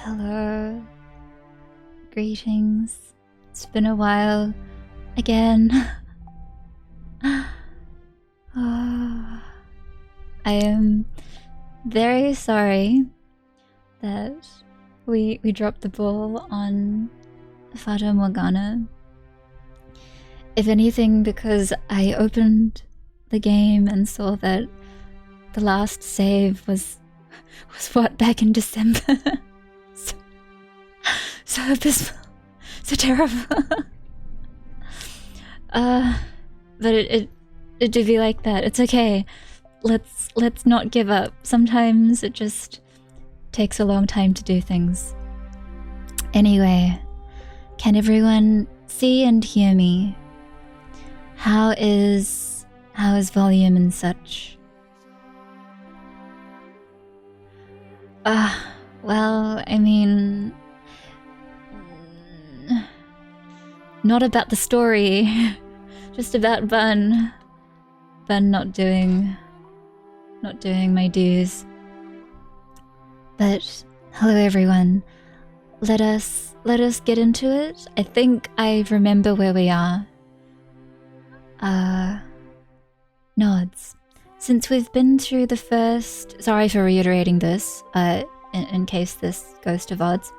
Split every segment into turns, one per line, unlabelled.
Hello. Greetings. It's been a while again. I am very sorry that we dropped the ball on FATA Morgana. If anything, because I opened the game and saw that the last save was what, back in December? so abysmal, so terrible. But it do be like that. It's okay. Let's not give up. Sometimes it just takes a long time to do things. Anyway, can everyone see and hear me? How is volume and such? Well, I mean, not about the story, just about Bun not doing my dues. But hello everyone. Let us get into it. I think I remember where we are. Nods. Since we've been through the first... Sorry for reiterating this, in case this goes to VODs,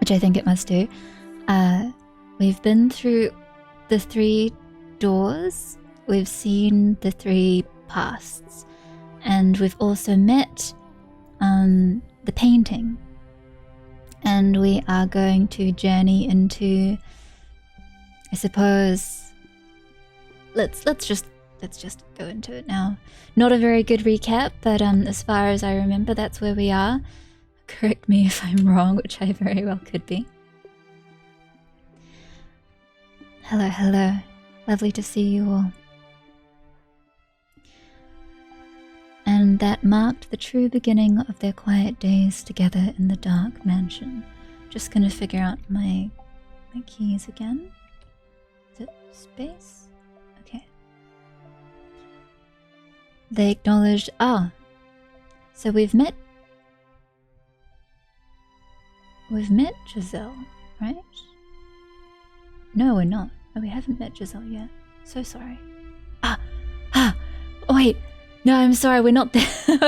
which I think it must do. We've been through the 3 doors, we've seen the 3 pasts, and we've also met the painting. And we are going to journey into... I suppose... Let's just go into it now. Not a very good recap, but as far as I remember, that's where we are. Correct me if I'm wrong, which I very well could be. Hello, hello. Lovely to see you all. And that marked the true beginning of their quiet days together in the dark mansion. Just gonna figure out my keys again. Is it space? They acknowledged, so we've met Giselle, right? No, we're not. No, we haven't met Giselle yet. So sorry. Oh wait, no, I'm sorry, we're not there.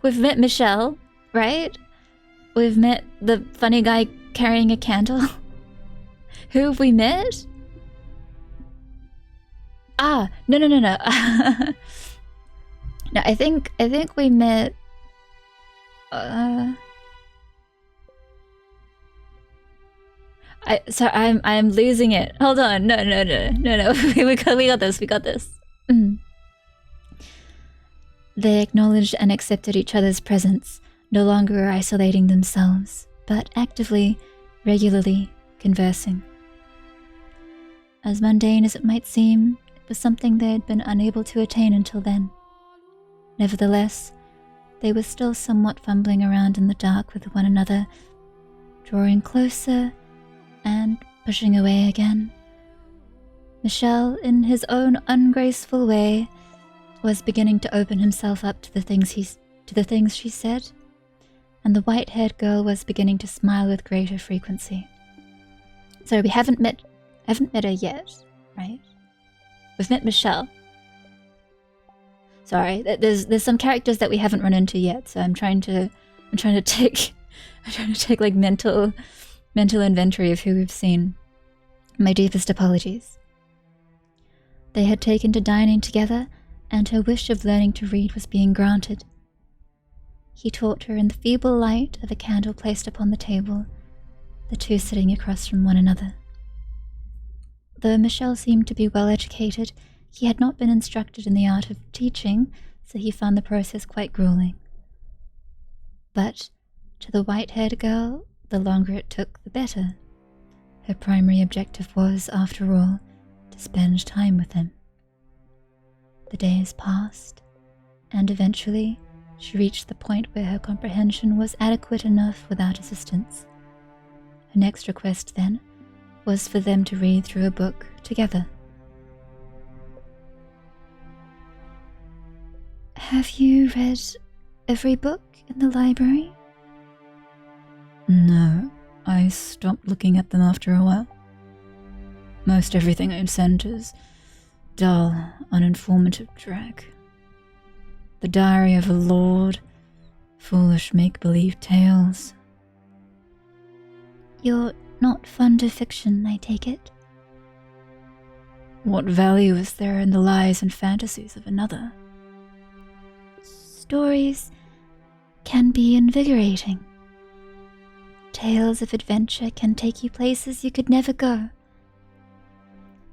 We've met Michelle, right? We've met the funny guy carrying a candle. Who have we met? No. No, I think we met... I'm losing it. Hold on. No. we got this. They acknowledged and accepted each other's presence, no longer isolating themselves, but actively, regularly conversing. As mundane as it might seem, it was something they had been unable to attain until then. Nevertheless, they were still somewhat fumbling around in the dark with one another, drawing closer and pushing away again. Michel, in his own ungraceful way, was beginning to open himself up to the things she said, and the white-haired girl was beginning to smile with greater frequency. So we haven't met her yet, right? We've met Michelle. Sorry, there's some characters that we haven't run into yet, so I'm trying to take like mental inventory of who we've seen. My deepest apologies. They had taken to dining together, and her wish of learning to read was being granted. He taught her in the feeble light of a candle placed upon the table, the two sitting across from one another. Though Michel seemed to be well educated, he had not been instructed in the art of teaching, so he found the process quite grueling. But to the white-haired girl, the longer it took, the better. Her primary objective was, after all, to spend time with him. The days passed, and eventually she reached the point where her comprehension was adequate enough without assistance. Her next request, then, was for them to read through a book together. Have you read every book in the library? No, I stopped looking at them after a while. Most everything I'm sent is dull, uninformative drag. The Diary of a Lord, foolish make-believe tales. You're not fond of fiction, I take it? What value is there in the lies and fantasies of another? Stories can be invigorating. Tales of adventure can take you places you could never go.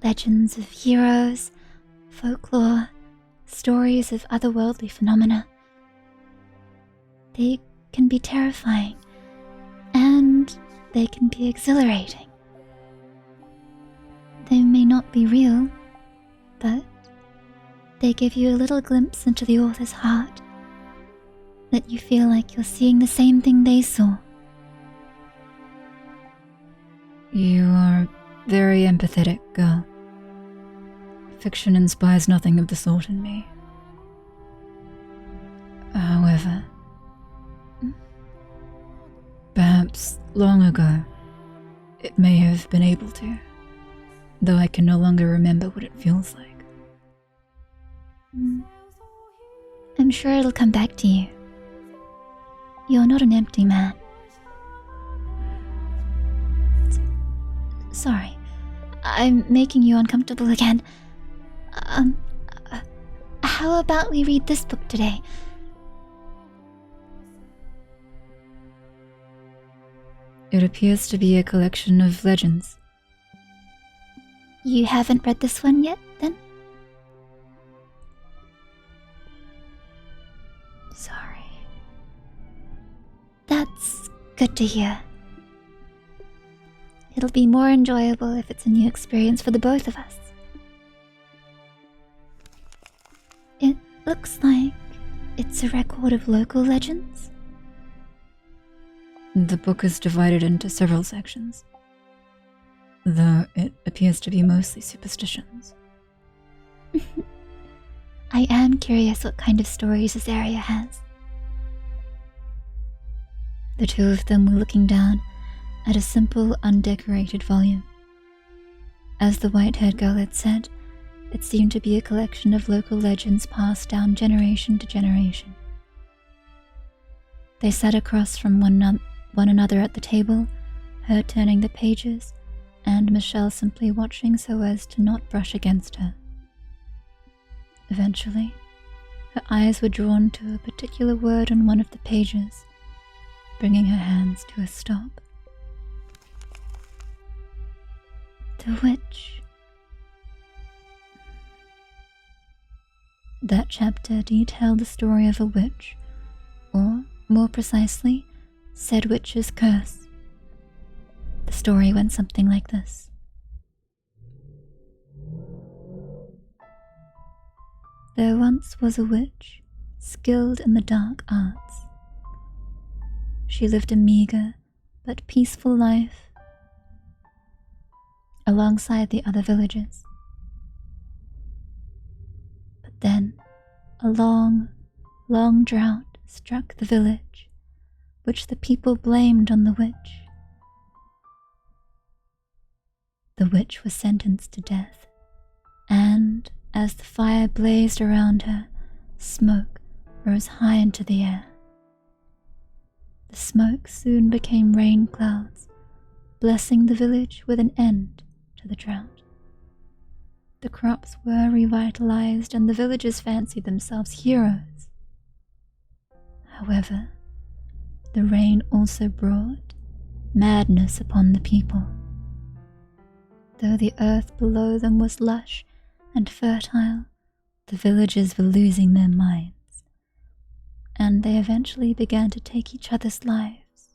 Legends of heroes, folklore, stories of otherworldly phenomena. They can be terrifying, and they can be exhilarating. They may not be real, but they give you a little glimpse into the author's heart. Let you feel like you're seeing the same thing they saw. You are very empathetic, girl. Fiction inspires nothing of the sort in me. However, perhaps long ago, it may have been able to, though I can no longer remember what it feels like. I'm sure it'll come back to you. You're not an empty man. Sorry, I'm making you uncomfortable again. How about we read this book today? It appears to be a collection of legends. You haven't read this one yet, then? Sorry. That's good to hear. It'll be more enjoyable if it's a new experience for the both of us. It looks like it's a record of local legends. The book is divided into several sections, though it appears to be mostly superstitions. I am curious what kind of stories this area has. The two of them were looking down at a simple, undecorated volume. As the white-haired girl had said, it seemed to be a collection of local legends passed down generation to generation. They sat across from one another at the table, her turning the pages, and Michelle simply watching so as to not brush against her. Eventually, her eyes were drawn to a particular word on one of the pages, bringing her hands to a stop. The witch. That chapter detailed the story of a witch, or, more precisely, said witch's curse. The story went something like this. There once was a witch, skilled in the dark arts. She lived a meager but peaceful life alongside the other villagers. But then a long, long drought struck the village, which the people blamed on the witch. The witch was sentenced to death, and as the fire blazed around her, smoke rose high into the air. The smoke soon became rain clouds, blessing the village with an end to the drought. The crops were revitalized and the villagers fancied themselves heroes. However, the rain also brought madness upon the people. Though the earth below them was lush and fertile, the villagers were losing their minds, and they eventually began to take each other's lives.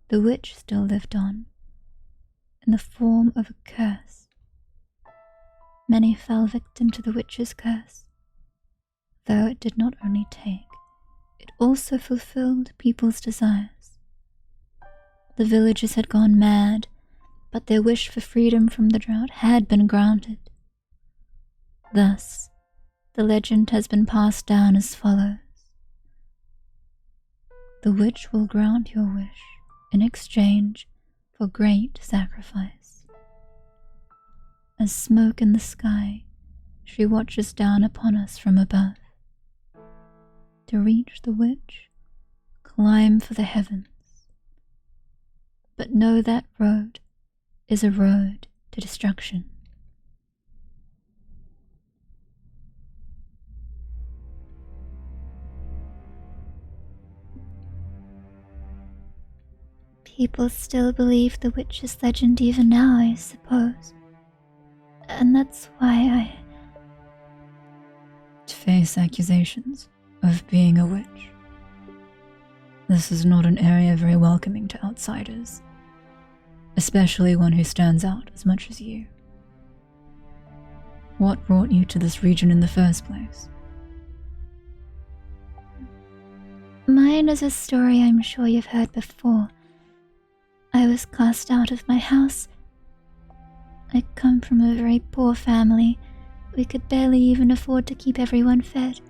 The witch still lived on, in the form of a curse. Many fell victim to the witch's curse, though it did not only take, it also fulfilled people's desires. The villagers had gone mad, but their wish for freedom from the drought had been granted. Thus, the legend has been passed down as follows. The witch will grant your wish in exchange for great sacrifice. As smoke in the sky, she watches down upon us from above. To reach the witch, climb for the heavens. But know that road is a road to destruction. People still believe the witch's legend even now, I suppose. And that's why to face accusations of being a witch. This is not an area very welcoming to outsiders, especially one who stands out as much as you. What brought you to this region in the first place? Mine is a story I'm sure you've heard before. I was cast out of my house. I come from a very poor family. We could barely even afford to keep everyone fed.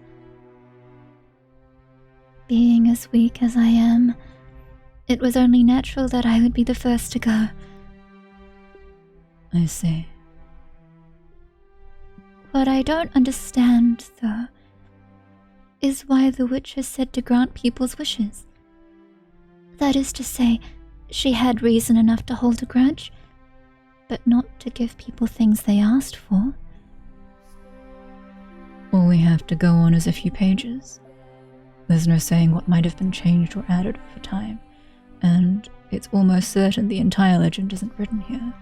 Being as weak as I am, it was only natural that I would be the first to go. I see. What I don't understand, though, is why the witch is said to grant people's wishes. That is to say, she had reason enough to hold a grudge, but not to give people things they asked for. All we have to go on is a few pages. There's no saying what might have been changed or added over time, and it's almost certain the entire legend isn't written here.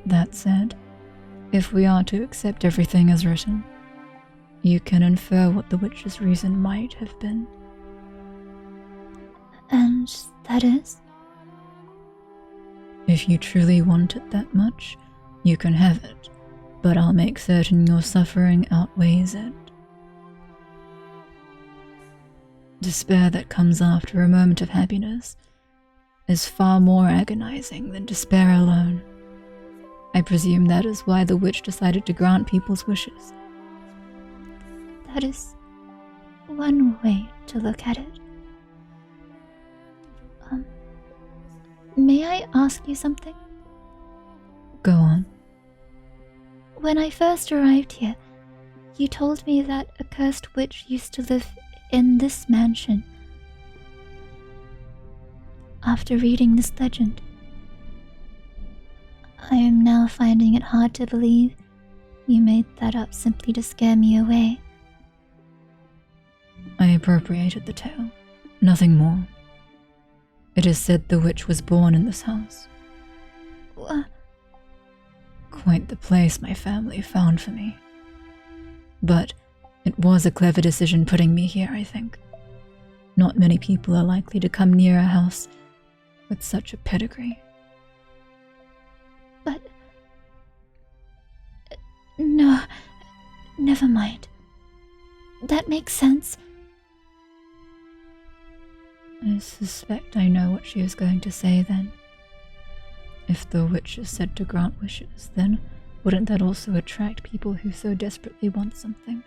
That said, if we are to accept everything as written, you can infer what the witch's reason might have been. And that is? If you truly want it that much, you can have it, but I'll make certain your suffering outweighs it. Despair that comes after a moment of happiness is far more agonizing than despair alone. I presume that is why the witch decided to grant people's wishes. That is one way to look at it. May I ask you something? Go on. When I first arrived here, you told me that a cursed witch used to live in this mansion. After reading this legend, I am now finding it hard to believe you made that up simply to scare me away. I appropriated the tale, nothing more. It is said the witch was born in this house. Quite the place my family found for me. But it was a clever decision putting me here, I think. Not many people are likely to come near a house with such a pedigree. But... no, never mind. That makes sense. I suspect I know what she is going to say then. If the witch is said to grant wishes, then wouldn't that also attract people who so desperately want something?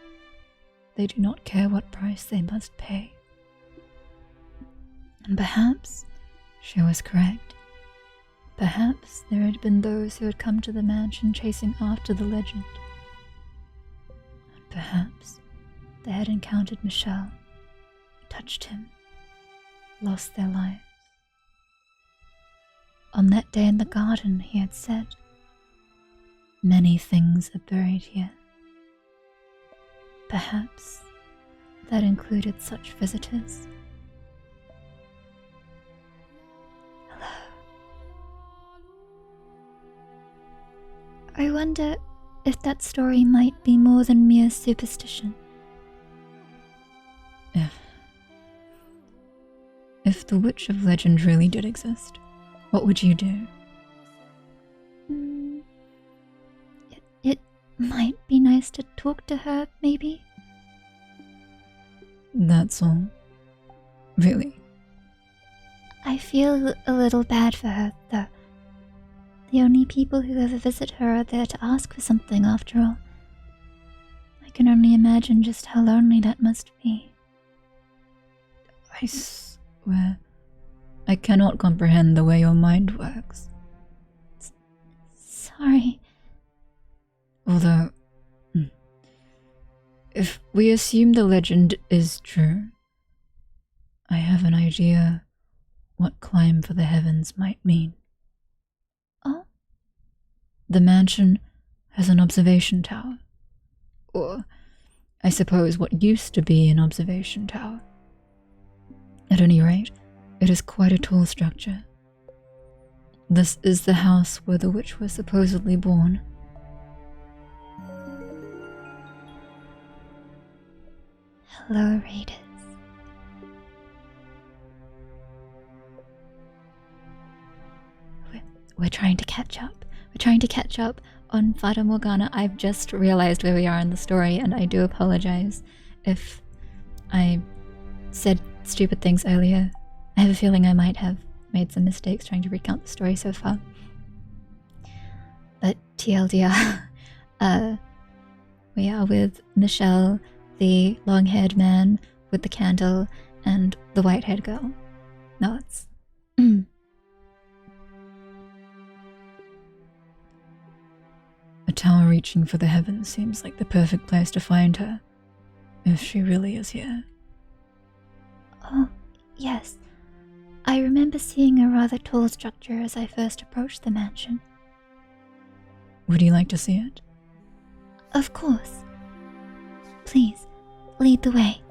They do not care what price they must pay. And perhaps she was correct. Perhaps there had been those who had come to the mansion chasing after the legend. And perhaps they had encountered Michelle, touched him, lost their lives. On that day in the garden, he had said, "Many things are buried here." Perhaps that included such visitors. Hello. I wonder if that story might be more than mere superstition. If the witch of legend really did exist, what would you do? It might be nice to talk to her, maybe? That's all? Really? I feel a little bad for her, though. The only people who ever visit her are there to ask for something, after all. I can only imagine just how lonely that must be. I swear, I cannot comprehend the way your mind works.
Sorry.
Although, if we assume the legend is true, I have an idea what climb for the heavens might mean.
Oh?
The mansion has an observation tower. Or, I suppose, what used to be an observation tower. At any rate, it is quite a tall structure. This is the house where the witch was supposedly born.
Hello, readers.
We're trying to catch up. We're trying to catch up on Fata Morgana. I've just realized where we are in the story, and I do apologize if I said stupid things earlier. I have a feeling I might have made some mistakes trying to recount the story so far. But TLDR, we are with Michelle, the long-haired man with the candle, and the white-haired girl. No, it's... A tower reaching for the heavens seems like the perfect place to find her, if she really is here.
Oh, yes. I remember seeing a rather tall structure as I first approached the mansion.
Would you like to see it?
Of course. Please, lead the way.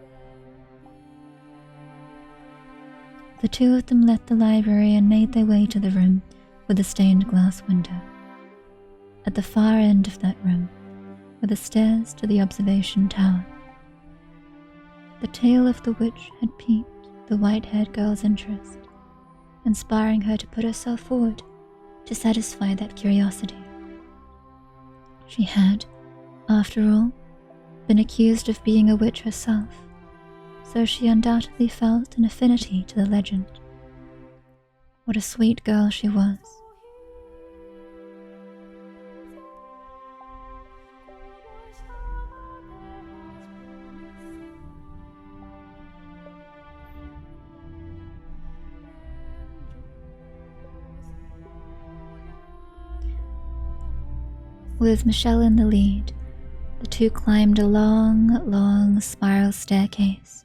The two of them left the library and made their way to the room with the stained glass window. At the far end of that room were the stairs to the observation tower. The tale of the witch had piqued the white-haired girl's interest, inspiring her to put herself forward to satisfy that curiosity. She had, after all, been accused of being a witch herself, so she undoubtedly felt an affinity to the legend. What a sweet girl she was. With Michelle in the lead, the two climbed a long, long spiral staircase.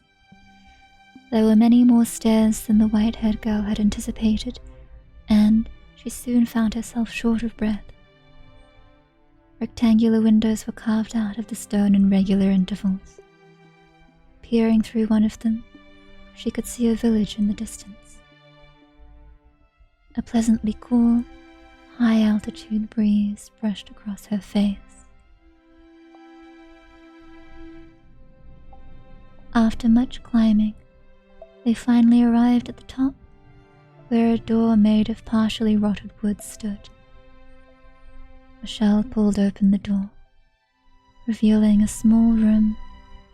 There were many more stairs than the white-haired girl had anticipated, and she soon found herself short of breath. Rectangular windows were carved out of the stone in regular intervals. Peering through one of them, she could see a village in the distance. A pleasantly cool, high-altitude breeze brushed across her face. After much climbing, they finally arrived at the top, where a door made of partially rotted wood stood. Michelle pulled open the door, revealing a small room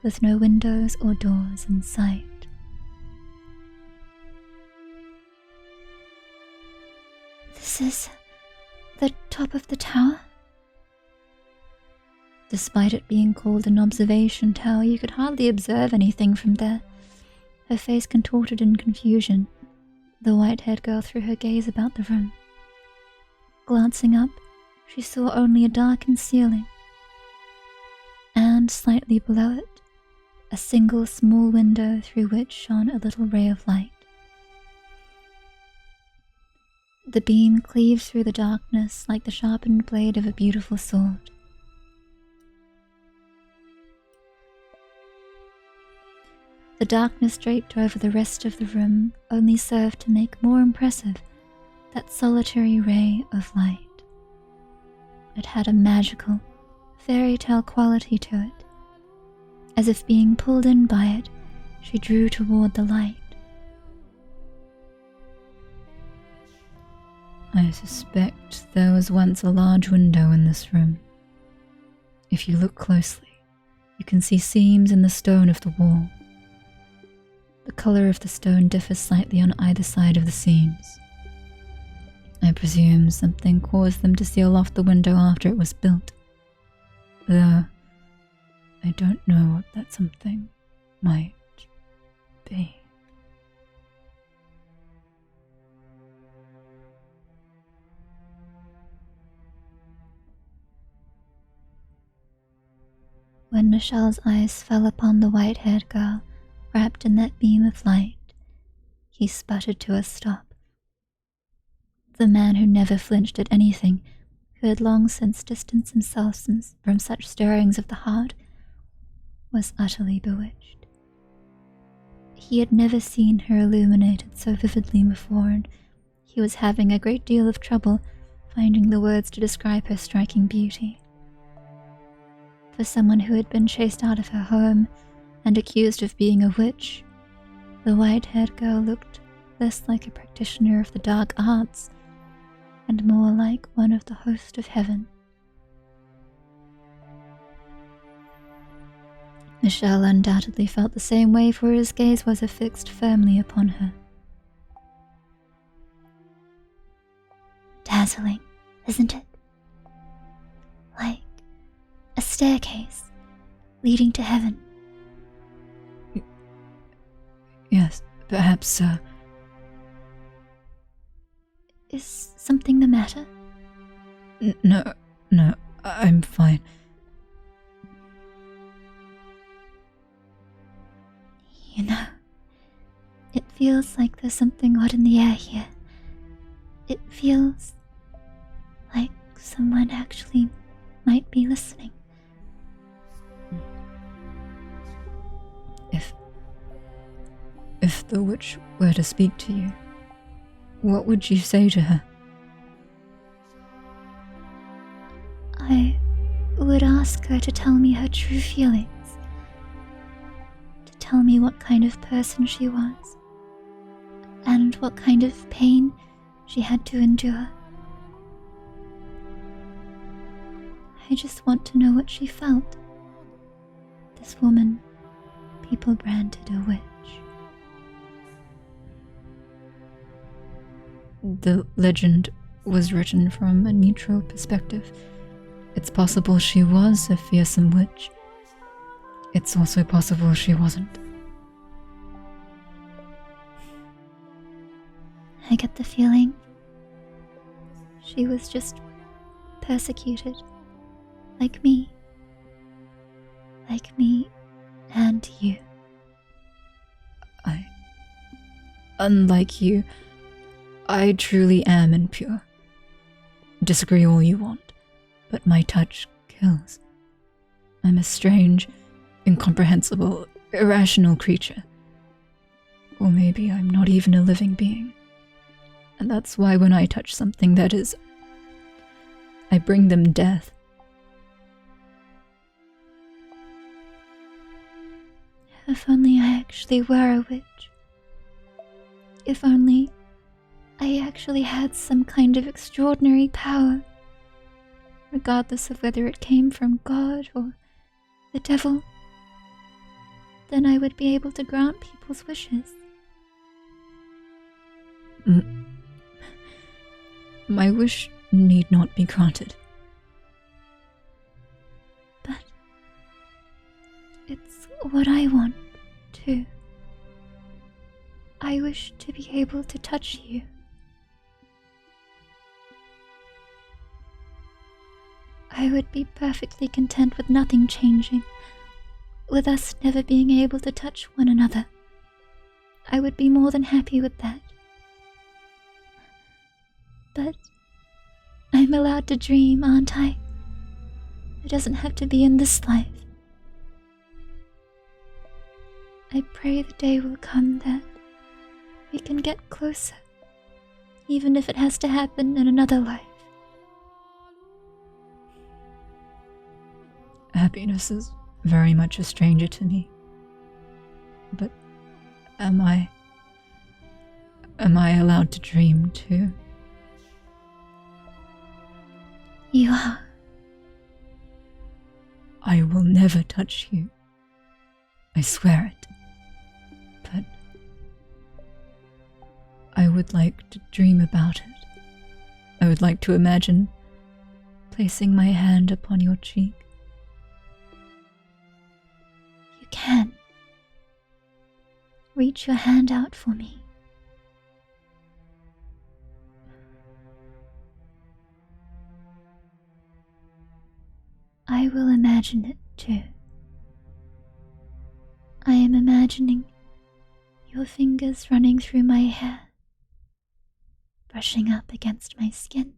with no windows or doors in sight.
This is the top of the tower?
Despite it being called an observation tower, you could hardly observe anything from there. Her face contorted in confusion, the white-haired girl threw her gaze about the room. Glancing up, she saw only a darkened ceiling, and slightly below it, a single small window through which shone a little ray of light. The beam cleaved through the darkness like the sharpened blade of a beautiful sword. The darkness draped over the rest of the room only served to make more impressive that solitary ray of light. It had a magical, fairy tale quality to it. As if being pulled in by it, she drew toward the light. I suspect there was once a large window in this room. If you look closely, you can see seams in the stone of the wall. The color of the stone differs slightly on either side of the seams. I presume something caused them to seal off the window after it was built. Though, I don't know what that something might be.
When Michelle's eyes fell upon the white-haired girl wrapped in that beam of light, he sputtered to a stop. The man who never flinched at anything, who had long since distanced himself from such stirrings of the heart, was utterly bewitched. He had never seen her illuminated so vividly before, and he was having a great deal of trouble finding the words to describe her striking beauty. For someone who had been chased out of her home and accused of being a witch, the white-haired girl looked less like a practitioner of the dark arts and more like one of the host of heaven. Michelle undoubtedly felt the same way, for his gaze was affixed firmly upon her.
Dazzling, isn't it? Like a staircase leading to heaven.
Yes, perhaps so.
Is something the matter?
No, I'm fine.
You know, it feels like there's something odd in the air here. It feels like someone actually might be listening.
If the witch were to speak to you, what would you say to her?
I would ask her to tell me her true feelings, to tell me what kind of person she was, and what kind of pain she had to endure. I just want to know what she felt. This woman people branded a witch.
The legend was written from a neutral perspective. It's possible she was a fearsome witch. It's also possible she wasn't.
I get the feeling she was just persecuted, like me and you.
Unlike you, I truly am impure. Disagree all you want, but my touch kills. I'm a strange, incomprehensible, irrational creature. Or maybe I'm not even a living being. And that's why when I touch something that is, I bring them death.
If only I actually were a witch. If only I actually had some kind of extraordinary power, regardless of whether it came from God or the devil, then I would be able to grant people's wishes.
My wish need not be granted.
But it's what I want, too. I wish to be able to touch you. I would be perfectly content with nothing changing, with us never being able to touch one another. I would be more than happy with that. But I'm allowed to dream, aren't I? It doesn't have to be in this life. I pray the day will come that we can get closer, even if it has to happen in another life.
Happiness is very much a stranger to me. But am I allowed to dream too?
You are.
I will never touch you. I swear it. But I would like to dream about it. I would like to imagine placing my hand upon your cheek.
You can. Reach your hand out for me. I will imagine it too.
imagining your fingers running through my hair, brushing up against my skin.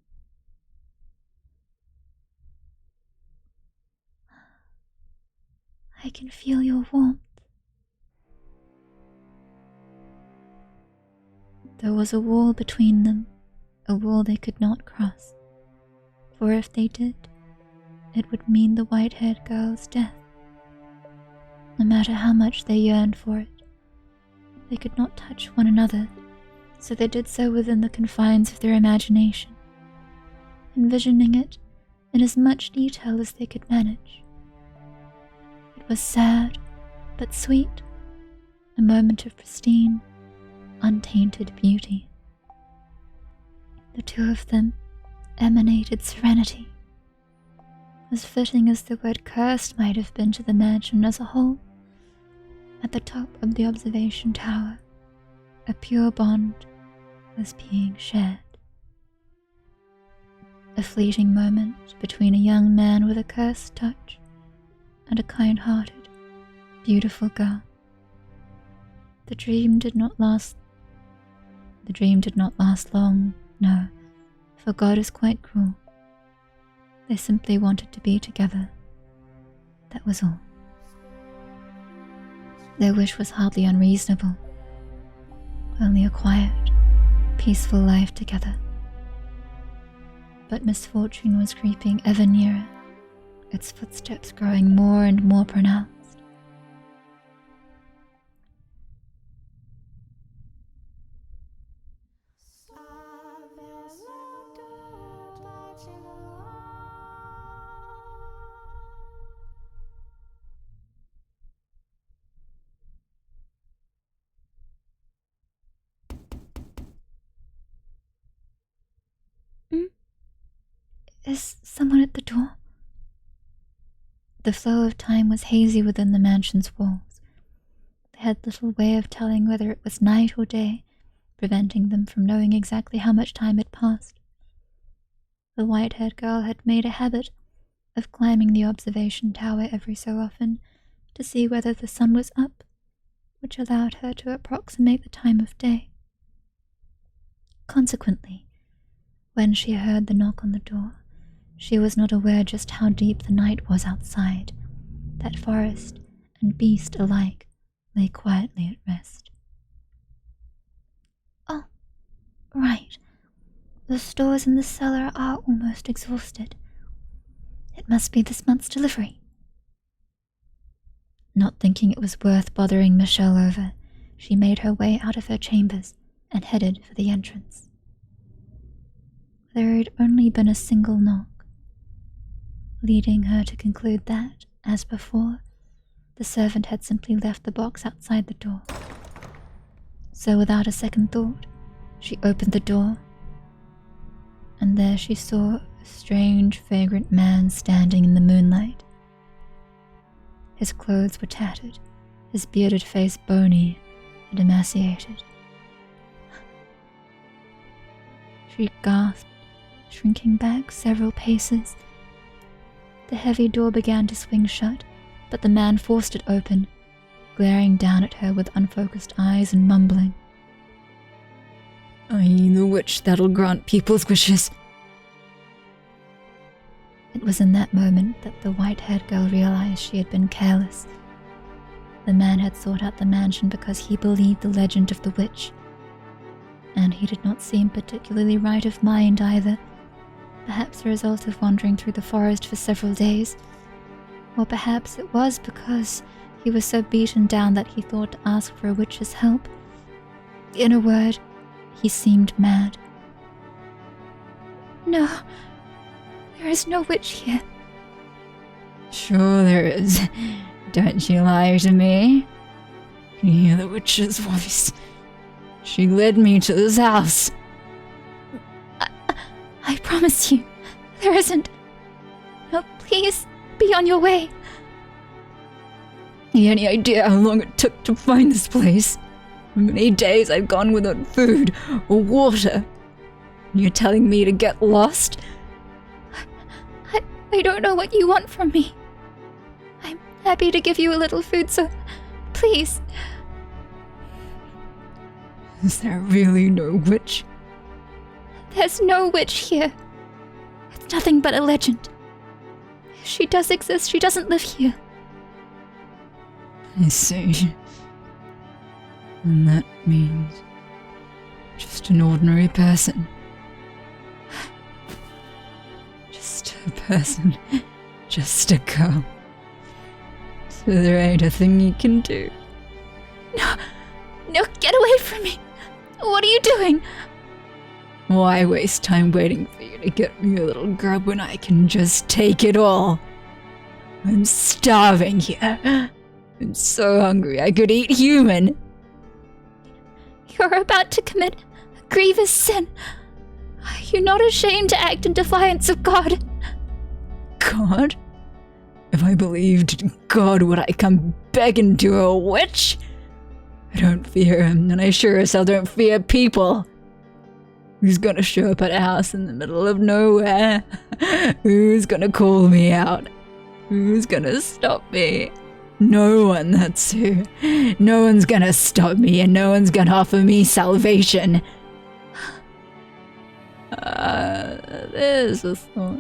I can feel your warmth. There was a wall between them, a wall they could not cross, for if they did, it would mean the white-haired girl's death. No matter how much they yearned for it, they could not touch one another, so they did so within the confines of their imagination, envisioning it in as much detail as they could manage. It was sad, but sweet, a moment of pristine, untainted beauty. The two of them emanated serenity, as fitting as the word cursed might have been to the mansion as a whole. At the top of the observation tower, a pure bond was being shared. A fleeting moment between a young man with a cursed touch and a kind-hearted, beautiful girl. The dream did not last long, no, for God is quite cruel. They simply wanted to be together. That was all. Their wish was hardly unreasonable. Only a quiet, peaceful life together. But misfortune was creeping ever nearer, its footsteps growing more and more pronounced. Is someone at the door? The flow of time was hazy within the mansion's walls. They had little way of telling whether it was night or day, preventing them from knowing exactly how much time had passed. The white-haired girl had made a habit of climbing the observation tower every so often to see whether the sun was up, which allowed her to approximate the time of day. Consequently, when she heard the knock on the door, she was not aware just how deep the night was outside. That forest and beast alike lay quietly at rest. Oh, right. The stores in the cellar are almost exhausted. It must be this month's delivery.
Not thinking it was worth bothering Michelle over, she made her way out of her chambers and headed for the entrance. There had only been a single knock, leading her to conclude that, as before, the servant had simply left the box outside the door. So without a second thought, she opened the door, and there she saw a strange, vagrant man standing in the moonlight. His clothes were tattered, his bearded face bony and emaciated. She gasped, shrinking back several paces. The heavy door began to swing shut, but the man forced it open, glaring down at her with unfocused eyes and mumbling, "I am the witch that'll grant people's wishes." It was in that moment that the white-haired girl realized she had been careless. The man had sought out the mansion because he believed the legend of the witch, and he did not seem particularly right of mind either. Perhaps a result of wandering through the forest for several days, or perhaps it was because he was so beaten down that he thought to ask for a witch's help. In a word, he seemed mad.
No, there is no witch here.
"Sure there is. Don't you lie to me. Can you hear the witch's voice? She led me to this house."
I promise you, there isn't. No, please, be on your way.
Any idea how long it took to find this place? How many days I've gone without food or water? And you're telling me to get lost?
I don't know what you want from me. I'm happy to give you a little food, so Please.
Is there really no witch?
There's no witch here. It's nothing but a legend. If she does exist, she doesn't live here.
I see. And that means just an ordinary person. Just a person. Just a girl. So there ain't a thing you can do.
No, get away from me. What are you doing?
Why waste time waiting for you to get me a little grub when I can just take it all? I'm starving here. I'm so hungry I could eat human.
You're about to commit a grievous sin. Are you not ashamed to act in defiance of God?
God? If I believed in God, would I come begging to a witch? I don't fear him, and I sure as hell don't fear people. Who's gonna show up at a house in the middle of nowhere? Who's gonna call me out? Who's gonna stop me? No one, that's who. No one's gonna stop me, and no one's gonna offer me salvation. There's a thought.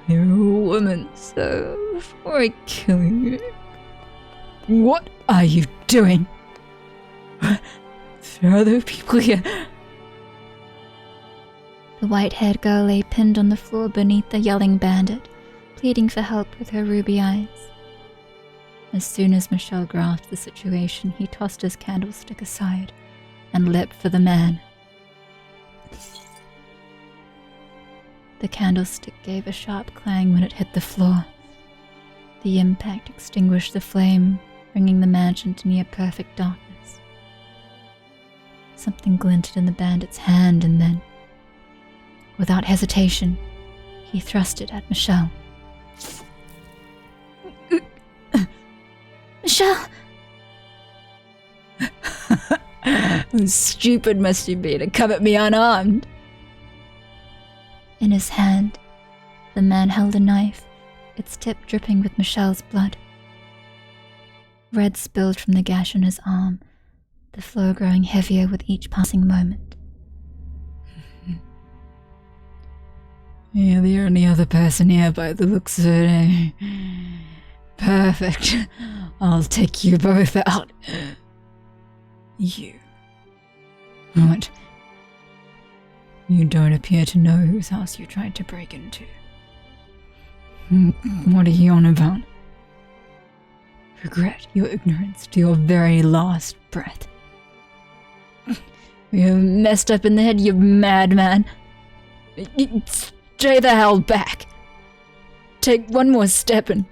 You're a woman, so before I kill you... What are you doing? There are other people here.
The white-haired girl lay pinned on the floor beneath the yelling bandit, pleading for help with her ruby eyes. As soon as Michel grasped the situation, he tossed his candlestick aside and leapt for the man. The candlestick gave a sharp clang when it hit the floor. The impact extinguished the flame, bringing the mansion to near-perfect darkness. Something glinted in the bandit's hand, and then, without hesitation, he thrust it at Michel. Michel!
How stupid must you be to come at me unarmed?
In his hand, the man held a knife, its tip dripping with Michel's blood. Red spilled from the gash on his arm, the flow growing heavier with each passing moment.
You're the only other person here by the looks of it, eh? Perfect. I'll take you both out. You. What? You don't appear to know whose house you tried to break into. What are you on about? Regret your ignorance to your very last breath. You're messed up in the head, you madman. Stay the hell back. Take one more step and...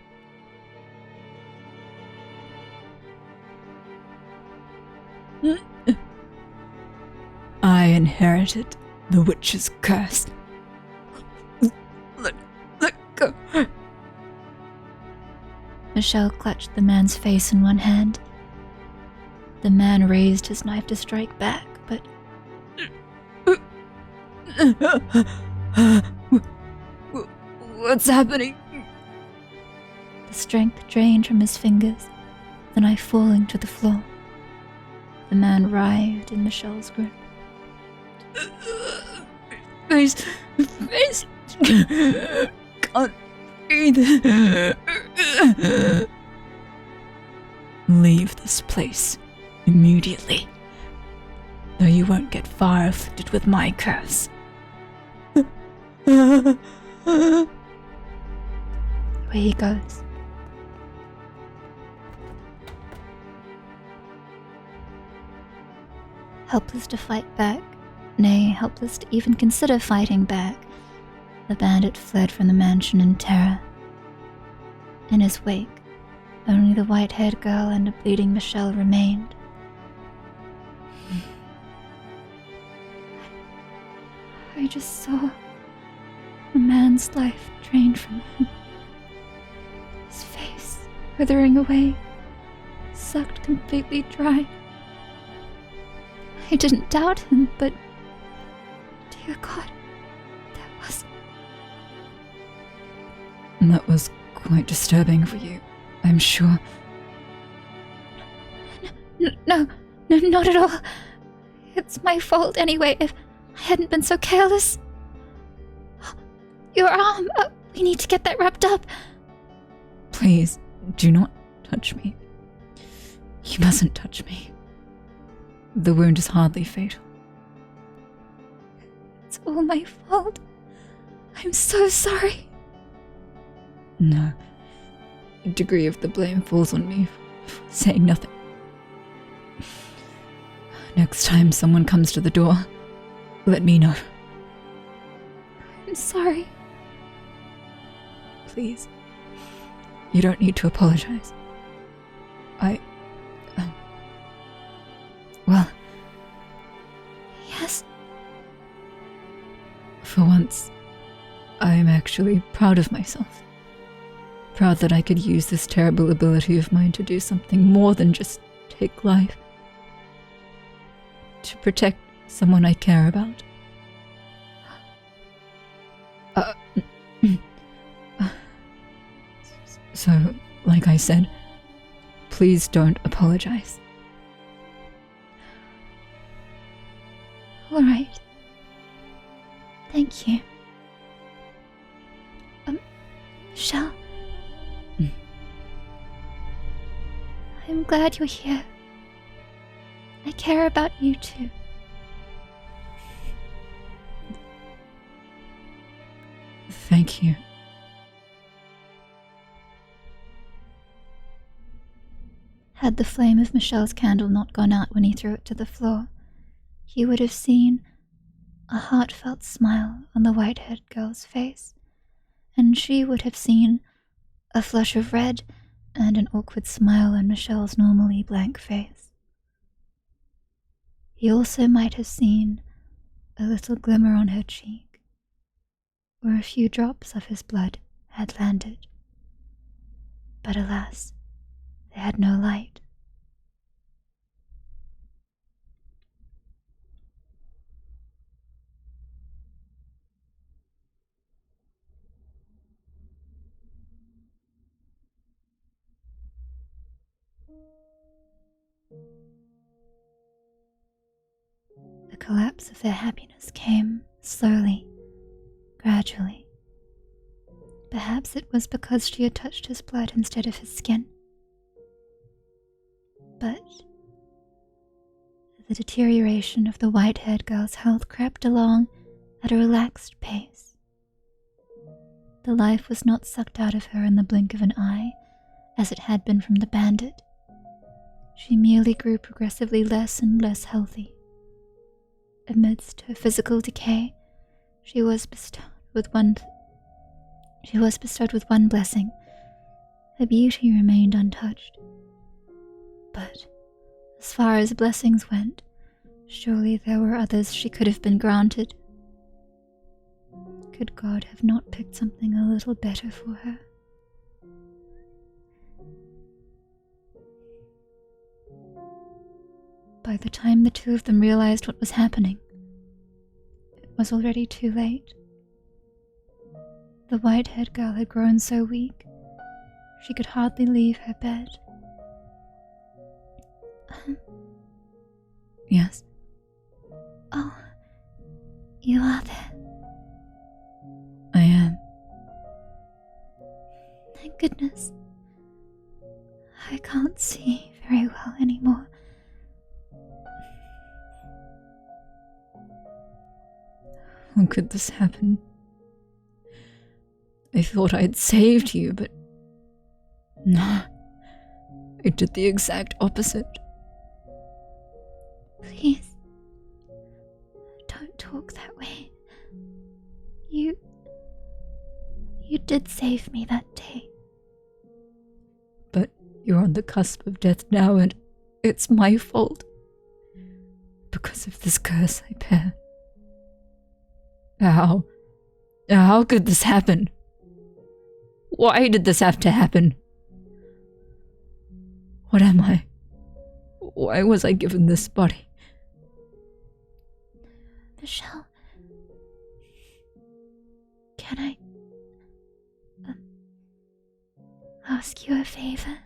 I inherited the witch's curse. Let go.
Michel clutched the man's face in one hand. The man raised his knife to strike back, but...
What's happening?
The strength drained from his fingers, the knife falling to the floor. The man writhed in Michel's grip.
Face. Can't breathe. Leave this place immediately, though you won't get far afflicted with my curse.
Away he goes. Helpless to fight back, nay, helpless to even consider fighting back, the bandit fled from the mansion in terror. In his wake, only the white-haired girl and a bleeding Michel remained. I just saw a man's life drained from him. His face withering away, sucked completely dry. I didn't doubt him, but dear God,
That was quite disturbing for you, I'm sure.
No, not at all. It's my fault anyway if I hadn't been so careless. Your arm, we need to get that wrapped up.
Please, do not touch me. You mustn't touch me. The wound is hardly fatal.
It's all my fault. I'm so sorry.
No. A degree of the blame falls on me for saying nothing. Next time someone comes to the door, let me know.
I'm sorry.
Please. You don't need to apologize. Well...
Yes?
For once, I'm actually proud of myself. Proud that I could use this terrible ability of mine to do something more than just take life. To protect someone I care about. So, like I said, please don't apologize.
All right. Thank you. Michelle. I'm glad you're here. I care about you too.
Thank you.
Had the flame of Michelle's candle not gone out when he threw it to the floor, he would have seen a heartfelt smile on the white-haired girl's face, and she would have seen a flush of red and an awkward smile on Michelle's normally blank face. He also might have seen a little glimmer on her cheek, where a few drops of his blood had landed. But alas, they had no light. The collapse of their happiness came slowly, gradually. Perhaps it was because she had touched his blood instead of his skin. But the deterioration of the white-haired girl's health crept along at a relaxed pace. The life was not sucked out of her in the blink of an eye, as it had been from the bandit. She merely grew progressively less and less healthy. Amidst her physical decay, she was bestowed with one blessing. Her beauty remained untouched. But as far as blessings went, surely there were others she could have been granted. Could God have not picked something a little better for her? By the time the two of them realized what was happening, it was already too late. The white-haired girl had grown so weak, she could hardly leave her bed.
Yes?
Oh, you are there.
I am.
Thank goodness. I can't see very well anymore.
How could this happen? I thought I had saved you, but no. I did the exact opposite.
Please, don't talk that way. You did save me that day.
But you're on the cusp of death now, and it's my fault. Because of this curse I bear. How could this happen? Why did this have to happen? What am I? Why was I given this body?
Michelle, can I ask you a favor?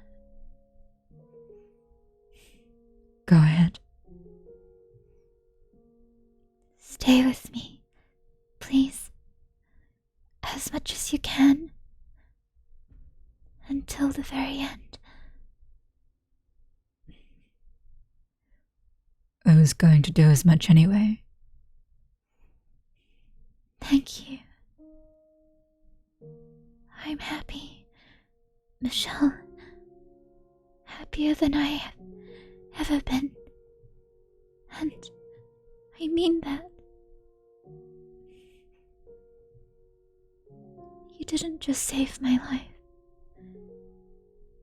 till the very end.
I was going to do as much anyway.
Thank you. I'm happy, Michelle. Happier than I have ever been. And I mean that. You didn't just save my life.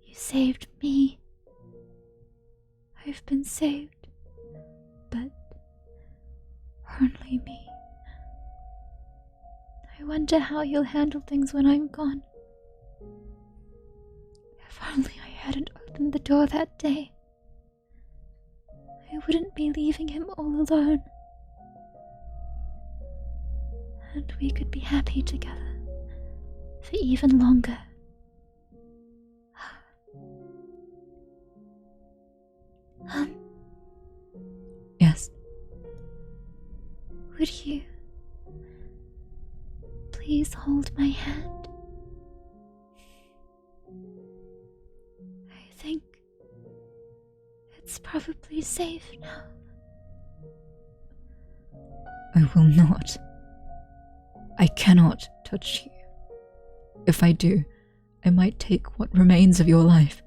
You saved me. I've been saved, but only me. I wonder how you'll handle things when I'm gone. If only I hadn't opened the door that day. I wouldn't be leaving him all alone. And we could be happy together for even longer.
Yes.
Would you please hold my hand? I think it's probably safe now.
I will not. I cannot touch you. If I do, I might take what remains of your life.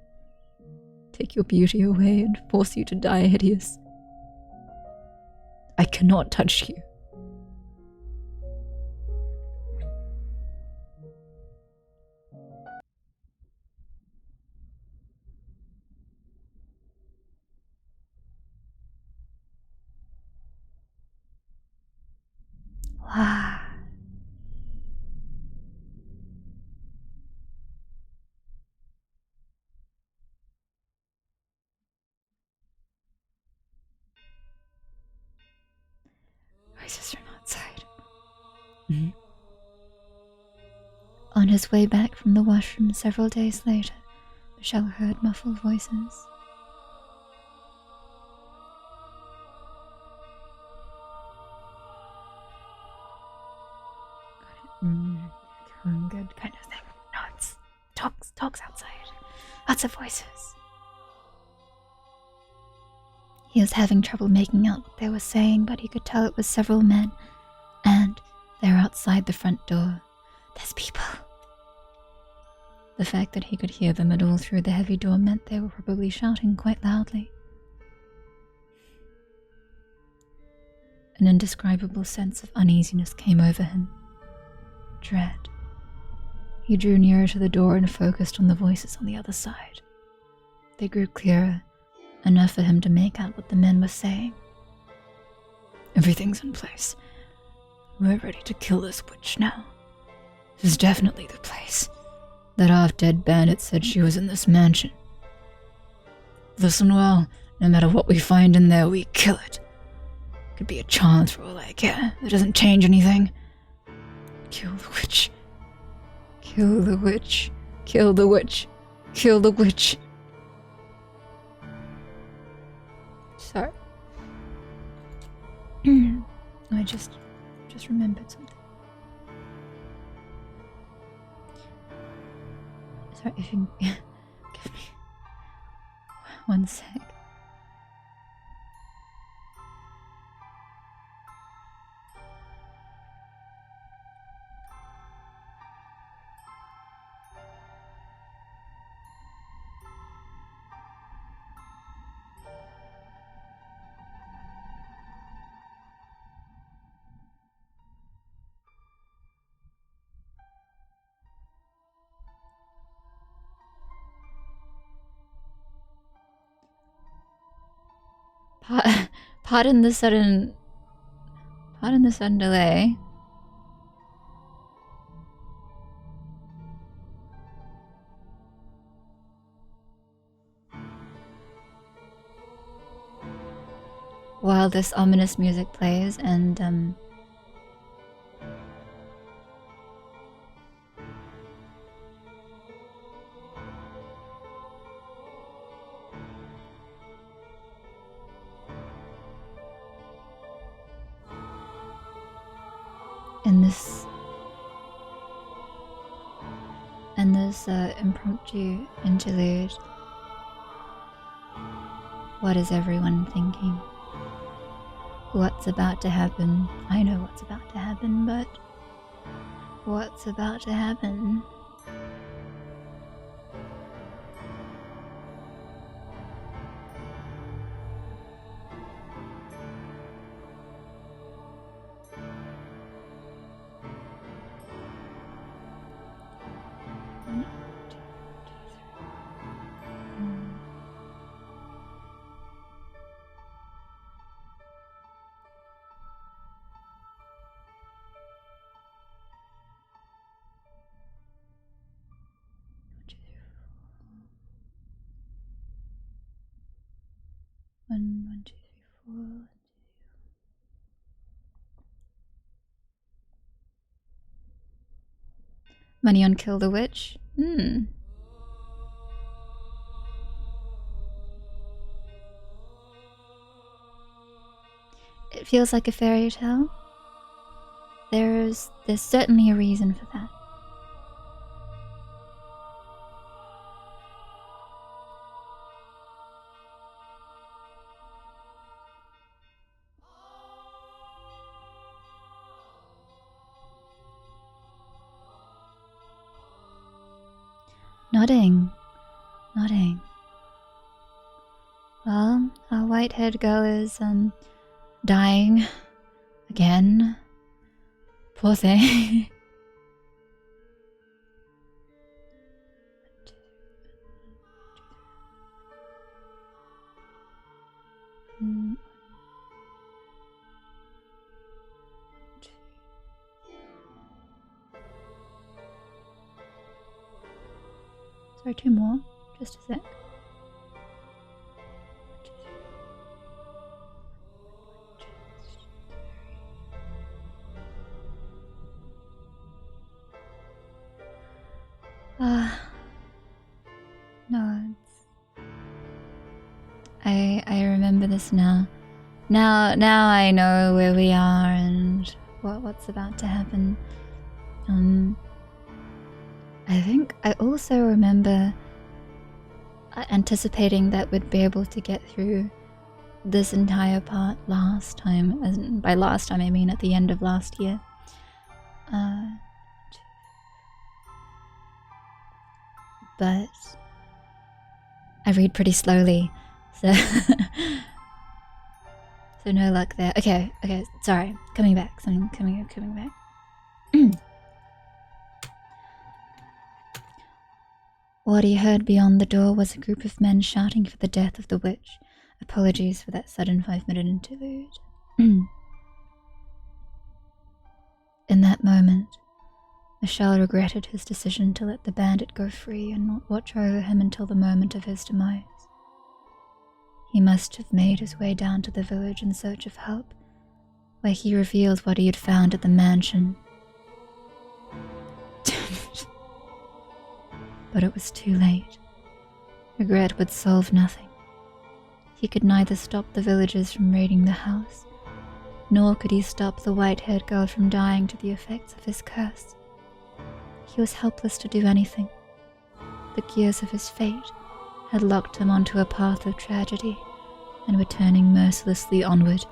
Take your beauty away and force you to die hideous. I cannot touch you.
Wow.
Voices from outside.
On his way back from the washroom several days later, Michelle heard muffled voices.
Good kind of thing. No, it's talks outside. Lots of voices.
He was having trouble making out what they were saying, but he could tell it was several men, and they're outside the front door. There's people. The fact that he could hear them at all through the heavy door meant they were probably shouting quite loudly. An indescribable sense of uneasiness came over him. Dread. He drew nearer to the door and focused on the voices on the other side. They grew clearer, enough for him to make out what the men were saying.
Everything's in place. We're ready to kill this witch now. This is definitely the place. That half-dead bandit said she was in this mansion. Listen well, no matter what we find in there, we kill it. Could be a chance for all I care. It doesn't change anything. Kill the witch. Kill the witch. Kill the witch. Kill the witch. Sorry. I just remembered something. Sorry, if you give me one sec. Pardon the sudden delay. While this ominous music plays and in this impromptu interlude, what is everyone thinking? What's about to happen? I know what's about to happen, but what's about to happen? One, two, three, four. Money on Kill the Witch? It feels like a fairy tale. There's certainly a reason for that. Nodding. Well, our white-haired girl is, dying. Again. Poor thing. Sorry, two more. Just a sec. No, I remember this now. Now I know where we are and what's about to happen. I think I also remember anticipating that we'd be able to get through this entire part last time. As in, by last time I mean at the end of last year. But I read pretty slowly, so so no luck there. Okay, sorry. Coming back. Coming back. What he heard beyond the door was a group of men shouting for the death of the witch. Apologies for that sudden 5-minute interlude. In that moment, Michel regretted his decision to let the bandit go free and not watch over him until the moment of his demise. He must have made his way down to the village in search of help, where he revealed what he had found at the mansion. But it was too late. Regret would solve nothing. He could neither stop the villagers from raiding the house, nor could he stop the white-haired girl from dying to the effects of his curse. He was helpless to do anything. The gears of his fate had locked him onto a path of tragedy and were turning mercilessly onward.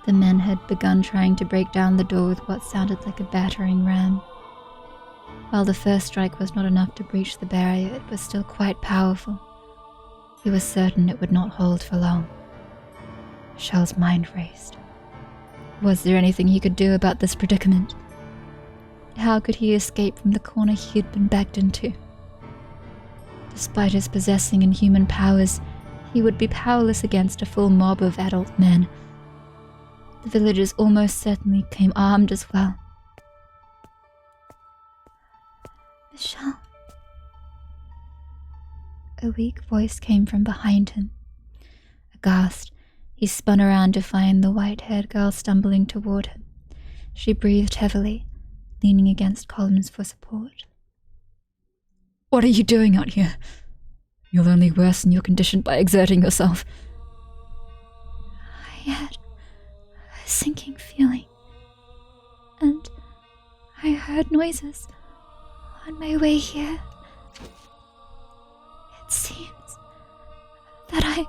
The men had begun trying to break down the door with what sounded like a battering ram. While the first strike was not enough to breach the barrier, it was still quite powerful. He was certain it would not hold for long. Michel's mind raced. Was there anything he could do about this predicament? How could he escape from the corner he had been backed into? Despite his possessing inhuman powers, he would be powerless against a full mob of adult men. The villagers almost certainly came armed as well.
Michel.
A weak voice came from behind him. Aghast, he spun around to find the white-haired girl stumbling toward him. She breathed heavily, leaning against columns for support. What are you doing out here? You'll only worsen your condition by exerting yourself.
I had a sinking feeling, and
I heard noises on my way here. It seems that I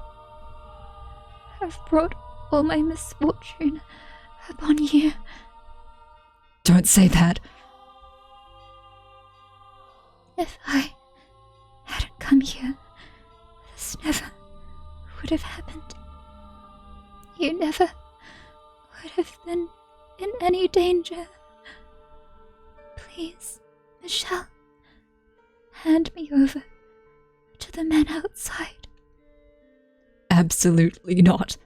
have brought all my misfortune upon you.
Don't say that.
If I hadn't come here, this never would have happened. You never would have been in any danger. Please, Michelle, hand me over to the men outside.
Absolutely not.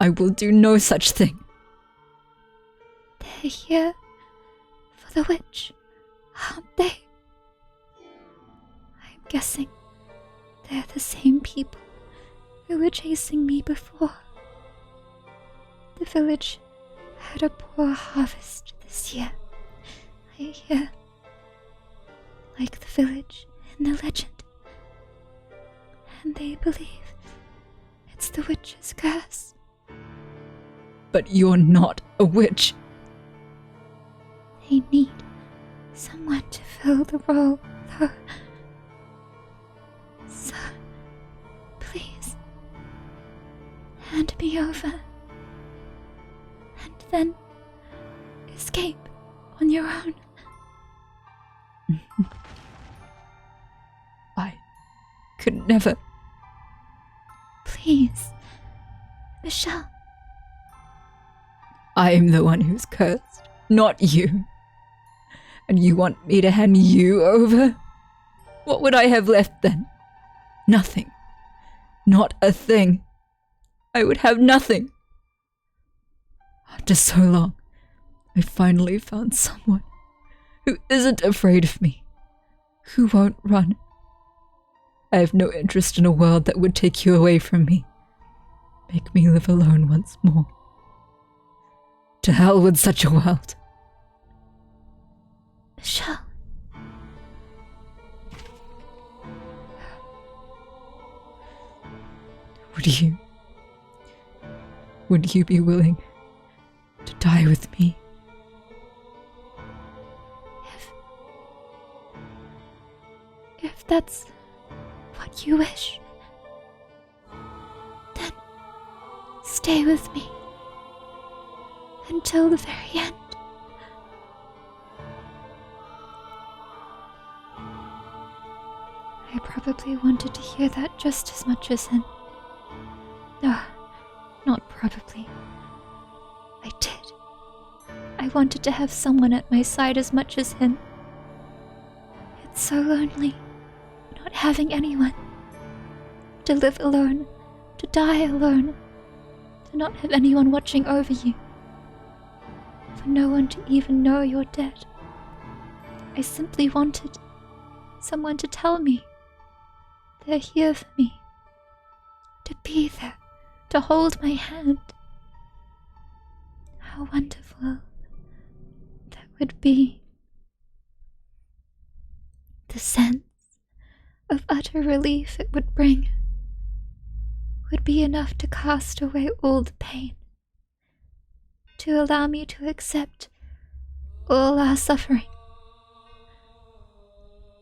I will do no such thing.
They're here for the witch, aren't they? I'm guessing they're the same people who were chasing me before. The village had a poor harvest this year, I hear. Like the village in the legend. And they believe it's the witch's curse.
But you're not a witch.
They need someone to fill the role, though. So, please, hand me over. And then escape on your own.
I could never.
Please, Michelle.
I'm the one who's cursed, not you. And you want me to hand you over? What would I have left then? Nothing. Not a thing. I would have nothing. After so long, I finally found someone who isn't afraid of me, who won't run. I have no interest in a world that would take you away from me, make me live alone once more. To hell with such a world.
Michelle.
Would you be willing to die with me?
If that's what you wish, then stay with me until the very end. I probably wanted to hear that just as much as him. No, not probably. I did. I wanted to have someone at my side as much as him. It's so lonely, not having anyone. To live alone, to die alone, to not have anyone watching over you. For no one to even know you're dead. I simply wanted someone to tell me they're here for me. To be there, to hold my hand. How wonderful that would be. The sense of utter relief it would bring would be enough to cast away all the pain, to allow me to accept all our suffering.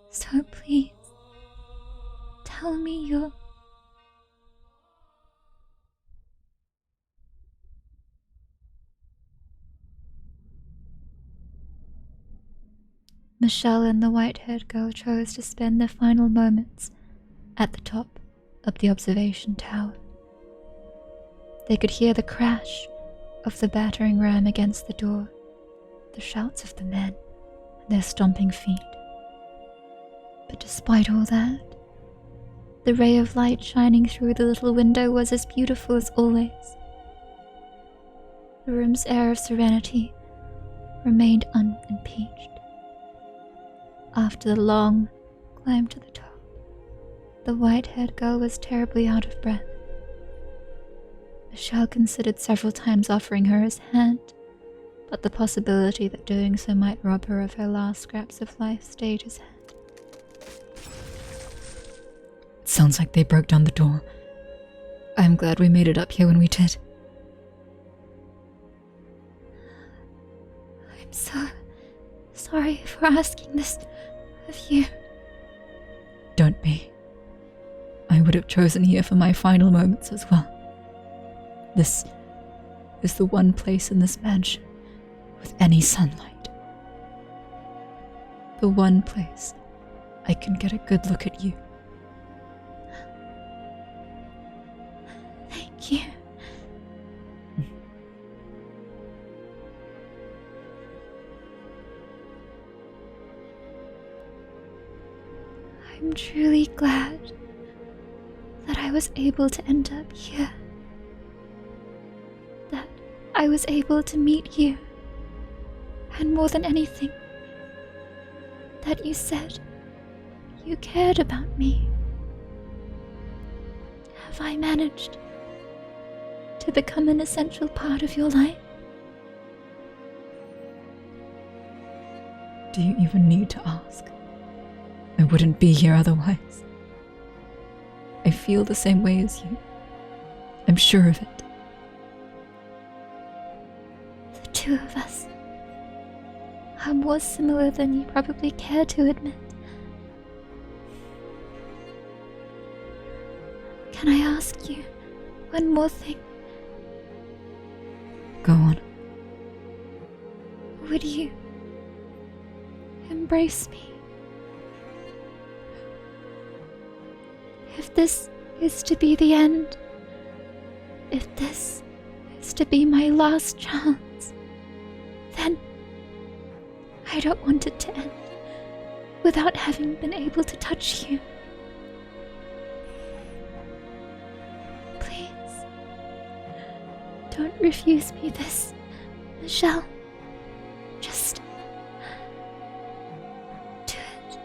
So please, tell me you're... Michelle and the white-haired girl chose to spend their final moments at the top of the observation tower. They could hear the crash of the battering ram against the door, the shouts of the men, and their stomping feet. But despite all that, the ray of light shining through the little window was as beautiful as always. The room's air of serenity remained unimpeached. After the long climb to the top, the white-haired girl was terribly out of breath. Michelle considered several times offering her his hand, but the possibility that doing so might rob her of her last scraps of life stayed his hand.
It sounds like they broke down the door. I'm glad we made it up here when we did.
I'm so sorry for asking this of you.
Don't be. I would have chosen here for my final moments as well. This is the one place in this mansion with any sunlight. The one place I can get a good look at you.
Thank you. I'm truly glad that I was able to end up here. That I was able to meet you. And more than anything, that you said you cared about me. Have I managed to become an essential part of your life?
Do you even need to ask? I wouldn't be here otherwise. I feel the same way as you. I'm sure of it.
The two of us are more similar than you probably care to admit. Can I ask you one more thing?
Go on.
Would you embrace me? If this is to be the end, if this is to be my last chance, then I don't want it to end without having been able to touch you. Please, don't refuse me this, Michelle. Just do it.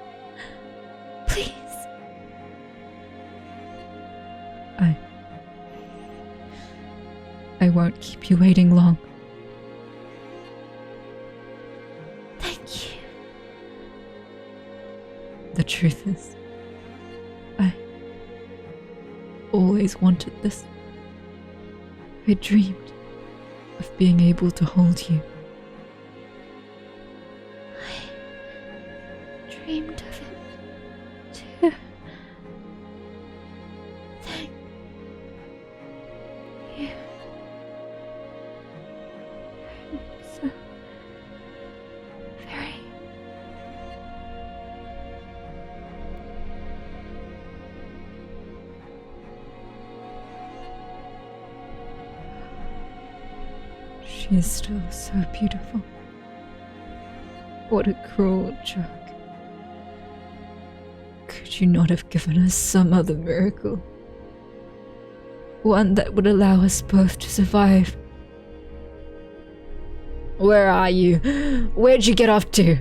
Please.
I won't keep you waiting long.
Thank you.
The truth is, I always wanted this. I dreamed of being able to hold you.
I dreamed of it too. Thank you. I'm so very
She is still so beautiful. What a cruel joke. Could you not have given us some other miracle? One that would allow us both to survive. Where are you? Where'd you get off to?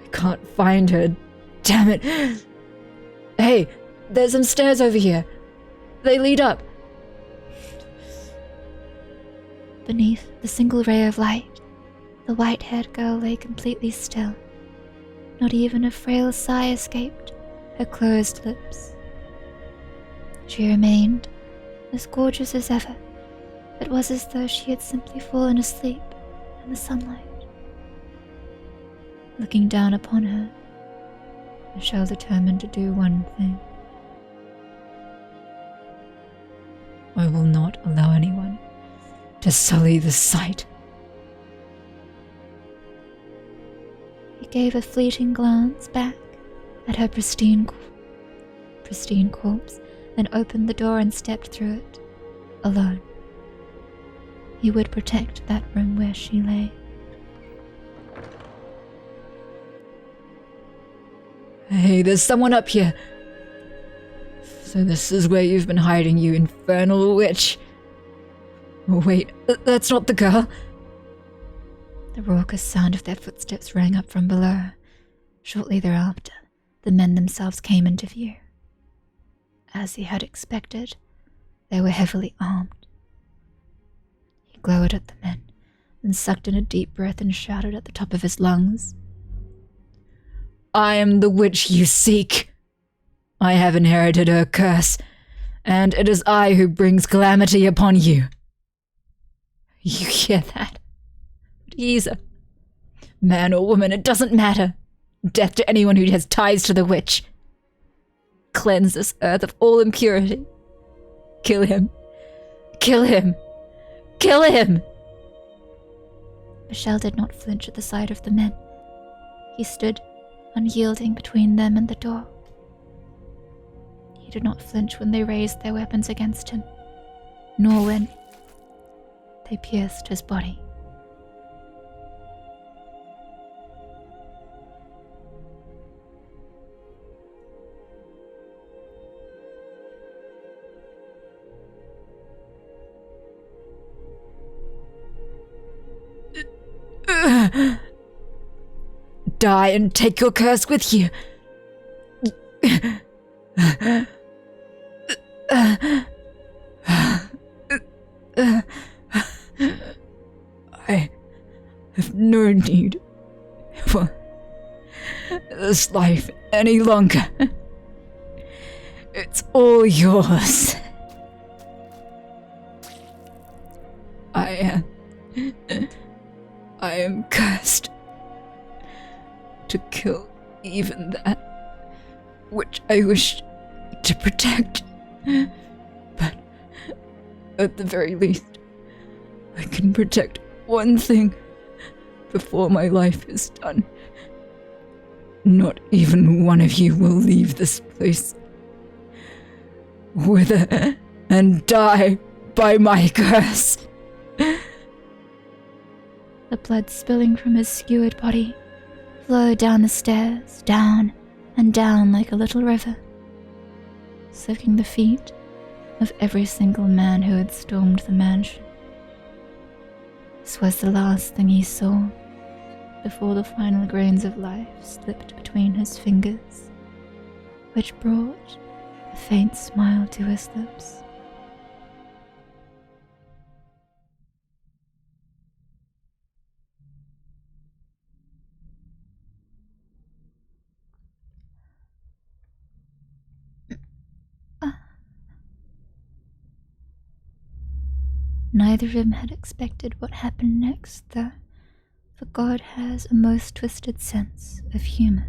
I can't find her. Damn it. Hey, there's some stairs over here. They lead up.
Beneath the single ray of light, the white-haired girl lay completely still. Not even a frail sigh escaped her closed lips. She remained as gorgeous as ever. It was as though she had simply fallen asleep in the sunlight. Looking down upon her, Michelle determined to do one thing.
I will not allow anyone to sully the sight.
He gave a fleeting glance back at her pristine corpse, then opened the door and stepped through it, alone. He would protect that room where she lay.
Hey, there's someone up here. So this is where you've been hiding, you infernal witch. Oh, wait, that's not the girl.
The raucous sound of their footsteps rang up from below. Shortly thereafter, the men themselves came into view. As he had expected, they were heavily armed. He glowered at the men, then sucked in a deep breath and shouted at the top of his lungs.
I am the witch you seek. I have inherited her curse, and it is I who brings calamity upon you. You hear that? Man or woman, it doesn't matter. Death to anyone who has ties to the witch. Cleanse this earth of all impurity. Kill him. Kill him. Kill him!
Michel did not flinch at the sight of the men. He stood, unyielding between them and the door. He did not flinch when they raised their weapons against him, nor when they pierced his body.
Die and take your curse with you. I have no need for this life any longer. It's all yours. I am cursed to kill even that which I wish to protect. But at the very least, I can protect one thing before my life is done. Not even one of you will leave this place. Wither and die by my curse.
The blood spilling from his skewered body flowed down the stairs, down and down like a little river, soaking the feet of every single man who had stormed the mansion. This was the last thing he saw before the final grains of life slipped between his fingers, which brought a faint smile to his lips. Neither of them had expected what happened next, though, for God has a most twisted sense of humor.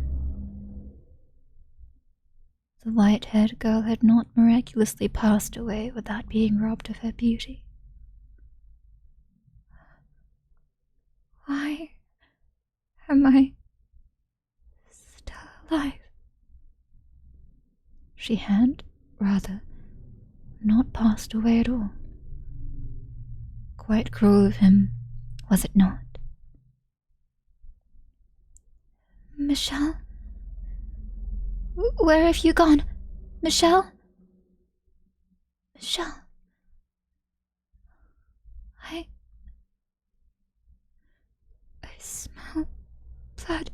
The white-haired girl had not miraculously passed away without being robbed of her beauty. Why am I still alive? She had, rather, not passed away at all. Quite cruel of him, was it not? Michel? Where have you gone? Michel? Michel? I smell blood.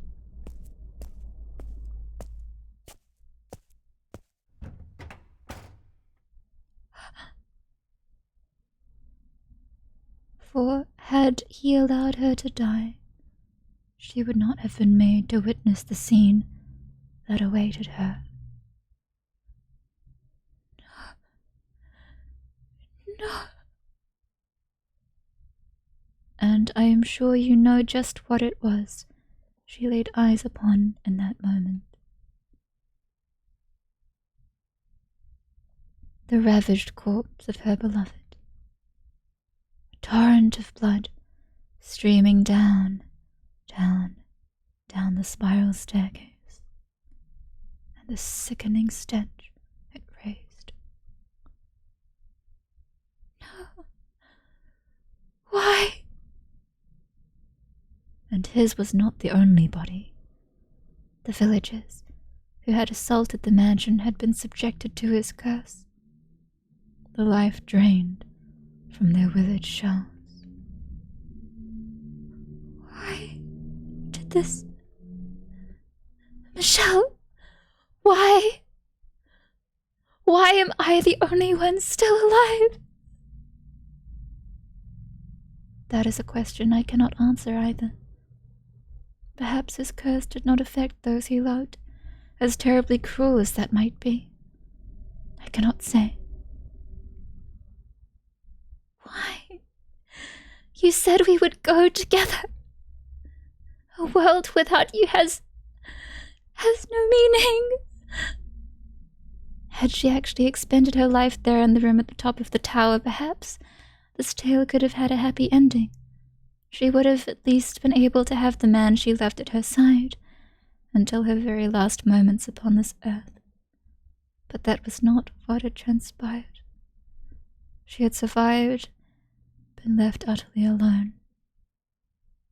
For had he allowed her to die, she would not have been made to witness the scene that awaited her. No. And I am sure you know just what it was she laid eyes upon in that moment. The ravaged corpse of her beloved. A torrent of blood streaming down, down the spiral staircase, and the sickening stench it raised. No. Why? And his was not the only body. The villagers who had assaulted the mansion had been subjected to his curse, the life drained from their withered shells. Why did this? Michel, why? Why am I the only one still alive? That is a question I cannot answer either. Perhaps his curse did not affect those he loved, as terribly cruel as that might be. I cannot say. Why? You said we would go together. A world without you has no meaning. Had she actually expended her life there in the room at the top of the tower, perhaps this tale could have had a happy ending. She would have at least been able to have the man she left at her side until her very last moments upon this earth. But that was not what had transpired. She had survived, been left utterly alone.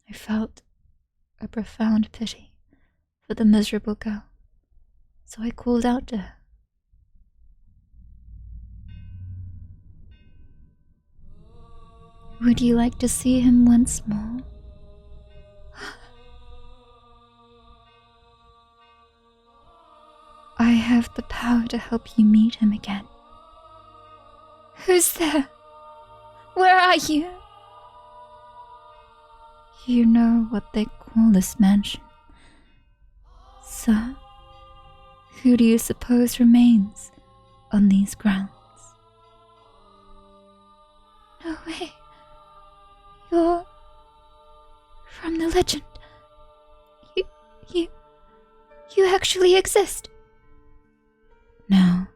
I felt a profound pity for the miserable girl, so I called out to her. Would you like to see him once more? I have the power to help you meet him again. Who's there? Where are you? You know what they call this mansion. Sir, who do you suppose remains on these grounds? No way. You're from the legend. You actually exist. Now,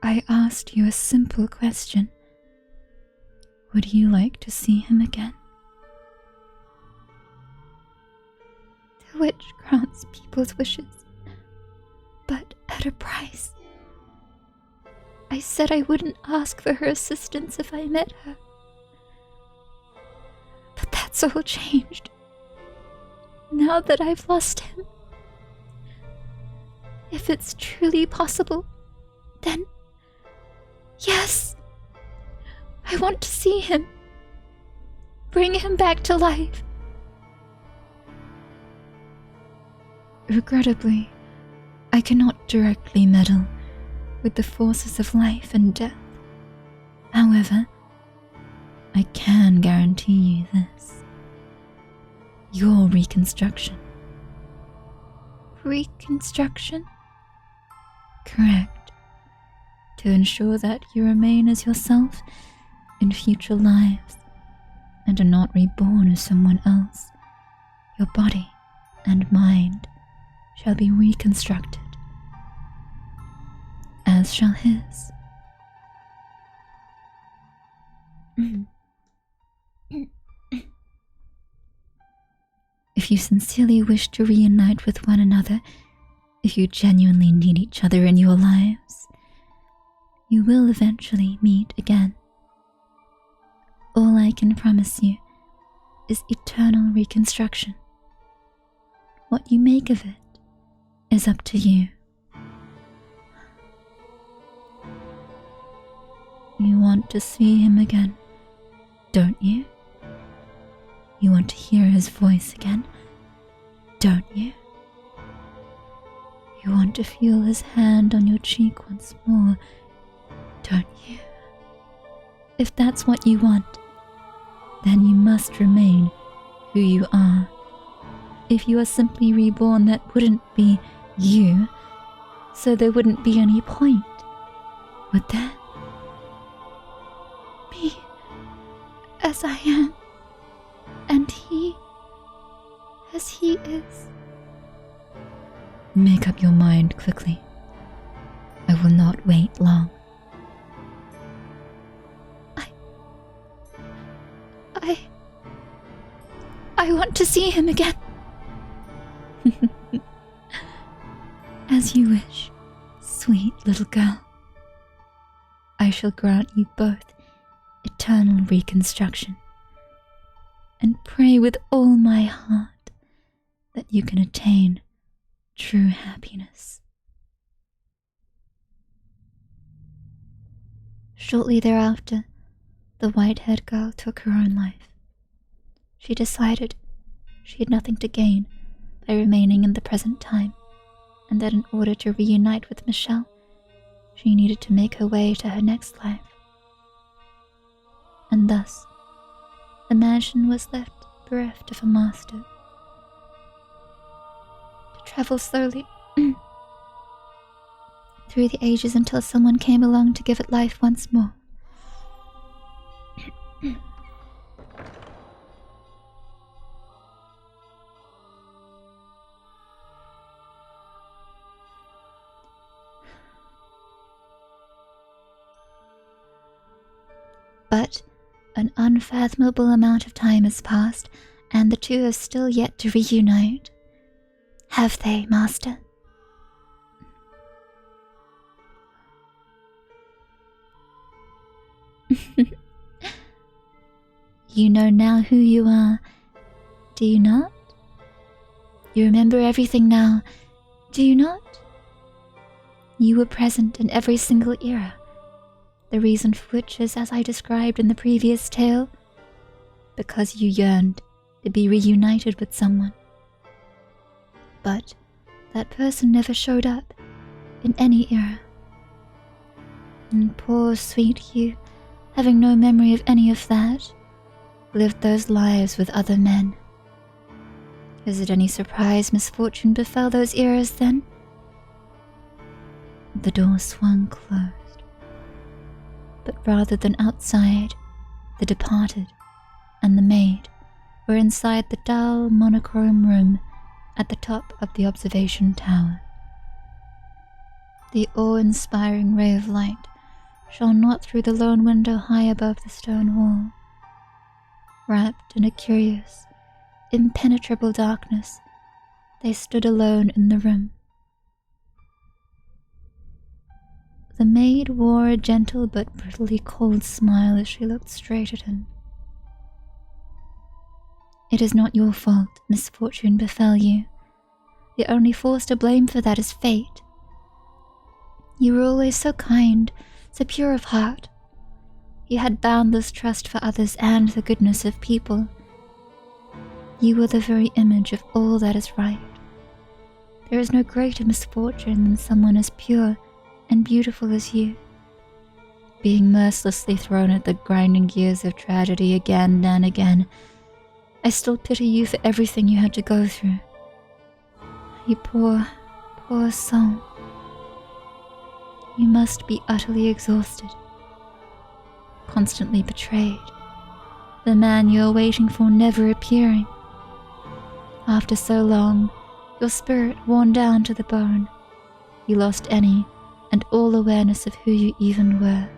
I asked you a simple question. Would you like to see him again? The witch grants people's wishes, but at a price. I said I wouldn't ask for her assistance if I met her. But that's all changed. Now that I've lost him. If it's truly possible, then yes, I want to see him. Bring him back to life. Regrettably, I cannot directly meddle with the forces of life and death. However, I can guarantee you this. Your reconstruction. Reconstruction? Correct. To ensure that you remain as yourself in future lives and are not reborn as someone else, your body and mind shall be reconstructed, as shall his. If you sincerely wish to reunite with one another, if you genuinely need each other in your lives, you will eventually meet again. All I can promise you is eternal reconstruction. What you make of it is up to you. You want to see him again, don't you? You want to hear his voice again, don't you? You want to feel his hand on your cheek once more, don't you? If that's what you want, then you must remain who you are. If you are simply reborn, that wouldn't be you, so there wouldn't be any point, would there? Me, as I am, and he, as he is. Make up your mind quickly. I will not wait long. I want to see him again. As you wish, sweet little girl. I shall grant you both eternal reconstruction, and pray with all my heart that you can attain true happiness. Shortly thereafter, the white-haired girl took her own life. She decided she had nothing to gain by remaining in the present time, and that in order to reunite with Michelle, she needed to make her way to her next life. And thus, the mansion was left bereft of a master. To travel slowly through the ages until someone came along to give it life once more.
But an unfathomable amount of time has passed, and the two have still yet to reunite. Have they, Master? You know now who you are, do you not? You remember everything now, do you not? You were present in every single era, the reason for which is as I described in the previous tale, because you yearned to be reunited with someone. But that person never showed up in any era. And poor sweet you, having no memory of any of that, lived those lives with other men. Is it any surprise misfortune befell those eras then? The door swung closed. But rather than outside, the departed and the maid were inside the dull monochrome room at the top of the observation tower. The awe-inspiring ray of light shone not through the lone window high above the stone wall. Wrapped in a curious, impenetrable darkness, they stood alone in the room. The maid wore a gentle but brutally cold smile as she looked straight at him. It is not your fault misfortune befell you. The only force to blame for that is fate. You were always so kind, so pure of heart. You had boundless trust for others and the goodness of people. You were the very image of all that is right. There is no greater misfortune than someone as pure and beautiful as you, being mercilessly thrown at the grinding gears of tragedy again and again. I still pity you for everything you had to go through. You poor, poor soul. You must be utterly exhausted, constantly betrayed, the man you are waiting for never appearing. After so long, your spirit worn down to the bone, you lost any and all awareness of who you even were.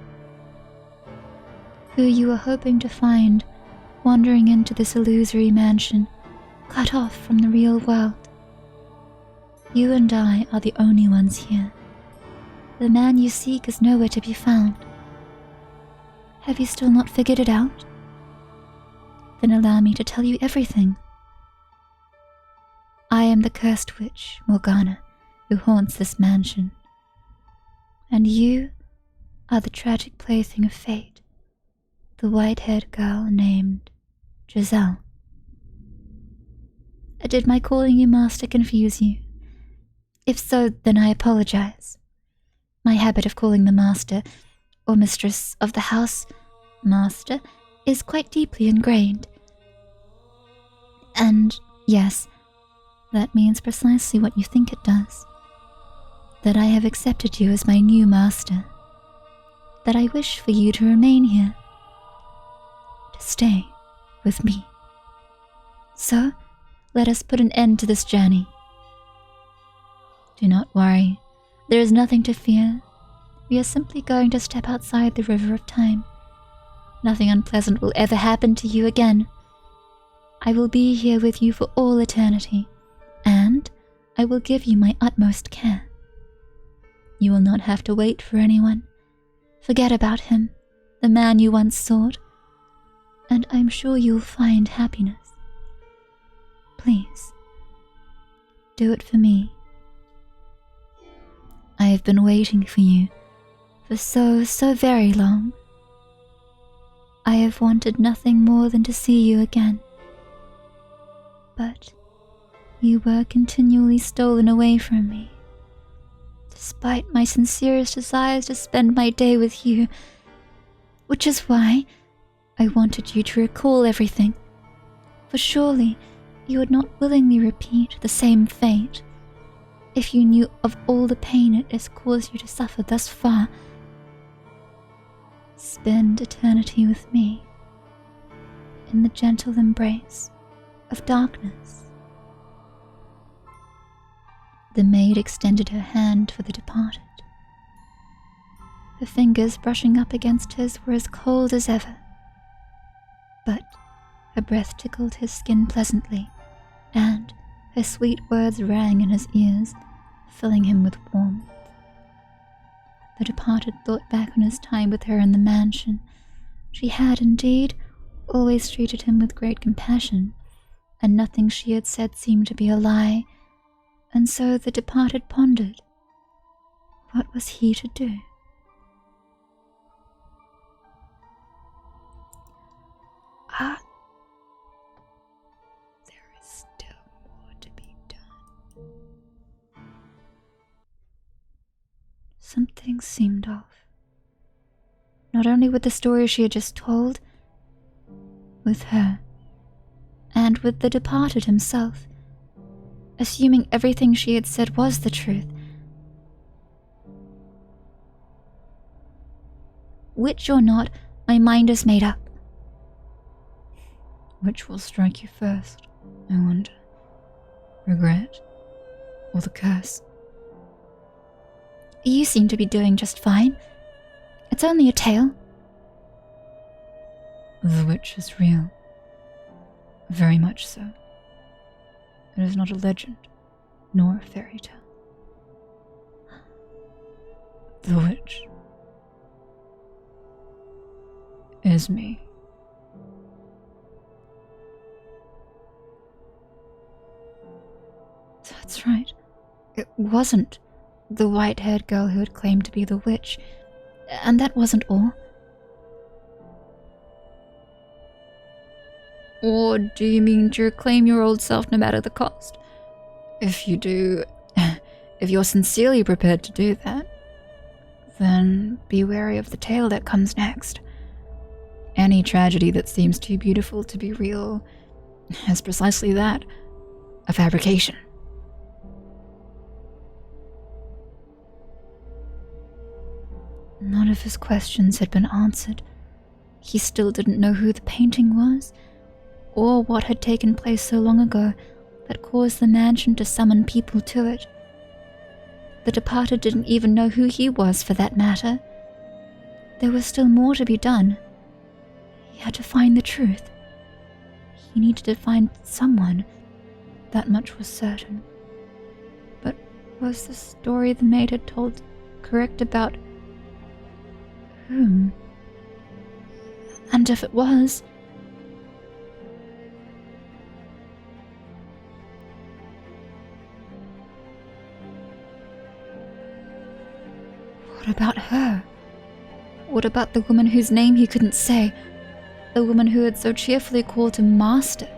Who you were hoping to find wandering into this illusory mansion, cut off from the real world. You and I are the only ones here. The man you seek is nowhere to be found. Have you still not figured it out? Then allow me to tell you everything. I am the cursed witch, Morgana, who haunts this mansion. And you are the tragic plaything of fate, the white-haired girl named Giselle. Did my calling you master confuse you? If so, then I apologize. My habit of calling the master, or mistress of the house, master, is quite deeply ingrained. And yes, that means precisely what you think it does. That I have accepted you as my new master. That I wish for you to remain here. To stay with me. So, let us put an end to this journey. Do not worry. There is nothing to fear. We are simply going to step outside the river of time. Nothing unpleasant will ever happen to you again. I will be here with you for all eternity, and I will give you my utmost care. You will not have to wait for anyone. Forget about him, the man you once sought, and I'm sure you'll find happiness. Please, do it for me. I have been waiting for you for so very long. I have wanted nothing more than to see you again. But you were continually stolen away from me, despite my sincerest desires to spend my day with you, which is why I wanted you to recall everything, for surely you would not willingly repeat the same fate if you knew of all the pain it has caused you to suffer thus far. Spend eternity with me in the gentle embrace of darkness. The maid extended her hand for the departed. Her fingers brushing up against his were as cold as ever.
But her breath tickled his skin pleasantly, and her sweet words rang in his ears, filling him with warmth. The departed thought back on his time with her in the mansion. She had indeed always treated him with great compassion, and nothing she had said seemed to be a lie, and so the departed pondered. What was he to do?
There is still more to be done.
Something seemed off. Not only with the story she had just told, with her, and with the departed himself, assuming everything she had said was the truth. Witch or not, my mind is made up.
Which will strike you first, I wonder? Regret? Or the curse?
You seem to be doing just fine. It's only a tale.
The witch is real. Very much so. It is not a legend, nor a fairy tale. The witch is me.
That's right. It wasn't the white-haired girl who had claimed to be the witch, and that wasn't all.
Or do you mean to reclaim your old self no matter the cost? If you do, if you're sincerely prepared to do that, then be wary of the tale that comes next. Any tragedy that seems too beautiful to be real is precisely that, a fabrication.
None of his questions had been answered. He still didn't know who the painting was, or what had taken place so long ago that caused the mansion to summon people to it. The departed didn't even know who he was, for that matter. There was still more to be done. He had to find the truth. He needed to find someone. That much was certain. But was the story the maid had told correct about whom? And if it was, what about her? What about the woman whose name he couldn't say? The woman who had so cheerfully called him master?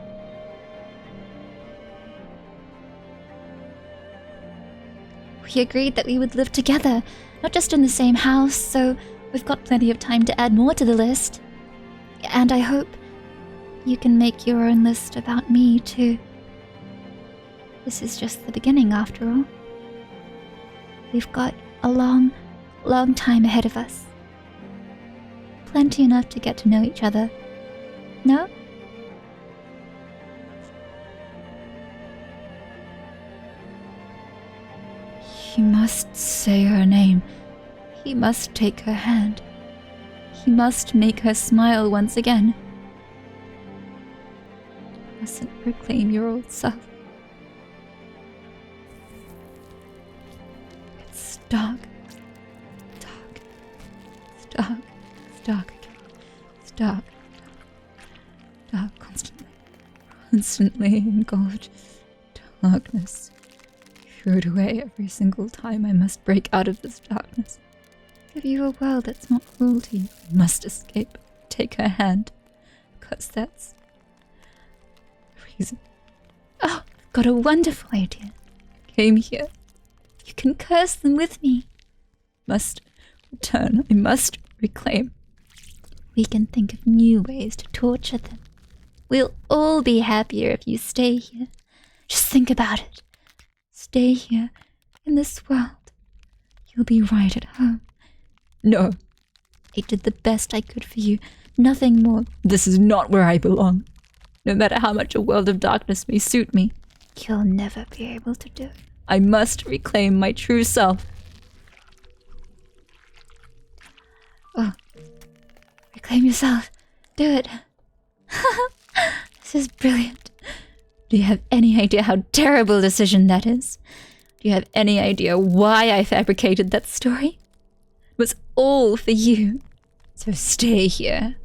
We agreed that we would live together, not just in the same house, so we've got plenty of time to add more to the list. And I hope you can make your own list about me, too. This is just the beginning, after all. We've got a long, long time ahead of us. Plenty enough to get to know each other. No? He must say her name. He must take her hand. He must make her smile once again. You mustn't reclaim your old self. It's dark. Dark. It's dark. It's dark again. It's dark. Dark constantly. Constantly engulfed. Darkness. Threw it away every single time I must break out of this darkness. Give you a world that's not cruel to you. I must escape. Take her hand. Because that's the reason. Oh, I've got a wonderful idea. Came here. You can curse them with me. Must return. I must reclaim. We can think of new ways to torture them. We'll all be happier if you stay here. Just think about it. Stay here in this world. You'll be right at home. No. I did the best I could for you. Nothing more. This is not where I belong. No matter how much a world of darkness may suit me, you'll never be able to do it. I must reclaim my true self. Oh. Reclaim yourself. Do it.
This is brilliant. Do you have any idea how terrible a decision that is? Do you have any idea why I fabricated that story? It was all for you. So stay here.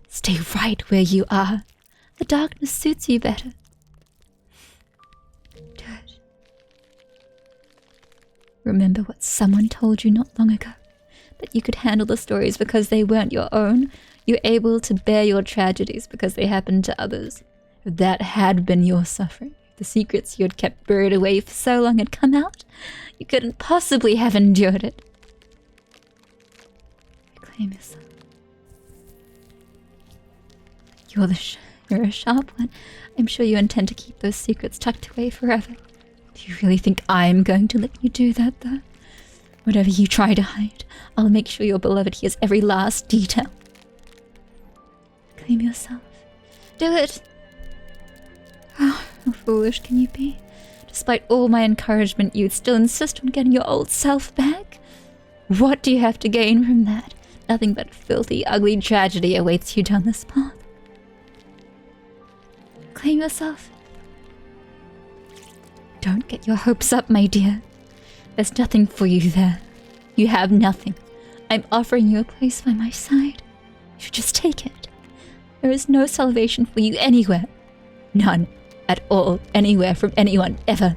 Stay right where you are. The darkness suits you better. Do it. Remember what someone told you not long ago? That you could handle the stories because they weren't your own. You're able to bear your tragedies because they happened to others. If that had been your suffering, if the secrets you had kept buried away for so long had come out, you couldn't possibly have endured it. Reclaim yourself. You're a sharp one. I'm sure you intend to keep those secrets tucked away forever. Do you really think I'm going to let you do that, though? Whatever you try to hide, I'll make sure your beloved hears every last detail. Claim yourself. Do it! Oh, how foolish can you be? Despite all my encouragement, you'd still insist on getting your old self back? What do you have to gain from that? Nothing but filthy, ugly tragedy awaits you down this path. Claim yourself. Don't get your hopes up, my dear. There's nothing for you there. You have nothing. I'm offering you a place by my side. You should just take it. There is no salvation for you anywhere. None. At all. Anywhere from anyone. Ever.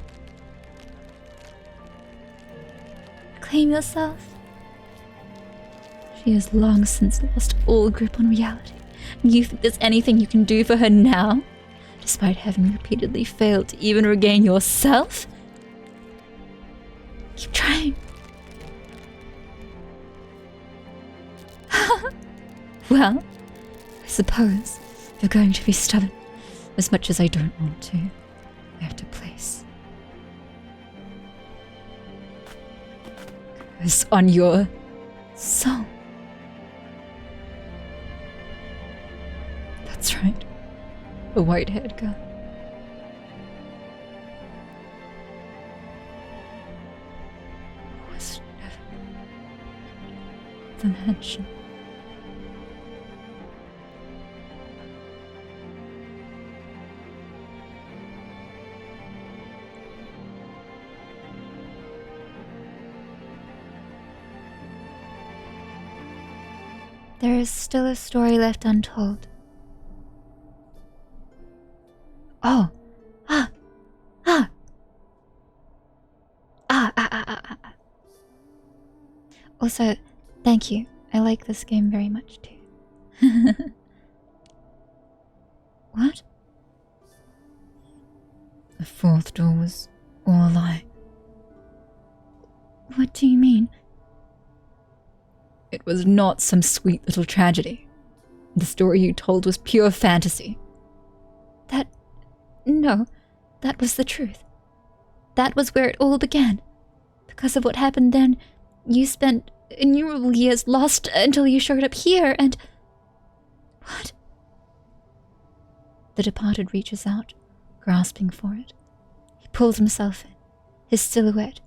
Claim yourself. She has long since lost all grip on reality. You think there's anything you can do for her now? Despite having repeatedly failed to even regain yourself? Keep trying. Well, I suppose if you're going to be stubborn, as much as I don't want to, I have to place this on your soul. That's right. The white-haired girl. Who was never the mansion.
There is still a story left untold. Oh. Also, thank you. I like this game very much too. What?
The fourth door was all a lie.
What do you mean?
It was not some sweet little tragedy. The story you told was pure fantasy.
No, that was the truth. That was where it all began. Because of what happened then, you spent innumerable years lost until you showed up here and... What?
The departed reaches out, grasping for it. He pulls himself in. His silhouette,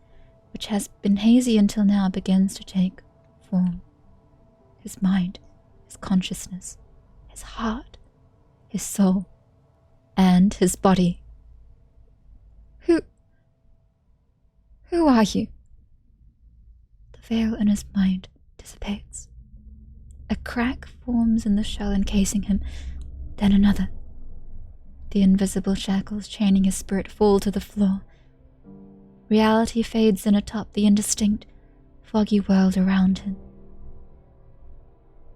which has been hazy until now, begins to take form. His mind, his consciousness, his heart, his soul, and his body. Who are you? The veil in his mind dissipates. A crack forms in the shell encasing him, then another. The invisible shackles chaining his spirit fall to the floor. Reality fades in atop the indistinct, foggy world around him.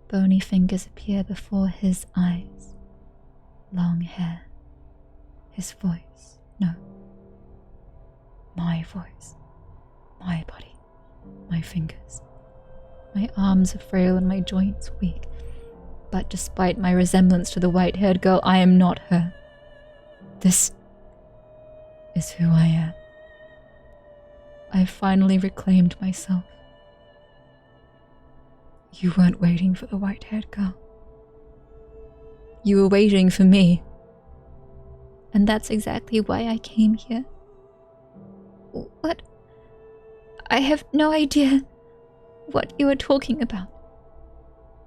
Bony fingers appear before his eyes. Long hair. His voice. No. My voice. My body. My fingers. My arms are frail and my joints weak. But despite my resemblance to the white-haired girl, I am not her. This is who I am. I finally reclaimed myself. You weren't waiting for the white-haired girl. You were waiting for me. And that's exactly why I came here.
What? I have no idea what you are talking about.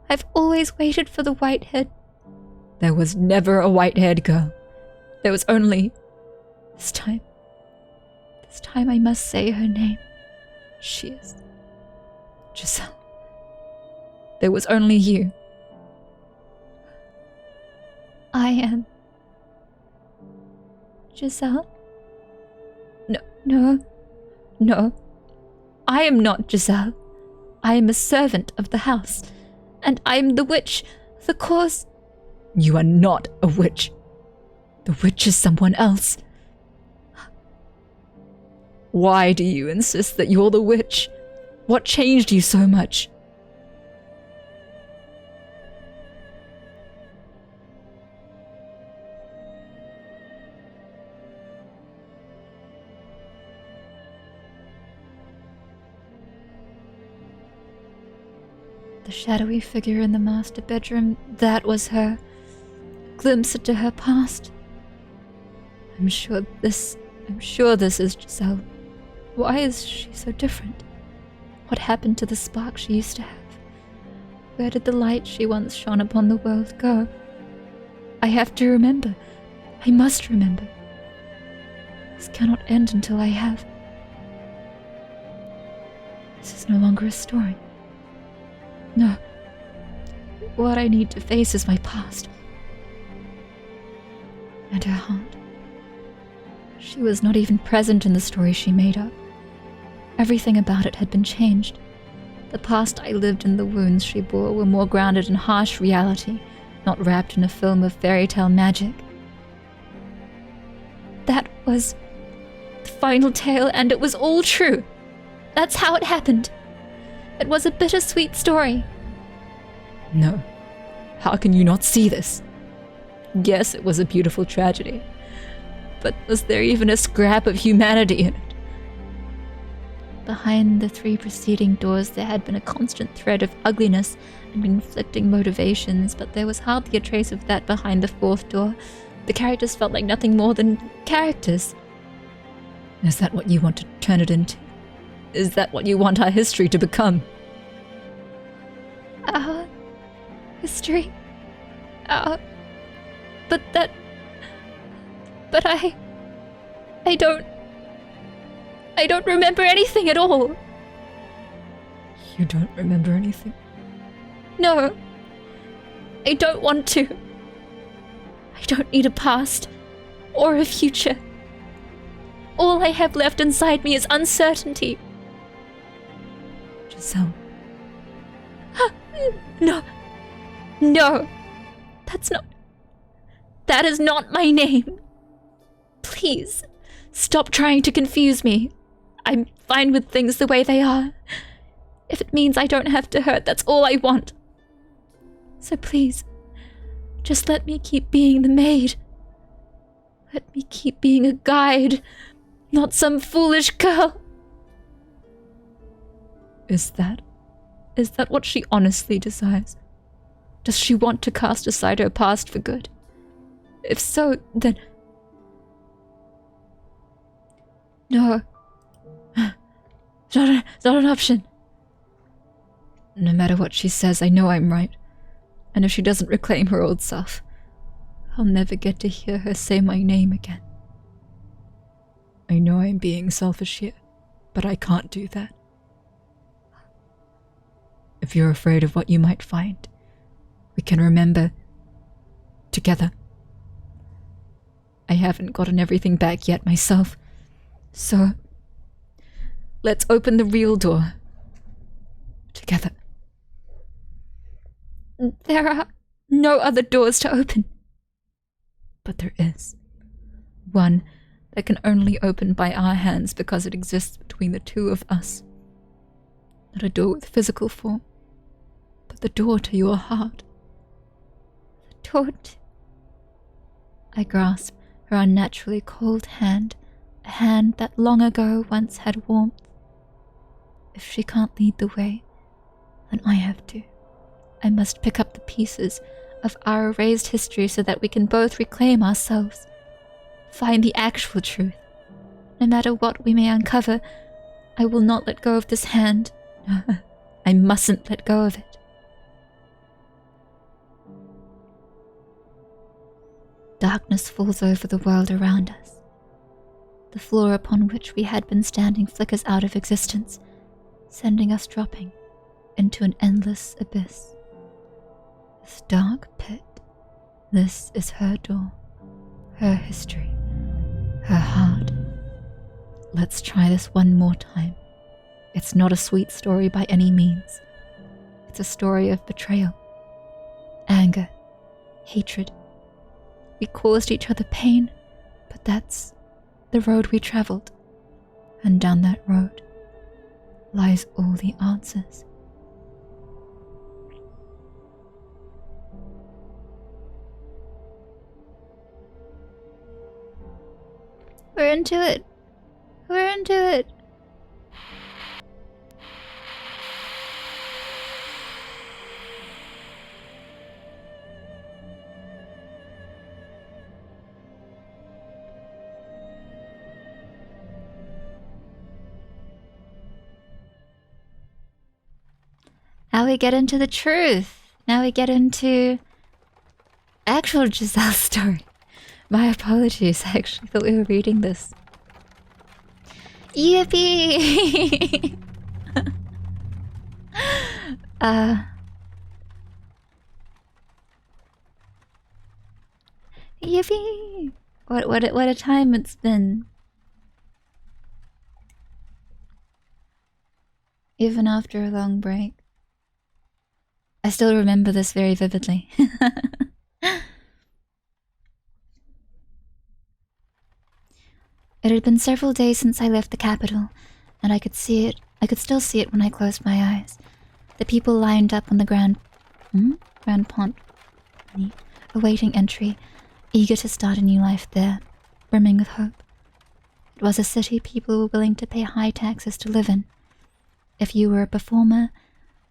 I've always waited for the white-haired
There was never a white-haired girl. There was only... This time I must say her name. She is... Giselle. There was only you.
I am... Giselle?
No. I am not Giselle. I am a servant of the house. And I am the witch, the cause... You are not a witch. The witch is someone else. Why do you insist that you're the witch? What changed you so much?
The shadowy figure in the master bedroom, that was her. A glimpse into her past. I'm sure this is Giselle. Why is she so different? What happened to the spark she used to have? Where did the light she once shone upon the world go? I have to remember. I must remember. This cannot end until I have. This is no longer a story. No. What I need to face is my past. And her heart. She was not even present in the story she made up. Everything about it had been changed. The past I lived and the wounds she bore were more grounded in harsh reality, not wrapped in a film of fairy tale magic. That was the final tale, and it was all true. That's how it happened. It was a bittersweet story.
No. How can you not see this? Yes, it was a beautiful tragedy. But was there even a scrap of humanity in it?
Behind the 3 preceding doors there had been a constant thread of ugliness and conflicting motivations, but there was hardly a trace of that behind the 4th door. The characters felt like nothing more than characters.
Is that what you want to turn it into? Is that what you want our history to become?
Our history? But I don't remember anything at all.
You don't remember anything?
No. I don't want to. I don't need a past or a future. All I have left inside me is uncertainty.
Giselle.
No. No. That is not my name. Please, stop trying to confuse me. I'm fine with things the way they are. If it means I don't have to hurt, that's all I want. So please, just let me keep being the maid. Let me keep being a guide, not some foolish girl.
Is that what she honestly desires? Does she want to cast aside her past for good? If so, then...
No. It's not an option.
No matter what she says, I know I'm right. And if she doesn't reclaim her old self, I'll never get to hear her say my name again. I know I'm being selfish here, but I can't do that. If you're afraid of what you might find, we can remember together. I haven't gotten everything back yet myself, so let's open the real door together.
There are no other doors to open.
But there is. One that can only open by our hands because it exists between the two of us. Not a door with physical form, but the door to your heart.
The door to... I grasped her unnaturally cold hand, a hand that long ago once had warmth. If she can't lead the way, then I have to. I must pick up the pieces of our erased history so that we can both reclaim ourselves. Find the actual truth. No matter what we may uncover, I will not let go of this hand. I mustn't let go of it.
Darkness falls over the world around us. The floor upon which we had been standing flickers out of existence, sending us dropping into an endless abyss. This dark pit, this is her door, her history, her heart. Let's try this one more time. It's not a sweet story by any means. It's a story of betrayal, anger, hatred. We caused each other pain, but that's the road we traveled. And down that road lies all the answers.
We're into it. We're into it. Now we get into the truth. Now we get into actual Giselle's story. My apologies, I actually thought we were reading this. Yippee! Yippee! What a time it's been. Even after a long break. I still remember this very vividly. It had been several days since I left the capital, and I could still see it when I closed my eyes. The people lined up on the Grand Pont, awaiting entry, eager to start a new life there, brimming with hope. It was a city people were willing to pay high taxes to live in. If you were a performer,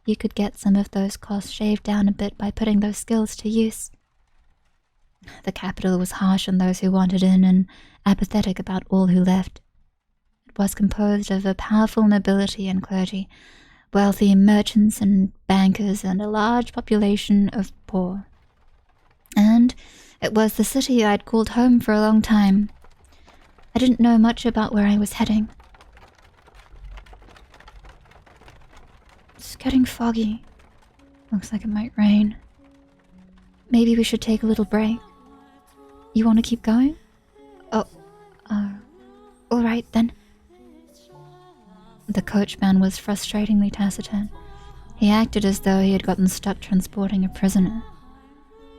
you could get some of those costs shaved down a bit by putting those skills to use. The capital was harsh on those who wanted in and apathetic about all who left. It was composed of a powerful nobility and clergy, wealthy merchants and bankers, and a large population of poor. And it was the city I'd called home for a long time. I didn't know much about where I was heading. It's getting foggy. Looks like it might rain. Maybe we should take a little break. You want to keep going? Alright then. The coachman was frustratingly taciturn. He acted as though he had gotten stuck transporting a prisoner.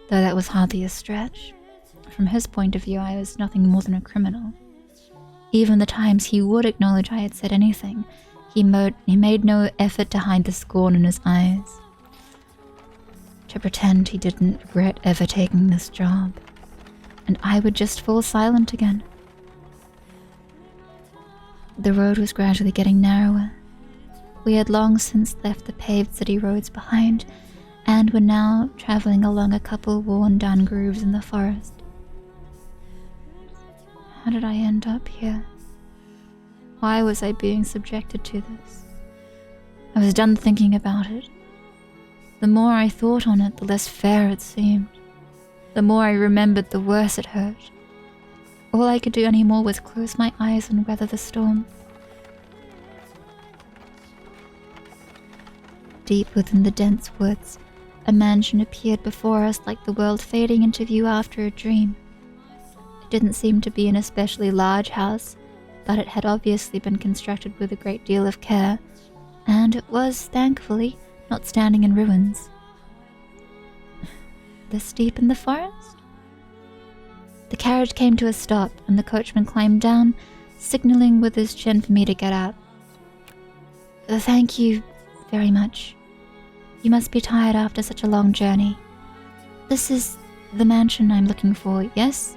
Though that was hardly a stretch. From his point of view, I was nothing more than a criminal. Even the times he would acknowledge I had said anything, he made no effort to hide the scorn in his eyes. To pretend he didn't regret ever taking this job. And I would just fall silent again. The road was gradually getting narrower. We had long since left the paved city roads behind, and were now traveling along a couple worn-down grooves in the forest. How did I end up here? Why was I being subjected to this? I was done thinking about it. The more I thought on it, the less fair it seemed. The more I remembered, the worse it hurt. All I could do anymore was close my eyes and weather the storm. Deep within the dense woods, a mansion appeared before us like the world fading into view after a dream. It didn't seem to be an especially large house, but it had obviously been constructed with a great deal of care, and it was, thankfully, not standing in ruins. This deep in the forest? The carriage came to a stop, and the coachman climbed down, signaling with his chin for me to get out. Thank you very much. You must be tired after such a long journey. This is the mansion I'm looking for, yes?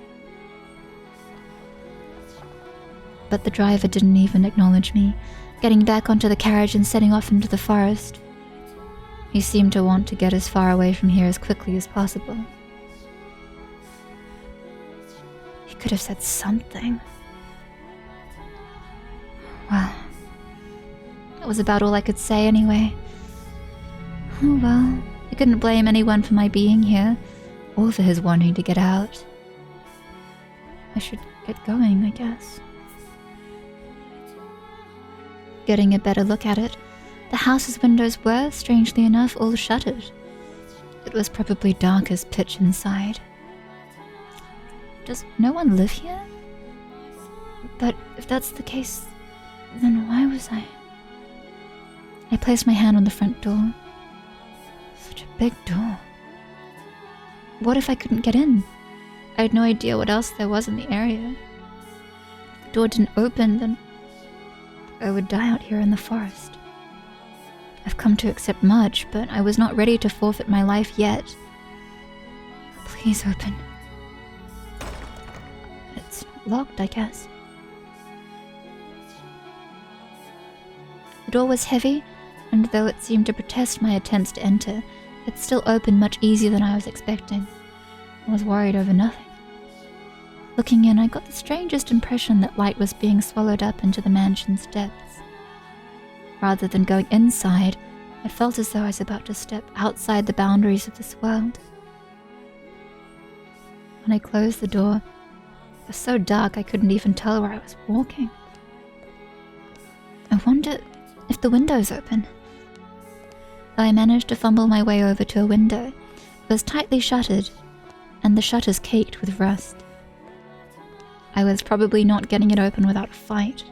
But the driver didn't even acknowledge me, getting back onto the carriage and setting off into the forest. He seemed to want to get as far away from here as quickly as possible. He could have said something. Well, that was about all I could say anyway. Oh well, I couldn't blame anyone for my being here, or for his wanting to get out. I should get going, I guess.
Getting a better look at it, the house's windows were, strangely enough, all shuttered. It was probably dark as pitch inside. Does no one live here? But if that's the case, then why was I placed my hand on the front door. Such a big door. What if I couldn't get in? I had no idea what else there was in the area. If the door didn't open, then I would die out here in the forest. I've come to accept much, but I was not ready to forfeit my life yet. Please open. It's locked, I guess. The door was heavy, and though it seemed to protest my attempts to enter, it still opened much easier than I was expecting. I was worried over nothing. Looking in, I got the strangest impression that light was being swallowed up into the mansion's depths. Rather than going inside, I felt as though I was about to step outside the boundaries of this world. When I closed the door, it was so dark I couldn't even tell where I was walking. I wonder if the window's open. I managed to fumble my way over to a window. It was tightly shuttered, and the shutters caked with rust. I was probably not getting it open without a fight.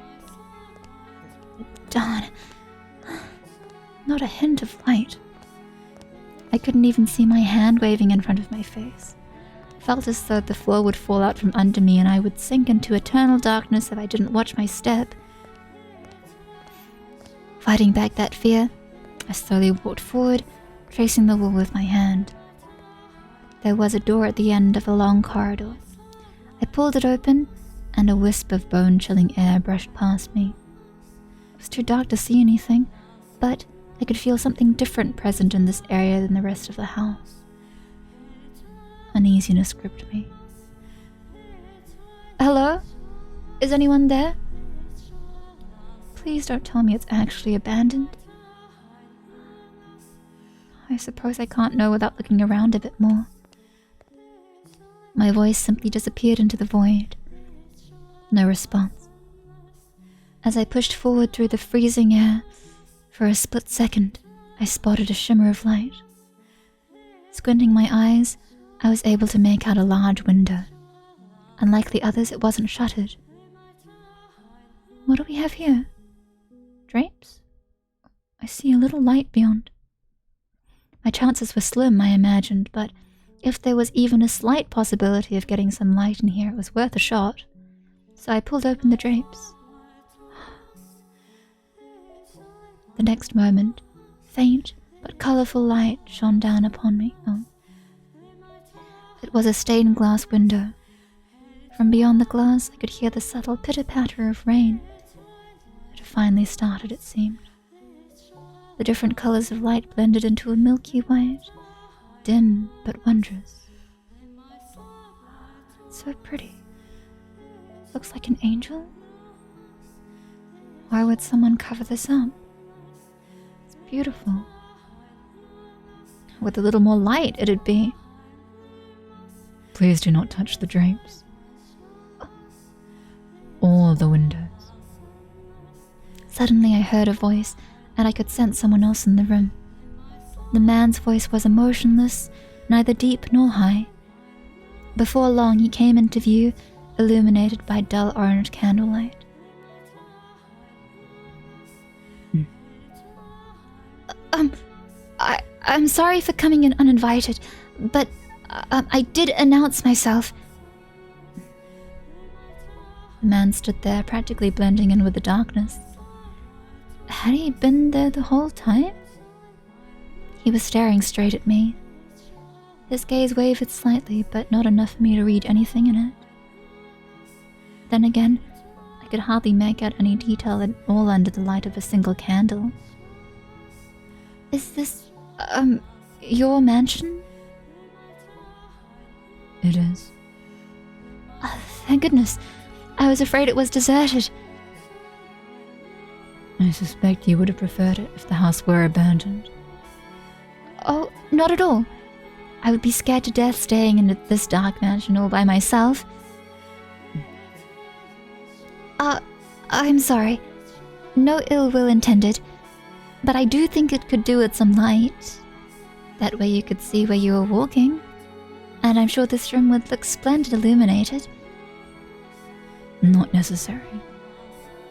Darn. Not a hint of light. I couldn't even see my hand waving in front of my face. I felt as though the floor would fall out from under me and I would sink into eternal darkness if I didn't watch my step. Fighting back that fear, I slowly walked forward, tracing the wall with my hand. There was a door at the end of a long corridor. I pulled it open, and a wisp of bone-chilling air brushed past me. It was too dark to see anything, but I could feel something different present in this area than the rest of the house. Uneasiness gripped me. Hello? Is anyone there? Please don't tell me it's actually abandoned. I suppose I can't know without looking around a bit more. My voice simply disappeared into the void. No response. As I pushed forward through the freezing air, for a split second, I spotted a shimmer of light. Squinting my eyes, I was able to make out a large window. Unlike the others, it wasn't shuttered. What do we have here? Drapes? I see a little light beyond. My chances were slim, I imagined, but if there was even a slight possibility of getting some light in here, it was worth a shot. So I pulled open the drapes. The next moment, faint but colorful light shone down upon me. It was a stained glass window. From beyond the glass, I could hear the subtle pitter-patter of rain. It had finally started, it seemed. The different colors of light blended into a milky white, dim but wondrous. It's so pretty. Looks like an angel. Why would someone cover this up? It's beautiful. With a little more light, it'd be. Please do not touch the drapes. Or the windows. Suddenly I heard a voice, and I could sense someone else in the room. The man's voice was emotionless, neither deep nor high. Before long he came into view, illuminated by dull orange candlelight. I'm sorry for coming in uninvited, but I did announce myself. The man stood there, practically blending in with the darkness. Had he been there the whole time? He was staring straight at me. His gaze wavered slightly, but not enough for me to read anything in it. Then again, I could hardly make out any detail at all under the light of a single candle. Is this, your mansion? It is. Thank goodness. I was afraid it was deserted. I suspect you would have preferred it if the house were abandoned. Oh, not at all. I would be scared to death staying in this dark mansion all by myself.
I'm sorry. No ill will intended. But I do think it could do with some light. That way you could see where you were walking. And I'm sure this room would look splendid illuminated.
Not necessary.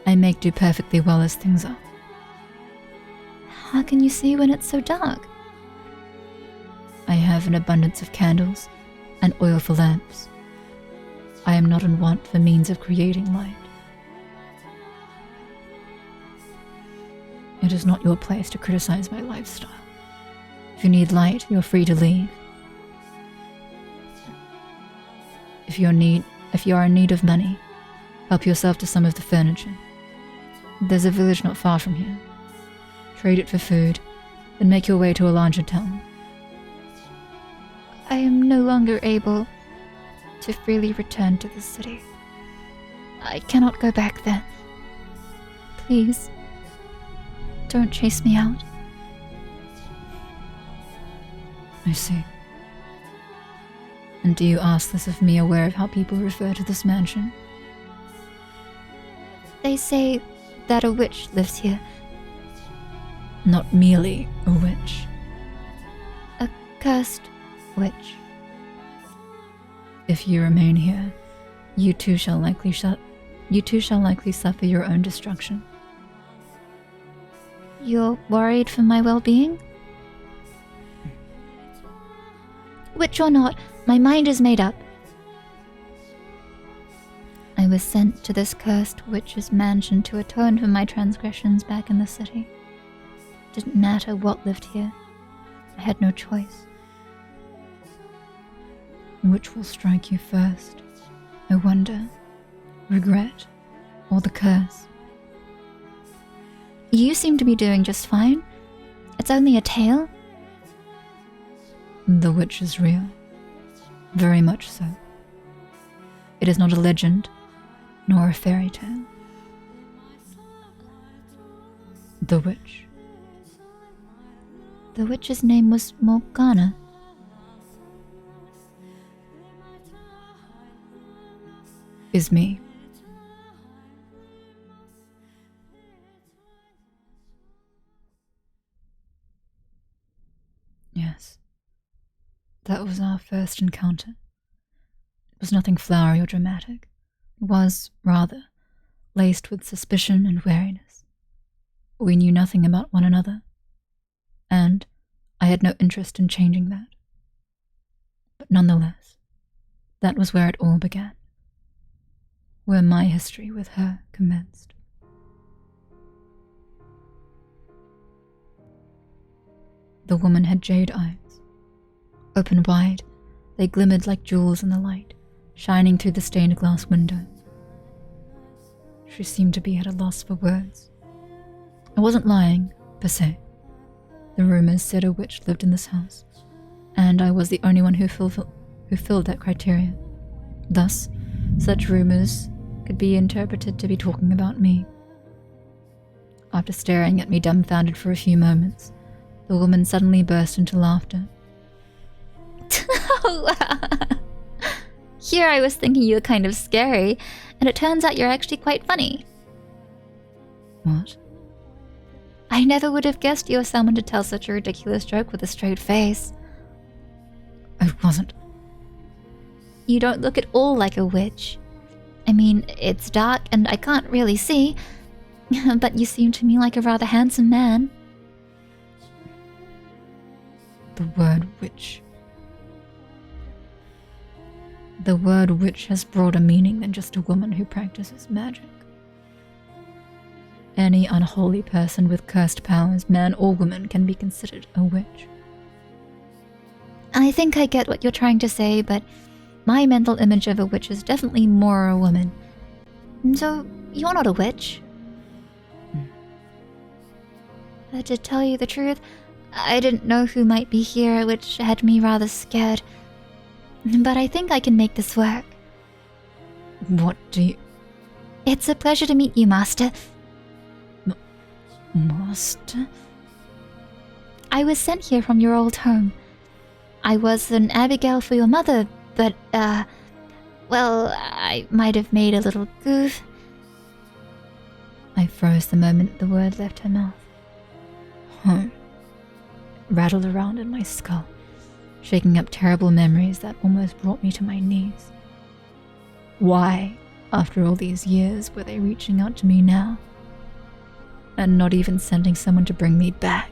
I make do perfectly well as things are.
How can you see when it's so dark?
I have an abundance of candles and oil for lamps. I am not in want for means of creating light. It is not your place to criticize my lifestyle. If you need light, you're free to leave. If you are in need of money, help yourself to some of the furniture. There's a village not far from here. Trade it for food, then make your way to a larger town.
I am no longer able to freely return to the city. I cannot go back there. Please, don't chase me out.
I see. And do you ask this of me, aware of how people refer to this mansion?
They say that a witch lives here.
Not merely a witch.
A cursed witch.
If you remain here, you too shall likely suffer your own destruction.
You're worried for my well-being? Witch or not, my mind is made up. I was sent to this cursed witch's mansion to atone for my transgressions back in the city. Didn't matter what lived here. I had no choice.
Which will strike you first? I wonder. Regret or the curse?
You seem to be doing just fine. It's only a tale.
The witch is real. Very much so. It is not a legend, nor a fairy tale. The witch.
The witch's name was Morgana.
Is me. Yes. That was our first encounter. It was nothing flowery or dramatic. It was, rather, laced with suspicion and wariness. We knew nothing about one another, and I had no interest in changing that. But nonetheless, that was where it all began, where my history with her commenced. The woman had jade eyes. Open wide, they glimmered like jewels in the light, shining through the stained glass windows. She seemed to be at a loss for words. I wasn't lying, per se. The rumors said a witch lived in this house, and I was the only one who filled that criteria. Thus, such rumors could be interpreted to be talking about me. After staring at me dumbfounded for a few moments, the woman suddenly burst into laughter.
Here I was thinking you were kind of scary, and it turns out you're actually quite funny.
What?
I never would have guessed you were someone to tell such a ridiculous joke with a straight face.
I wasn't.
You don't look at all like a witch. I mean, it's dark and I can't really see, but you seem to me like a rather handsome man.
The word witch. The word witch has broader meaning than just a woman who practices magic. Any unholy person with cursed powers, man or woman, can be considered a witch.
I think I get what you're trying to say, but my mental image of a witch is definitely more a woman. So, you're not a witch. To tell you the truth, I didn't know who might be here, which had me rather scared. But I think I can make this work.
What do you...
It's a pleasure to meet you, Master.
Master?
I was sent here from your old home. I was an Abigail for your mother, but, well, I might have made a little goof.
I froze the moment the word left her mouth. Home. Rattled around in my skull, shaking up terrible memories that almost brought me to my knees. Why, after all these years, were they reaching out to me now? And not even sending someone to bring me back.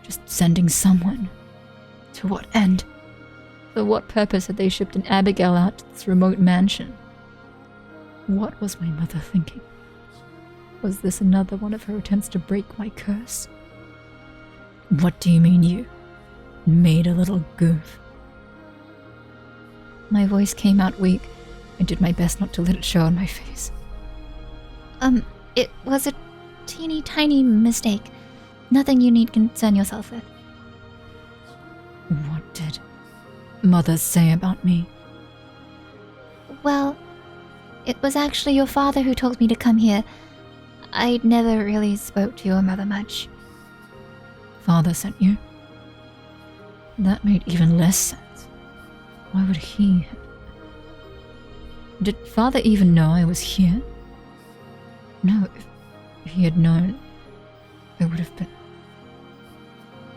Just sending someone. To what end? For what purpose had they shipped an Abigail out to this remote mansion? What was my mother thinking? Was this another one of her attempts to break my curse? What do you mean you made a little goof? My voice came out weak. I did my best not to let it show on my face.
It was a teeny tiny mistake. Nothing you need concern yourself with.
What did Mother say about me?
Well, it was actually your father who told me to come here. I never really spoke to your mother much.
Father sent you? That made even less sense. Why would he? Did Father even know I was here? No, if he had known, it would have been...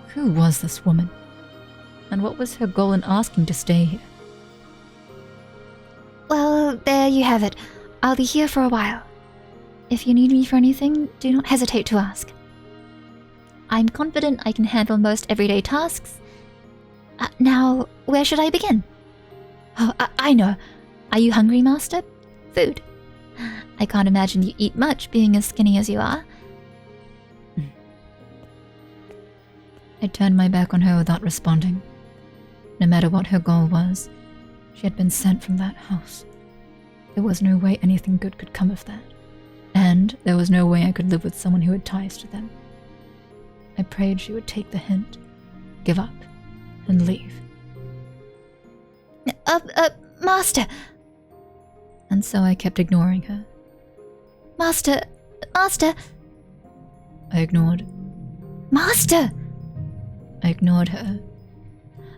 Who was this woman? And what was her goal in asking to stay here?
Well, there you have it. I'll be here for a while. If you need me for anything, do not hesitate to ask. I'm confident I can handle most everyday tasks. Now, where should I begin? Oh, I know. Are you hungry, Master? Food. I can't imagine you eat much, being as skinny as you are.
I turned my back on her without responding. No matter what her goal was, she had been sent from that house. There was no way anything good could come of that. And there was no way I could live with someone who had ties to them. I prayed she would take the hint, give up, and leave.
Master!
And so I kept ignoring her.
Master! Master!
I ignored.
Master!
I ignored her.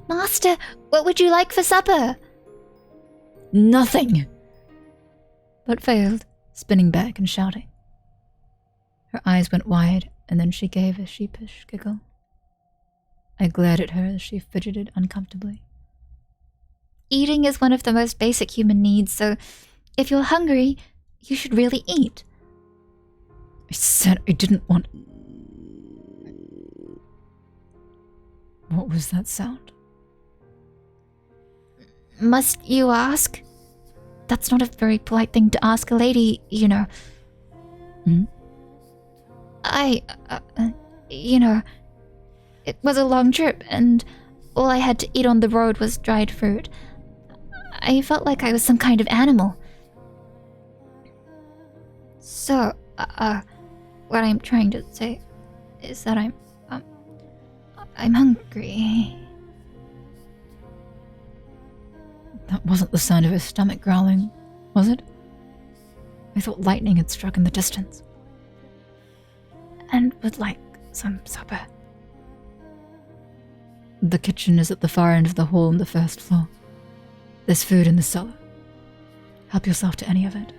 Master, what would you like for supper?
Nothing! But failed, spinning back and shouting. Her eyes went wide, and then she gave a sheepish giggle. I glared at her as she fidgeted uncomfortably.
Eating is one of the most basic human needs, so if you're hungry, you should really eat.
I said I didn't want... What was that sound?
Must you ask? That's not a very polite thing to ask a lady, you know.
Hmm?
It was a long trip, and all I had to eat on the road was dried fruit. I felt like I was some kind of animal. So, what I'm trying to say is that I'm hungry.
That wasn't the sound of his stomach growling, was it? I thought lightning had struck in the distance.
And would like some supper.
The kitchen is at the far end of the hall on the first floor. There's food in the cellar. Help yourself to any of it.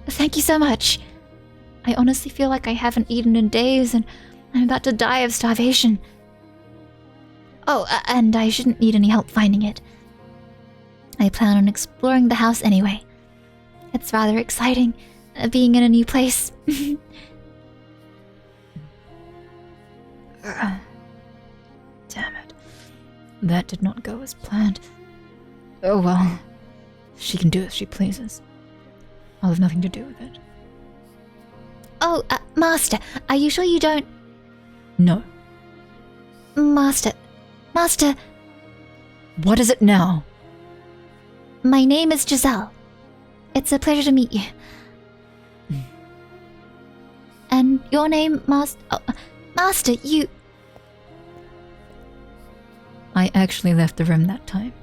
Thank you so much. I honestly feel like I haven't eaten in days, and I'm about to die of starvation. Oh, and I shouldn't need any help finding it. I plan on exploring the house anyway. It's rather exciting, being in a new place.
Damn it. That did not go as planned. Oh well. She can do as she pleases. I'll have nothing to do with it.
Oh, Master, are you sure you don't...
No.
Master...
What is it now?
My name is Giselle. It's a pleasure to meet you. And your name, Master, you...
I actually left the room that time,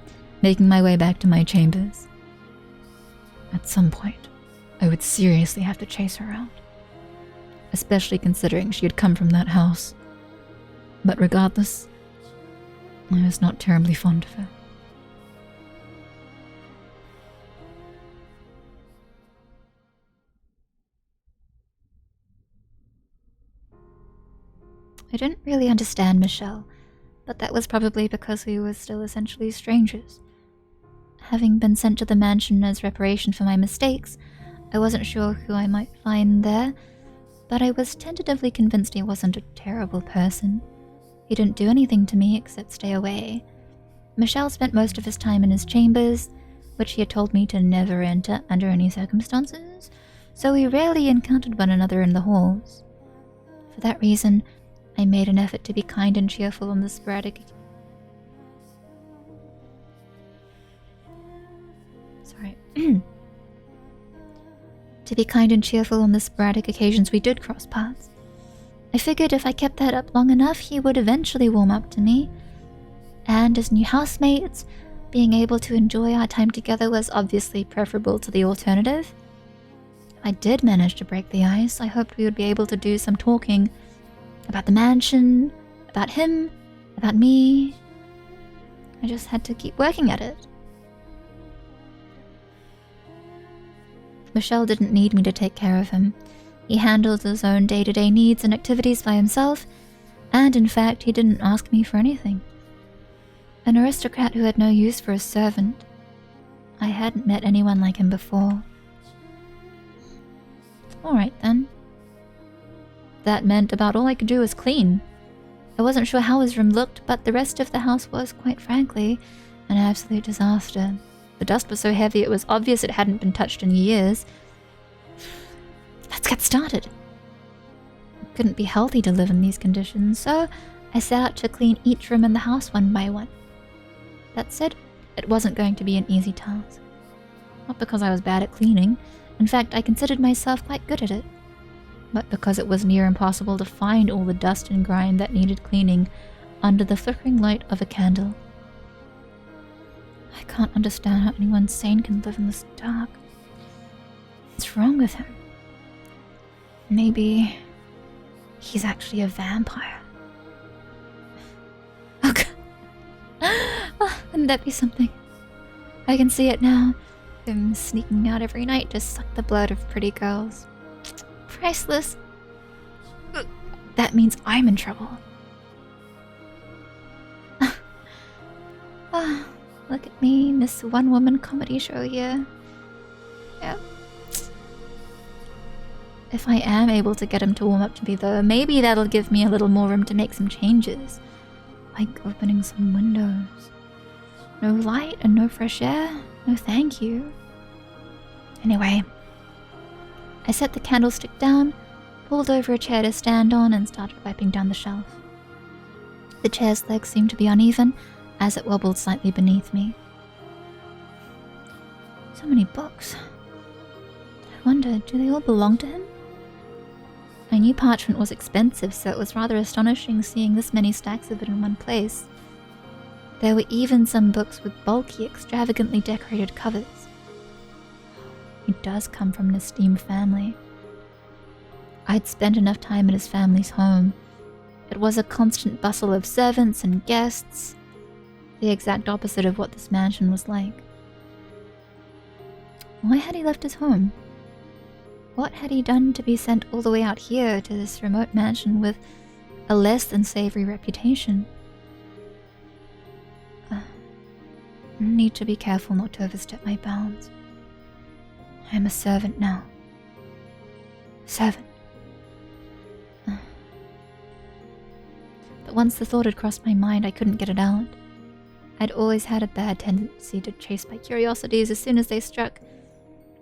making my way back to my chambers. At some point, I would seriously have to chase her out. Especially considering she had come from that house. But regardless, I was not terribly fond of her. I didn't really understand Michelle, but that was probably because we were still essentially strangers. Having been sent to the mansion as reparation for my mistakes, I wasn't sure who I might find there, but I was tentatively convinced he wasn't a terrible person. He didn't do anything to me except stay away. Michelle spent most of his time in his chambers, which he had told me to never enter under any circumstances, so we rarely encountered one another in the halls. For that reason, I made an effort to be kind and cheerful on the sporadic... Sorry. To be kind and cheerful on the sporadic occasions we did cross paths. I figured if I kept that up long enough, he would eventually warm up to me. And as new housemates, being able to enjoy our time together was obviously preferable to the alternative. If I did manage to break the ice, I hoped we would be able to do some talking about the mansion, about him, about me. I just had to keep working at it. Michelle didn't need me to take care of him. He handled his own day-to-day needs and activities by himself, and in fact, he didn't ask me for anything. An aristocrat who had no use for a servant. I hadn't met anyone like him before. Alright then. That meant about all I could do was clean. I wasn't sure how his room looked, but the rest of the house was, quite frankly, an absolute disaster. The dust was so heavy it was obvious it hadn't been touched in years. Let's get started. It couldn't be healthy to live in these conditions, so I set out to clean each room in the house one by one. That said, it wasn't going to be an easy task. Not because I was bad at cleaning. In fact, I considered myself quite good at it. But because it was near impossible to find all the dust and grime that needed cleaning under the flickering light of a candle. I can't understand how anyone sane can live in this dark. What's wrong with him? Maybe he's actually a vampire. Oh God. Oh, wouldn't that be something? I can see it now. Him sneaking out every night to suck the blood of pretty girls. Priceless. That means I'm in trouble. Oh, look at me, Miss One-Woman Comedy Show here. Yeah. If I am able to get him to warm up to me though, maybe that'll give me a little more room to make some changes. Like opening some windows. No light and no fresh air? No thank you. Anyway, I set the candlestick down, pulled over a chair to stand on, and started wiping down the shelf. The chair's legs seemed to be uneven, as it wobbled slightly beneath me. So many books. I wondered, do they all belong to him? I knew parchment was expensive, so it was rather astonishing seeing this many stacks of it in one place. There were even some books with bulky, extravagantly decorated covers. He does come from an esteemed family. I'd spent enough time at his family's home. It was a constant bustle of servants and guests, the exact opposite of what this mansion was like. Why had he left his home? What had he done to be sent all the way out here to this remote mansion with a less than savory reputation? I need to be careful not to overstep my bounds. I'm a servant now. Servant. But once the thought had crossed my mind, I couldn't get it out. I'd always had a bad tendency to chase my curiosities as soon as they struck,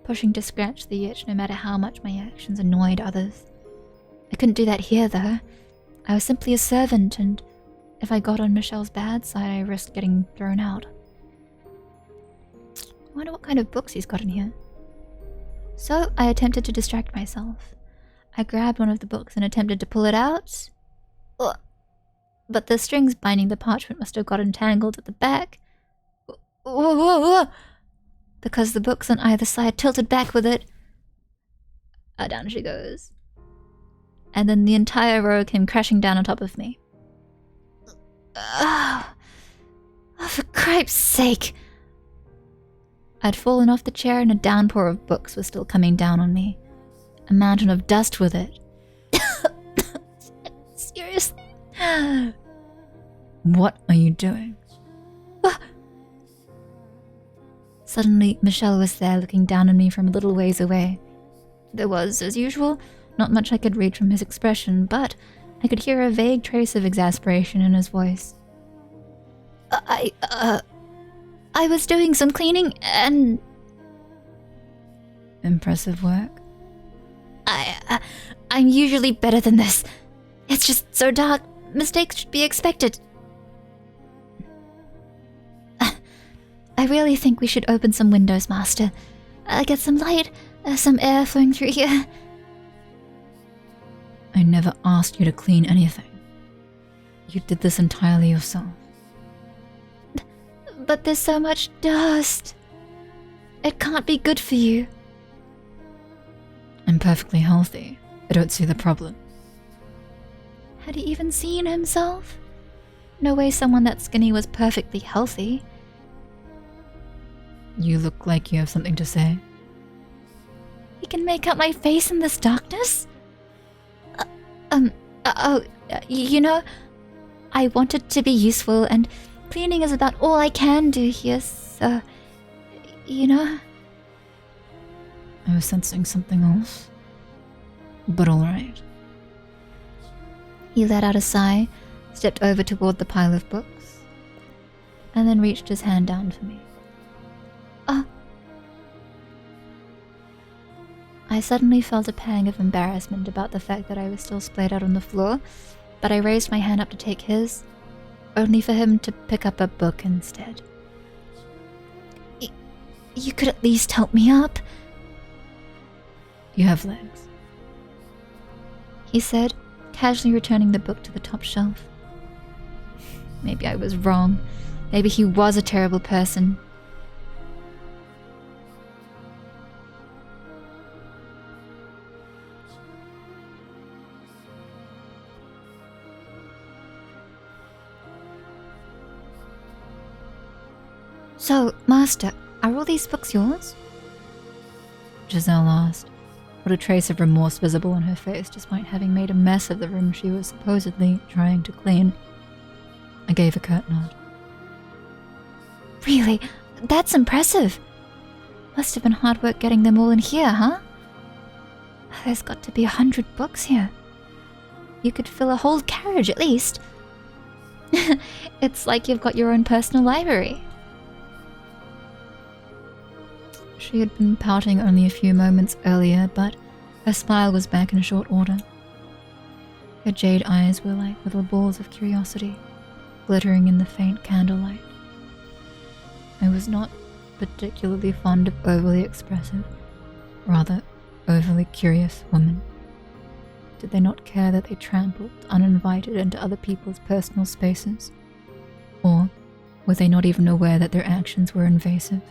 pushing to scratch the itch no matter how much my actions annoyed others. I couldn't do that here, though. I was simply a servant, and if I got on Michelle's bad side, I risked getting thrown out. I wonder what kind of books he's got in here. So I attempted to distract myself. I grabbed one of the books and attempted to pull it out. Ugh. But the strings binding the parchment must have got entangled at the back. Because the books on either side tilted back with it. Down she goes. And then the entire row came crashing down on top of me. Oh, for Christ's sake! I'd fallen off the chair and a downpour of books was still coming down on me. A mountain of dust with it. Seriously? What are you doing?
Suddenly, Michelle was there looking down on me from a little ways away. There was, as usual, not much I could read from his expression, but I could hear a vague trace of exasperation in his voice. I was doing some cleaning and...
Impressive work.
I'm usually better than this. It's just so dark. Mistakes should be expected. I really think we should open some windows, Master. Get some light, some air flowing through here.
I never asked you to clean anything. You did this entirely yourself.
But there's so much dust. It can't be good for you.
I'm perfectly healthy. I don't see the problem.
Had he even seen himself? No way someone that skinny was perfectly healthy.
You look like you have something to say.
He can make out my face in this darkness? You know, I wanted to be useful, and cleaning is about all I can do here, so... You know?
I was sensing something else. But alright.
He let out a sigh, stepped over toward the pile of books, and then reached his hand down for me. I suddenly felt a pang of embarrassment about the fact that I was still splayed out on the floor, but I raised my hand up to take his, only for him to pick up a book instead. You could at least help me up.
You have legs,
he said, casually returning the book to the top shelf. Maybe I was wrong. Maybe he was a terrible person. So, Master, are all these books yours?
Giselle asked, with a trace of remorse visible on her face despite having made a mess of the room she was supposedly trying to clean. I gave a curt nod.
Really? That's impressive. Must have been hard work getting them all in here, huh? There's got to be 100 books here. You could fill a whole carriage at least. It's like you've got your own personal library.
She had been pouting only a few moments earlier, but her smile was back in short order. Her jade eyes were like little balls of curiosity, glittering in the faint candlelight. I was not particularly fond of overly expressive, rather overly curious women. Did they not care that they trampled uninvited into other people's personal spaces? Or were they not even aware that their actions were invasive?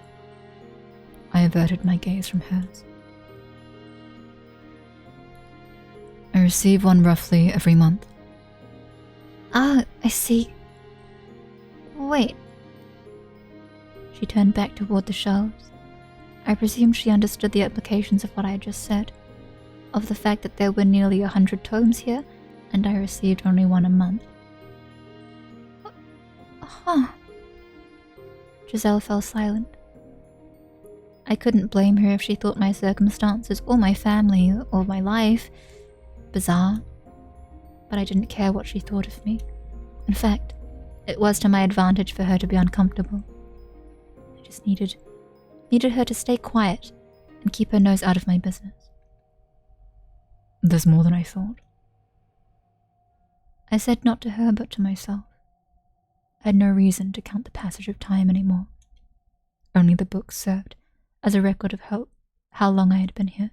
I averted my gaze from hers. I receive one roughly every month.
Ah, I see. Wait. She turned back toward the shelves. I presumed she understood the implications of what I had just said, of the fact that there were nearly 100 tomes here, and I received only one a month. Huh. Giselle fell silent. I couldn't blame her if she thought my circumstances, or my family, or my life bizarre, but I didn't care what she thought of me. In fact, it was to my advantage for her to be uncomfortable. I just needed her to stay quiet and keep her nose out of my business.
There's more than I thought.
I said not to her but to myself. I had no reason to count the passage of time anymore. Only the books served as a record of how long I had been here.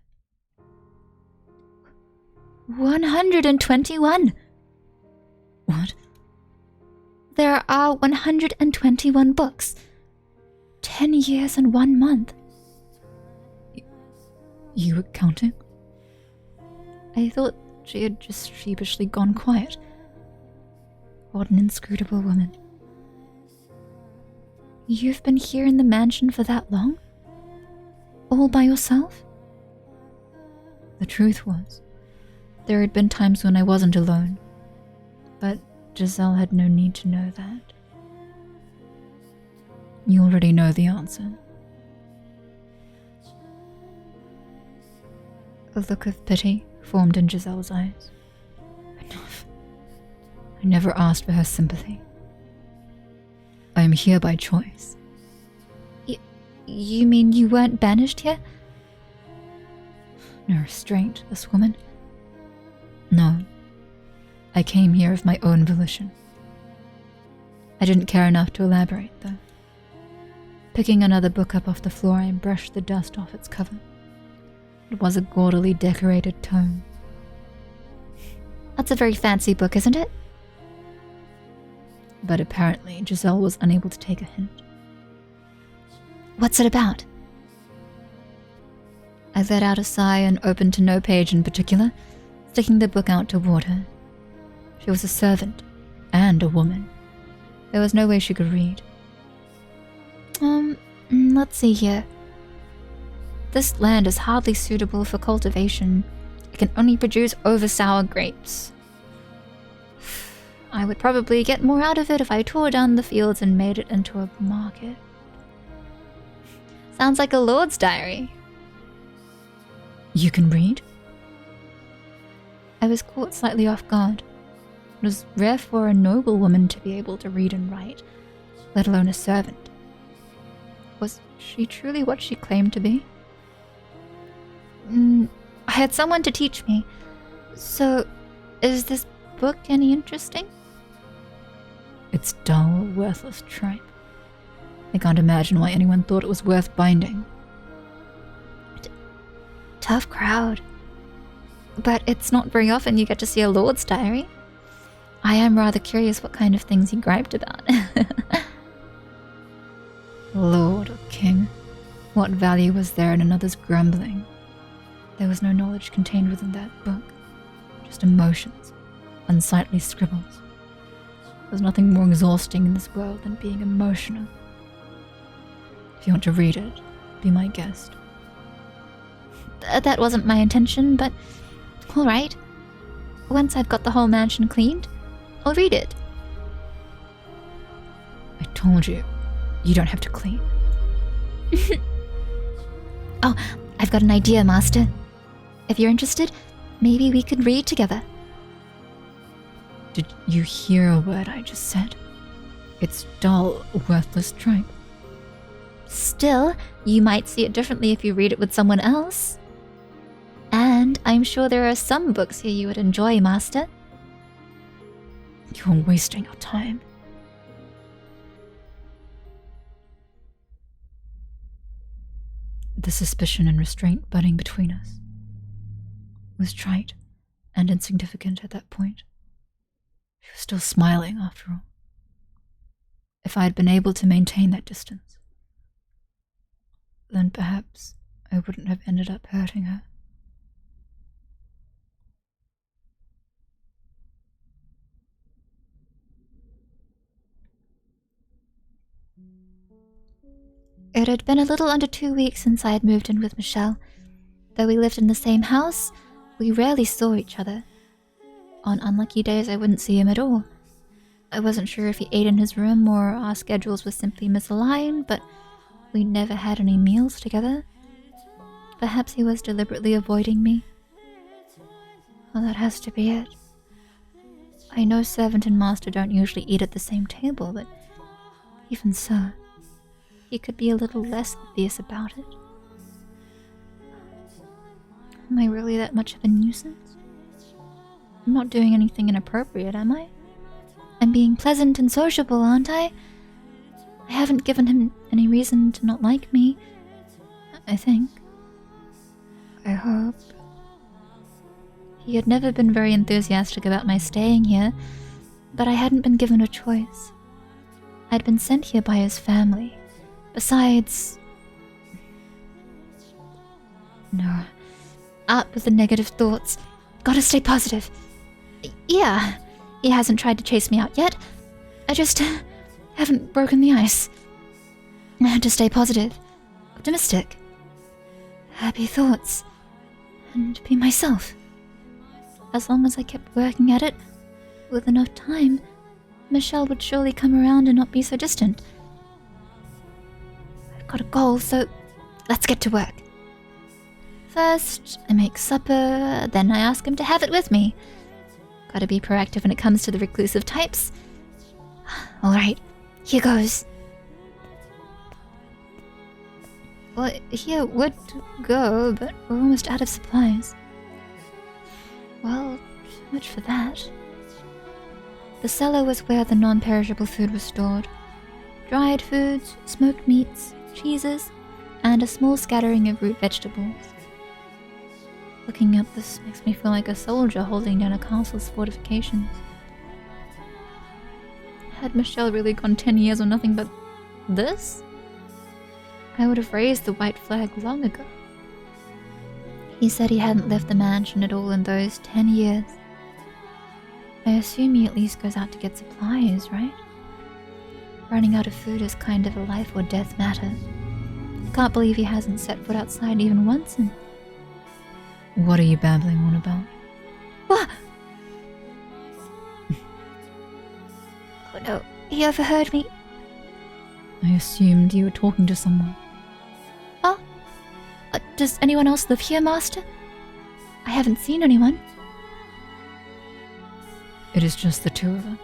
121!
What?
There are 121 books. 10 years and 1 month.
You were counting?
I thought she had just sheepishly gone quiet. What an inscrutable woman. You've been here in the mansion for that long? All by yourself?
The truth was, there had been times when I wasn't alone, but Giselle had no need to know that. You already know the answer. A look of pity formed in Giselle's eyes. Enough. I never asked for her sympathy. I am here by choice.
You mean you weren't banished here?
No restraint, this woman. No. I came here of my own volition. I didn't care enough to elaborate, though. Picking another book up off the floor, I brushed the dust off its cover. It was a gaudily decorated tome.
That's a very fancy book, isn't it?
But apparently, Giselle was unable to take a hint.
What's it about?
I let out a sigh and opened to no page in particular, sticking the book out toward her. She was a servant, and a woman. There was no way she could read.
Let's see here. This land is hardly suitable for cultivation. It can only produce over-sour grapes. I would probably get more out of it if I tore down the fields and made it into a market. Sounds like a lord's diary.
You can read?
I was caught slightly off guard. It was rare for a noble woman to be able to read and write, let alone a servant. Was she truly what she claimed to be? I had someone to teach me. So, is this book any interesting?
It's dull, worthless tripe. I can't imagine why anyone thought it was worth binding.
Tough crowd. But it's not very often you get to see a lord's diary. I am rather curious what kind of things he griped about.
Lord or king, what value was there in another's grumbling? There was no knowledge contained within that book, just emotions, unsightly scribbles. There's nothing more exhausting in this world than being emotional. If you want to read it, be my guest.
That wasn't my intention, but alright. Once I've got the whole mansion cleaned, I'll read it.
I told you, you don't have to clean.
Oh, I've got an idea, Master. If you're interested, maybe we could read together.
Did you hear a word I just said? It's dull, worthless tripe.
Still, you might see it differently if you read it with someone else. And I'm sure there are some books here you would enjoy, Master.
You're wasting your time. The suspicion and restraint budding between us was trite and insignificant at that point. She was still smiling, after all. If I had been able to maintain that distance, then perhaps I wouldn't have ended up hurting her.
It had been a little under 2 weeks since I had moved in with Michelle. Though we lived in the same house, we rarely saw each other. On unlucky days, I wouldn't see him at all. I wasn't sure if he ate in his room or our schedules were simply misaligned, but we never had any meals together. Perhaps he was deliberately avoiding me. Well, that has to be it. I know servant and master don't usually eat at the same table, but even so, he could be a little less obvious about it. Am I really that much of a nuisance? I'm not doing anything inappropriate, am I? I'm being pleasant and sociable, aren't I? I haven't given him any reason to not like me, I think. I hope. He had never been very enthusiastic about my staying here, but I hadn't been given a choice. I'd been sent here by his family. Besides... No. Out with the negative thoughts. Gotta stay positive. Yeah, he hasn't tried to chase me out yet. I just haven't broken the ice. I had to stay positive, optimistic, happy thoughts, and be myself. As long as I kept working at it, with enough time, Michelle would surely come around and not be so distant. I've got a goal, so let's get to work. First, I make supper, then I ask him to have it with me. Gotta be proactive when it comes to the reclusive types. Alright, here goes. Well, here would go, but we're almost out of supplies. Well, so much for that. The cellar was where the non-perishable food was stored. Dried foods, smoked meats, cheeses, and a small scattering of root vegetables. Looking at this makes me feel like a soldier holding down a castle's fortifications. Had Michelle really gone 10 years on nothing but this? I would have raised the white flag long ago. He said he hadn't left the mansion at all in those 10 years. I assume he at least goes out to get supplies, right? Running out of food is kind of a life or death matter. Can't believe he hasn't set foot outside even once and...
What are you babbling on about?
What? Oh no, he overheard me.
I assumed you were talking to someone.
Oh? Does anyone else live here, Master? I haven't seen anyone.
It is just the two of us.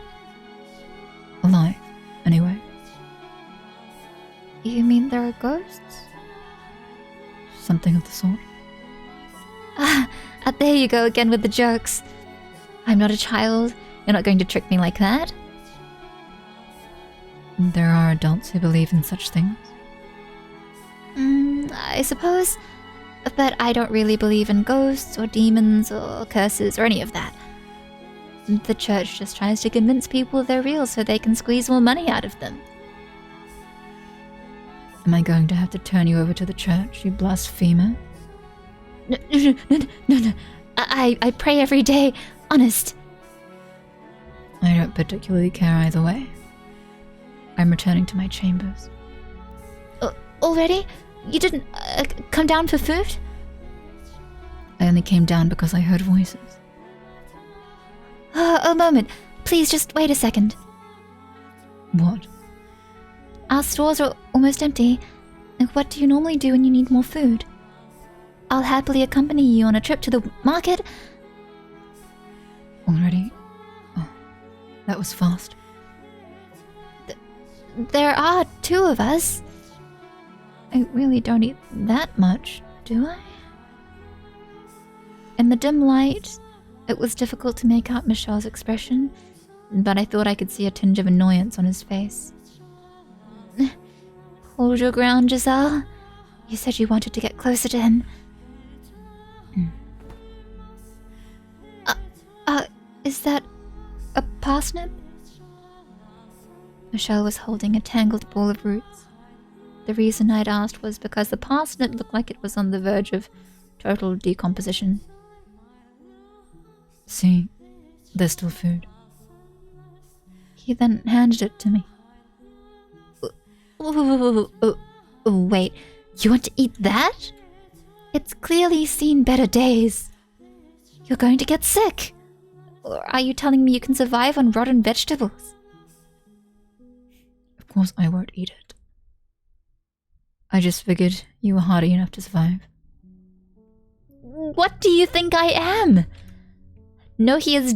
Alive, anyway.
You mean there are ghosts?
Something of the sort.
There you go again with the jokes. I'm not a child. You're not going to trick me like that.
There are adults who believe in such things.
I suppose. But I don't really believe in ghosts or demons or curses or any of that. The church just tries to convince people they're real so they can squeeze more money out of them.
Am I going to have to turn you over to the church, you blasphemer?
No. I pray every day. Honest.
I don't particularly care either way. I'm returning to my chambers.
Already? You didn't come down for food?
I only came down because I heard voices.
A moment. Please just wait a second.
What?
Our stores are almost empty. What do you normally do when you need more food? I'll happily accompany you on a trip to the market.
Already? Oh, that was fast.
There are two of us. I really don't eat that much, do I? In the dim light, it was difficult to make out Michelle's expression, but I thought I could see a tinge of annoyance on his face. Hold your ground, Giselle. You said you wanted to get closer to him. Is that a parsnip? Michelle was holding a tangled ball of roots. The reason I'd asked was because the parsnip looked like it was on the verge of total decomposition.
See, there's still food.
He then handed it to me. Wait, you want to eat that? It's clearly seen better days. You're going to get sick. Or are you telling me you can survive on rotten vegetables?
Of course I won't eat it. I just figured you were hardy enough to survive.
What do you think I am? No, he is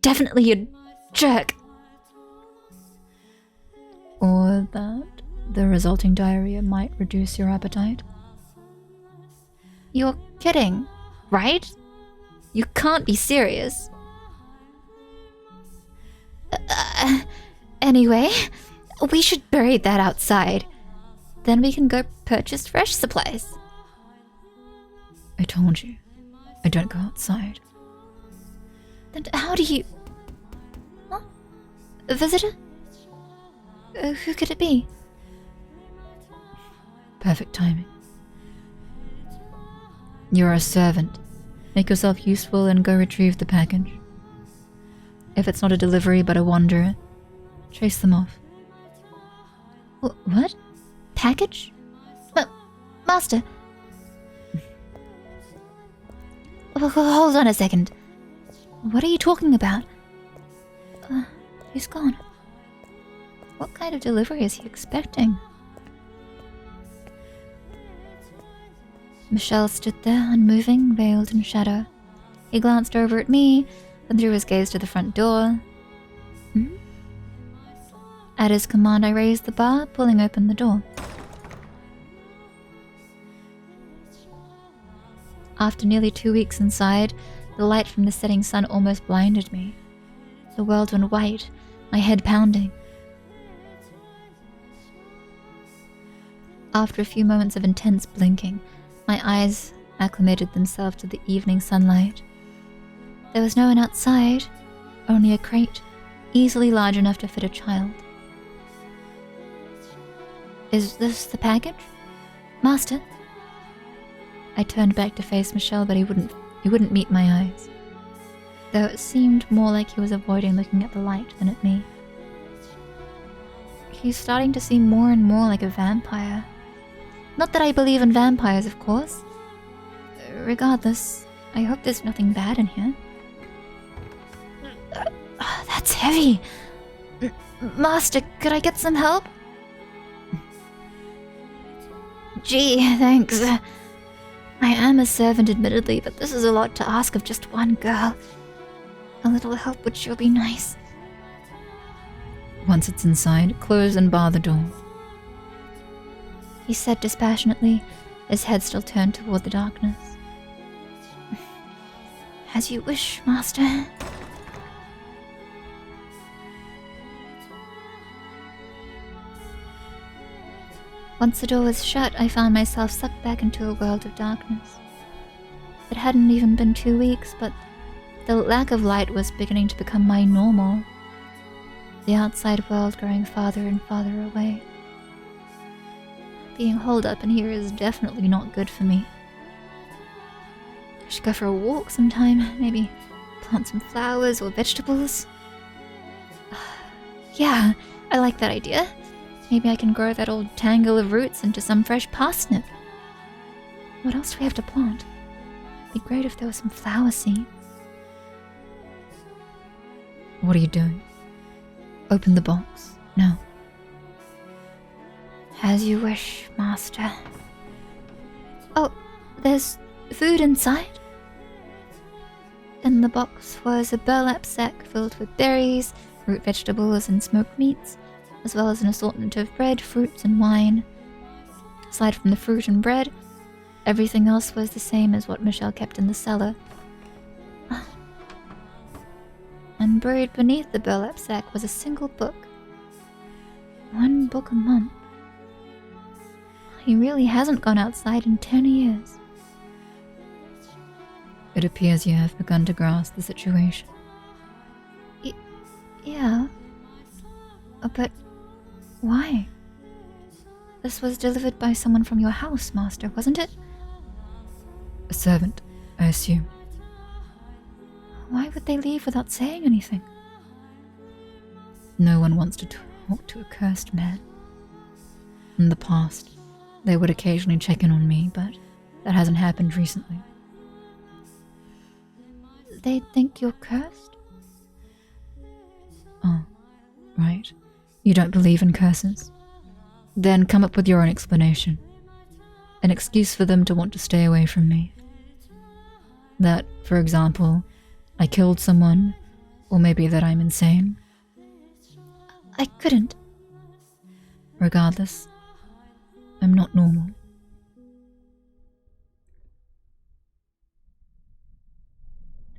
definitely a jerk.
Or that the resulting diarrhea might reduce your appetite.
You're kidding, right? You can't be serious. Anyway, we should bury that outside. Then we can go purchase fresh supplies.
I told you, I don't go outside.
Then how do you... Huh? A visitor? Who could it be?
Perfect timing. You're a servant. Make yourself useful and go retrieve the package. If it's not a delivery but a wanderer, chase them off.
What? Package? Master. Hold on a second. What are you talking about? He's gone. What kind of delivery is he expecting? Michel stood there, unmoving, veiled in shadow. He glanced over at me, then threw his gaze to the front door. At his command, I raised the bar, pulling open the door. After nearly 2 weeks inside, the light from the setting sun almost blinded me. The world went white, my head pounding. After a few moments of intense blinking, my eyes acclimated themselves to the evening sunlight. There was no one outside, only a crate, easily large enough to fit a child. Is this the package? Master? I turned back to face Michel, but he wouldn't meet my eyes, though it seemed more like he was avoiding looking at the light than at me. He's starting to seem more and more like a vampire. Not that I believe in vampires, of course. Regardless, I hope there's nothing bad in here. That's heavy. Master, could I get some help? Gee, thanks. I am a servant, admittedly, but this is a lot to ask of just one girl. A little help would sure be nice.
Once it's inside, close and bar the door.
He said dispassionately, his head still turned toward the darkness. As you wish, Master. Once the door was shut, I found myself sucked back into a world of darkness. It hadn't even been 2 weeks, but the lack of light was beginning to become my normal. The outside world growing farther and farther away. Being holed up in here is definitely not good for me. I should go for a walk sometime, maybe plant some flowers or vegetables. Yeah, I like that idea. Maybe I can grow that old tangle of roots into some fresh parsnip. What else do we have to plant? It'd be great if there was some flower seeds.
What are you doing? Open the box. No.
As you wish, Master. Oh, there's food inside? In the box was a burlap sack filled with berries, root vegetables, and smoked meats, as well as an assortment of bread, fruits, and wine. Aside from the fruit and bread, everything else was the same as what Michel kept in the cellar. And buried beneath the burlap sack was a single book. 1 book a month. He really hasn't gone outside in 10 years.
It appears you have begun to grasp the situation.
Yeah. But why? This was delivered by someone from your house, Master, wasn't it?
A servant, I assume.
Why would they leave without saying anything?
No one wants to talk to a cursed man. In the past, they would occasionally check in on me, but that hasn't happened recently.
They think you're cursed?
Oh, right. You don't believe in curses? Then come up with your own explanation. An excuse for them to want to stay away from me. That, for example, I killed someone, or maybe that I'm insane.
I couldn't.
Regardless, I'm not normal.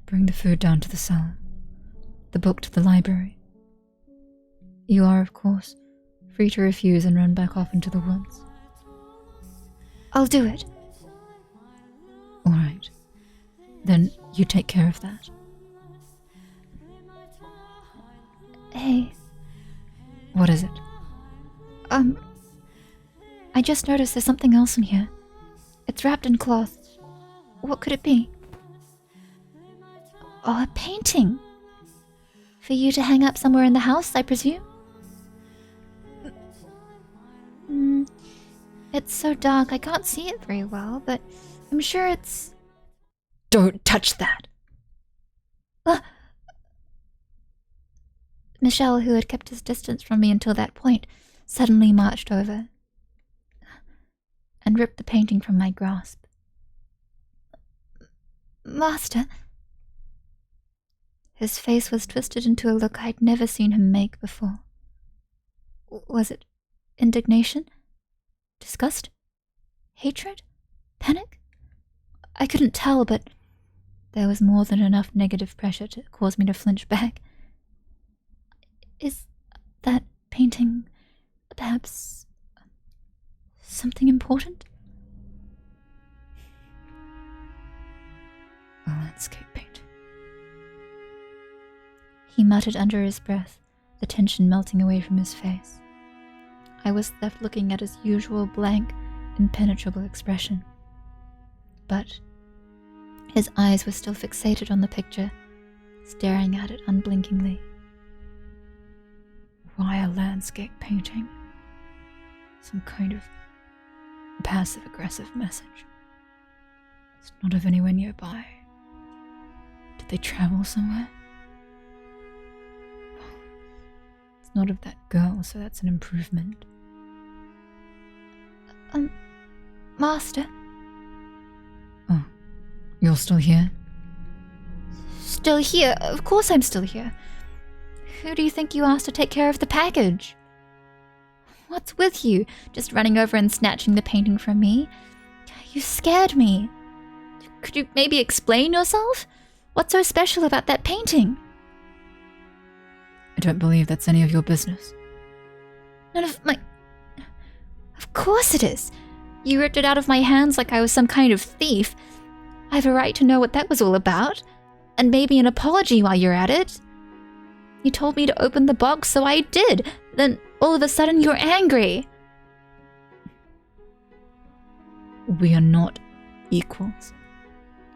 Bring the food down to the cellar, the book to the library. You are, of course, free to refuse and run back off into the woods.
I'll do it.
All right. Then you take care of that.
Hey.
What is it?
I just noticed there's something else in here. It's wrapped in cloth. What could it be? Oh, a painting. For you to hang up somewhere in the house, I presume? It's so dark I can't see it very well, but I'm sure it's...
Don't touch that!
Michel, who had kept his distance from me until that point, suddenly marched over and ripped the painting from my grasp. Master. His face was twisted into a look I'd never seen him make before. Was it indignation? Disgust? Hatred? Panic? I couldn't tell, but there was more than enough negative pressure to cause me to flinch back. Is that painting perhaps something important?
A landscape painting.
He muttered under his breath, the tension melting away from his face. I was left looking at his usual blank, impenetrable expression. But his eyes were still fixated on the picture, staring at it unblinkingly.
Why a landscape painting? Some kind of passive-aggressive message. It's not of anywhere nearby. Did they travel somewhere? It's not of that girl, so that's an improvement.
Master?
Oh, you're still here?
Still here? Of course I'm still here. Who do you think you asked to take care of the package? What's with you? Just running over and snatching the painting from me? You scared me. Could you maybe explain yourself? What's so special about that painting?
I don't believe that's any of your business.
None of my... Of course it is. You ripped it out of my hands like I was some kind of thief. I have a right to know what that was all about. And maybe an apology while you're at it. You told me to open the box, so I did. Then, all of a sudden, you're angry.
We are not equals.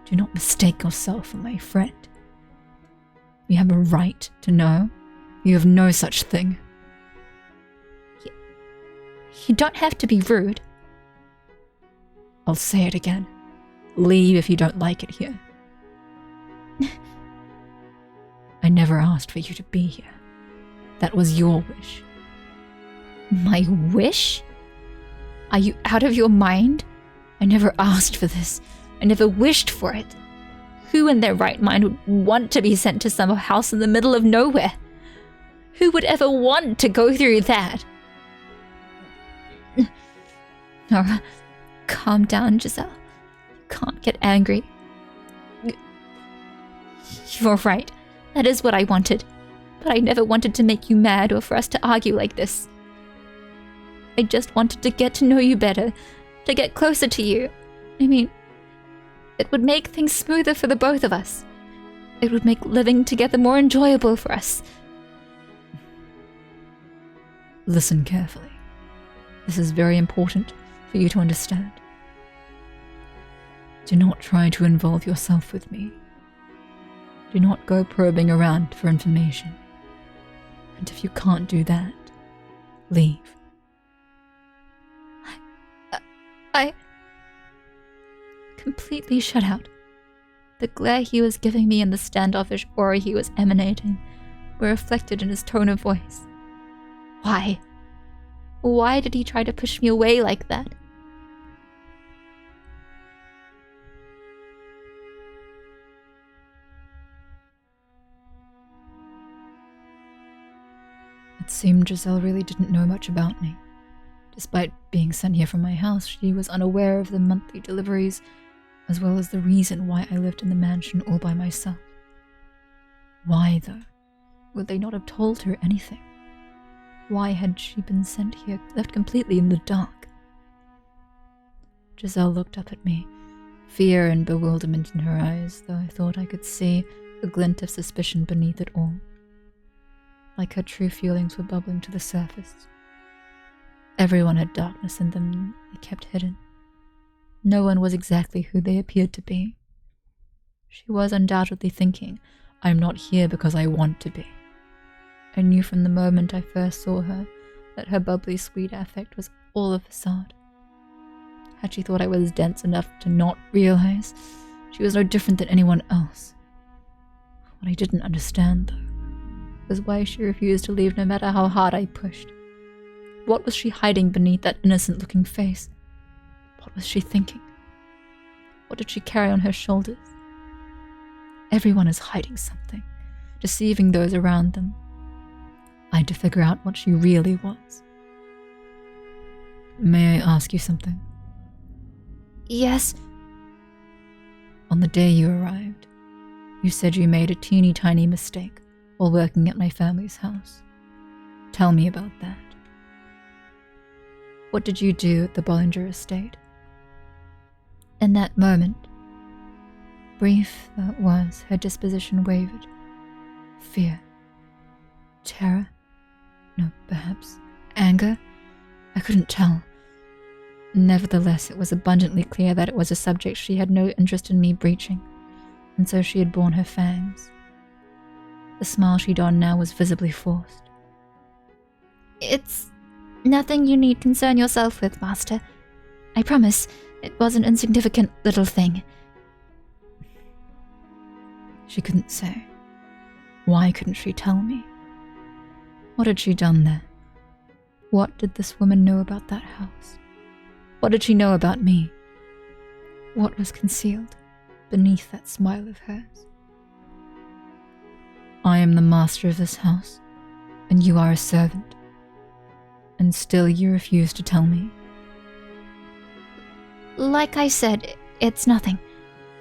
Do not mistake yourself for my friend. You have a right to know. You have no such thing.
You don't have to be rude.
I'll say it again. Leave if you don't like it here. I never asked for you to be here. That was your wish.
My wish? Are you out of your mind? I never asked for this. I never wished for it. Who in their right mind would want to be sent to some house in the middle of nowhere? Who would ever want to go through that? Nora, calm down, Giselle. You can't get angry. You're right. That is what I wanted. But I never wanted to make you mad or for us to argue like this. I just wanted to get to know you better, to get closer to you. I mean, it would make things smoother for the both of us. It would make living together more enjoyable for us.
Listen carefully. This is very important for you to understand. Do not try to involve yourself with me. Do not go probing around for information. And if you can't do that, leave.
I completely shut out. The glare he was giving me and the standoffish aura he was emanating were reflected in his tone of voice. Why? Why did he try to push me away like that?
It seemed Giselle really didn't know much about me. Despite being sent here from my house, she was unaware of the monthly deliveries, as well as the reason why I lived in the mansion all by myself. Why, though? Would they not have told her anything? Why had she been sent here, left completely in the dark? Giselle looked up at me, fear and bewilderment in her eyes, though I thought I could see a glint of suspicion beneath it all. Like her true feelings were bubbling to the surface. Everyone had darkness in them they kept hidden. No one was exactly who they appeared to be. She was undoubtedly thinking, I'm not here because I want to be. I knew from the moment I first saw her that her bubbly, sweet affect was all a facade. Had she thought I was dense enough to not realize, she was no different than anyone else. What I didn't understand, though, was why she refused to leave no matter how hard I pushed. What was she hiding beneath that innocent-looking face? What was she thinking? What did she carry on her shoulders? Everyone is hiding something, deceiving those around them. I had to figure out what she really was. May I ask you something?
Yes.
On the day you arrived, you said you made a teeny tiny mistake while working at my family's house. Tell me about that. What did you do at the Bollinger estate?
In that moment,
Brief though it was, her disposition wavered. Fear. Terror. No, perhaps anger? I couldn't tell. Nevertheless, it was abundantly clear that it was a subject she had no interest in me breaching, and so she had borne her fangs. The smile she donned now was visibly forced.
It's nothing you need concern yourself with, Master. I promise it was an insignificant little thing.
She couldn't say. Why couldn't she tell me? What had she done there? What did this woman know about that house? What did she know about me? What was concealed beneath that smile of hers? I am the master of this house, and you are a servant. And still you refuse to tell me.
Like I said, it's nothing.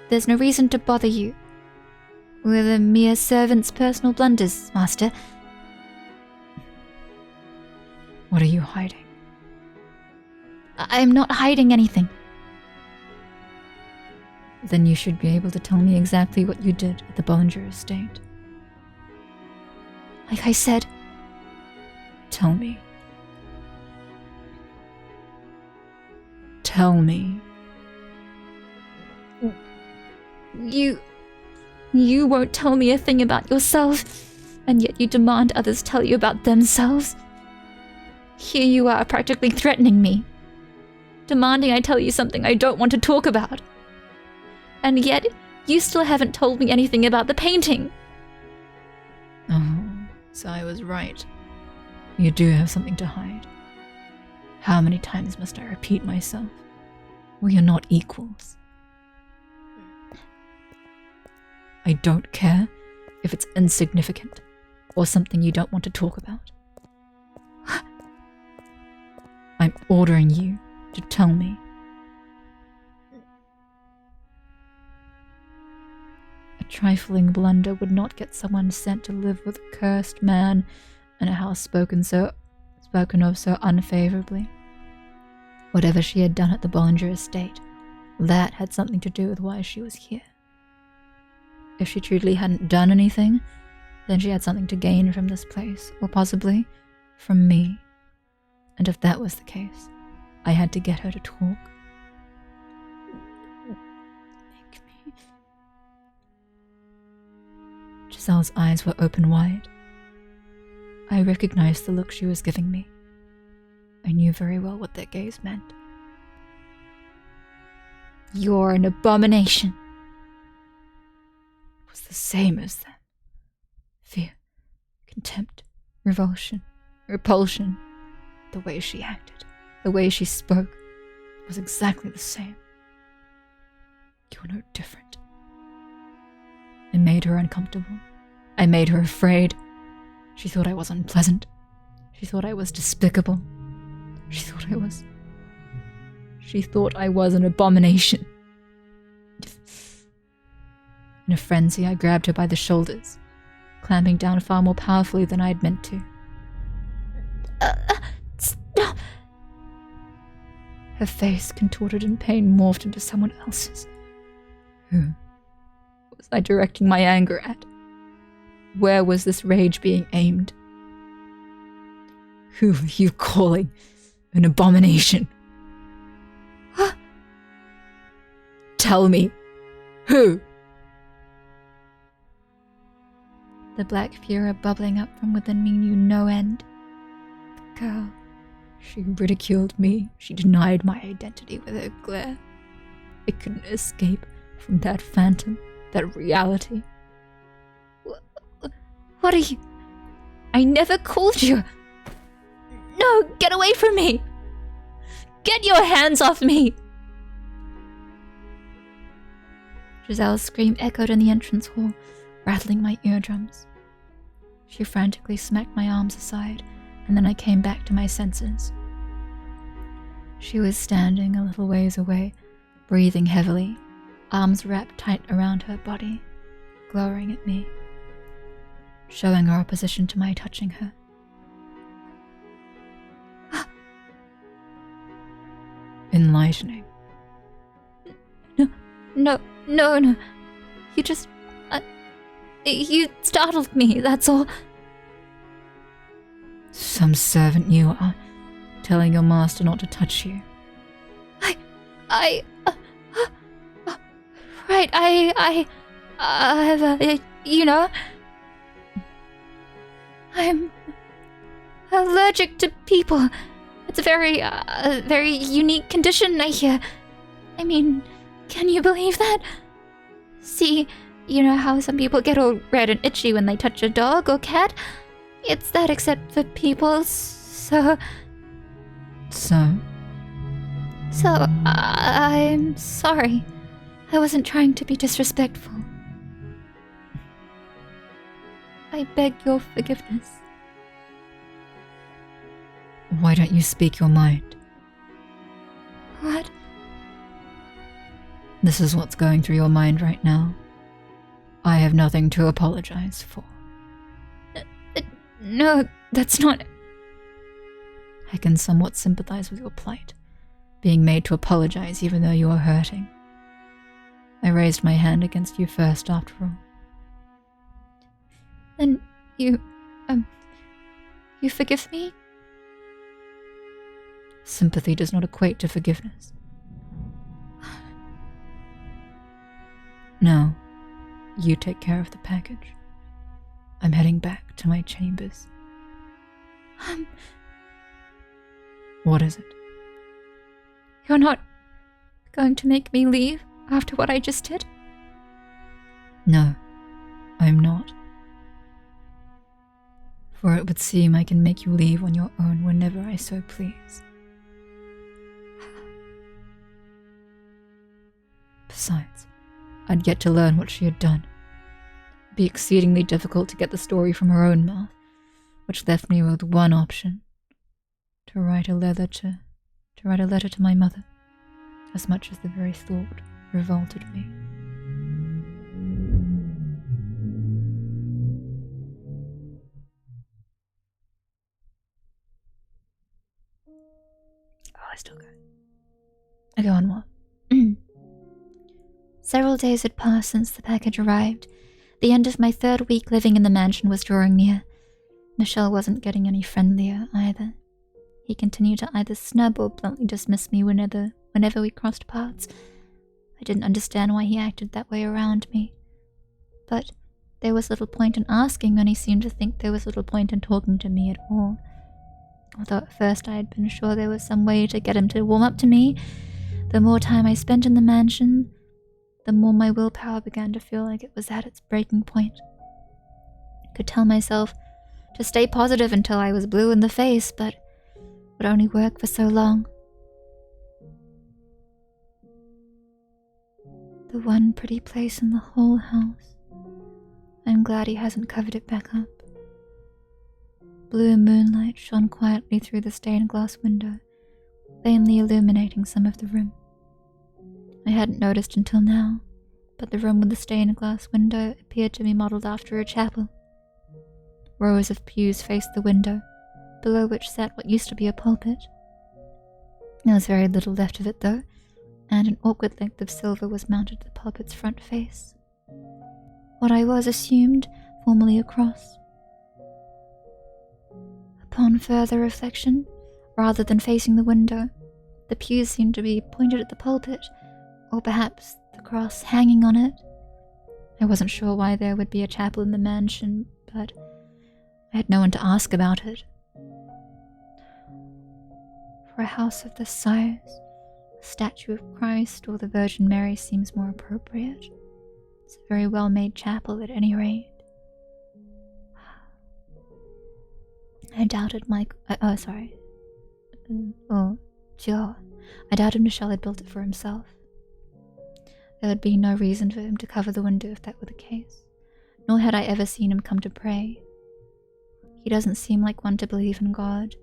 There's no reason to bother you. We're the mere servant's personal blunders, Master.
What are you hiding?
I'm not hiding anything.
Then you should be able to tell me exactly what you did at the Bollinger estate.
Like I said,
tell me. Tell me.
You won't tell me a thing about yourself, and yet you demand others tell you about themselves. Here you are practically threatening me, demanding I tell you something I don't want to talk about. And yet, you still haven't told me anything about the painting.
Oh, so I was right. You do have something to hide. How many times must I repeat myself? We are not equals. I don't care if it's insignificant or something you don't want to talk about. I'm ordering you to tell me. A trifling blunder would not get someone sent to live with a cursed man in a house spoken of so unfavorably. Whatever she had done at the Bollinger estate, that had something to do with why she was here. If she truly hadn't done anything, then she had something to gain from this place, or possibly from me. And if that was the case, I had to get her to talk. Make me. Giselle's eyes were open wide. I recognized the look she was giving me. I knew very well what that gaze meant.
You're an abomination.
It was the same as them. Fear, contempt, revulsion, repulsion. The way she acted, the way she spoke, was exactly the same. You were no different. I made her uncomfortable. I made her afraid. She thought I was unpleasant. She thought I was despicable. She thought I was an abomination. In a frenzy, I grabbed her by the shoulders, clamping down far more powerfully than I had meant to.
Stop!
Her face, contorted in pain, morphed into someone else's. Who was I directing my anger at? Where was this rage being aimed? Who are you calling an abomination? Tell me, who?
The black fury bubbling up from within me knew no end. The girl.
She ridiculed me. She denied my identity with her glare. I couldn't escape from that phantom, that reality.
What are you...
I never called you. No, get away from me. Get your hands off me.
Giselle's scream echoed in the entrance hall, rattling my eardrums. She frantically smacked my arms aside, and then I came back to my senses. She was standing a little ways away, breathing heavily, arms wrapped tight around her body, glowering at me, showing her opposition to my touching her. Enlightening.
No. You just... you startled me, that's all.
Some servant you are, telling your master not to touch you.
Right, I have you know... I'm allergic to people. It's a very unique condition, I hear. I mean, can you believe that? See, you know how some people get all red and itchy when they touch a dog or cat? It's that except for people, so... I'm sorry. I wasn't trying to be disrespectful. I beg your forgiveness.
Why don't you speak your mind?
What?
This is what's going through your mind right now. I have nothing to apologize for.
No, that's not...
I can somewhat sympathize with your plight, being made to apologize even though you are hurting. I raised my hand against you first, after all.
Then you forgive me?
Sympathy does not equate to forgiveness. Now, you take care of the package. I'm heading back to my chambers. What is it?
You're not going to make me leave after what I just did?
No, I'm not. For it would seem I can make you leave on your own whenever I so please. Besides, I'd yet to learn what she had done. It'd be exceedingly difficult to get the story from her own mouth, which left me with one option: to write a letter to my mother, as much as the very thought revolted me. Oh, I still go. I go on what?
Several days had passed since the package arrived. The end of my 3rd week living in the mansion was drawing near. Michel wasn't getting any friendlier either. He continued to either snub or bluntly dismiss me whenever we crossed paths. I didn't understand why he acted that way around me. But there was little point in asking, and he seemed to think there was little point in talking to me at all. Although at first I had been sure there was some way to get him to warm up to me, the more time I spent in the mansion, the more my willpower began to feel like it was at its breaking point. I could tell myself to stay positive until I was blue in the face, but it would only work for so long. The one pretty place in the whole house. I'm glad he hasn't covered it back up. Blue moonlight shone quietly through the stained glass window, faintly illuminating some of the room. I hadn't noticed until now, but the room with the stained glass window appeared to be modelled after a chapel. Rows of pews faced the window, below which sat what used to be a pulpit. There was very little left of it though, and an awkward length of silver was mounted to the pulpit's front face. What I was assumed formally a cross. Upon further reflection, rather than facing the window, the pews seemed to be pointed at the pulpit, or perhaps the cross hanging on it. I wasn't sure why there would be a chapel in the mansion, but I had no one to ask about it. For a house of this size, a statue of Christ or the Virgin Mary seems more appropriate. It's a very well-made chapel at any rate.
I doubted Joe. I doubted Michelle had built it for himself. There would be no reason for him to cover the window if that were the case, nor had I ever seen him come to pray. He doesn't seem like one to believe in God.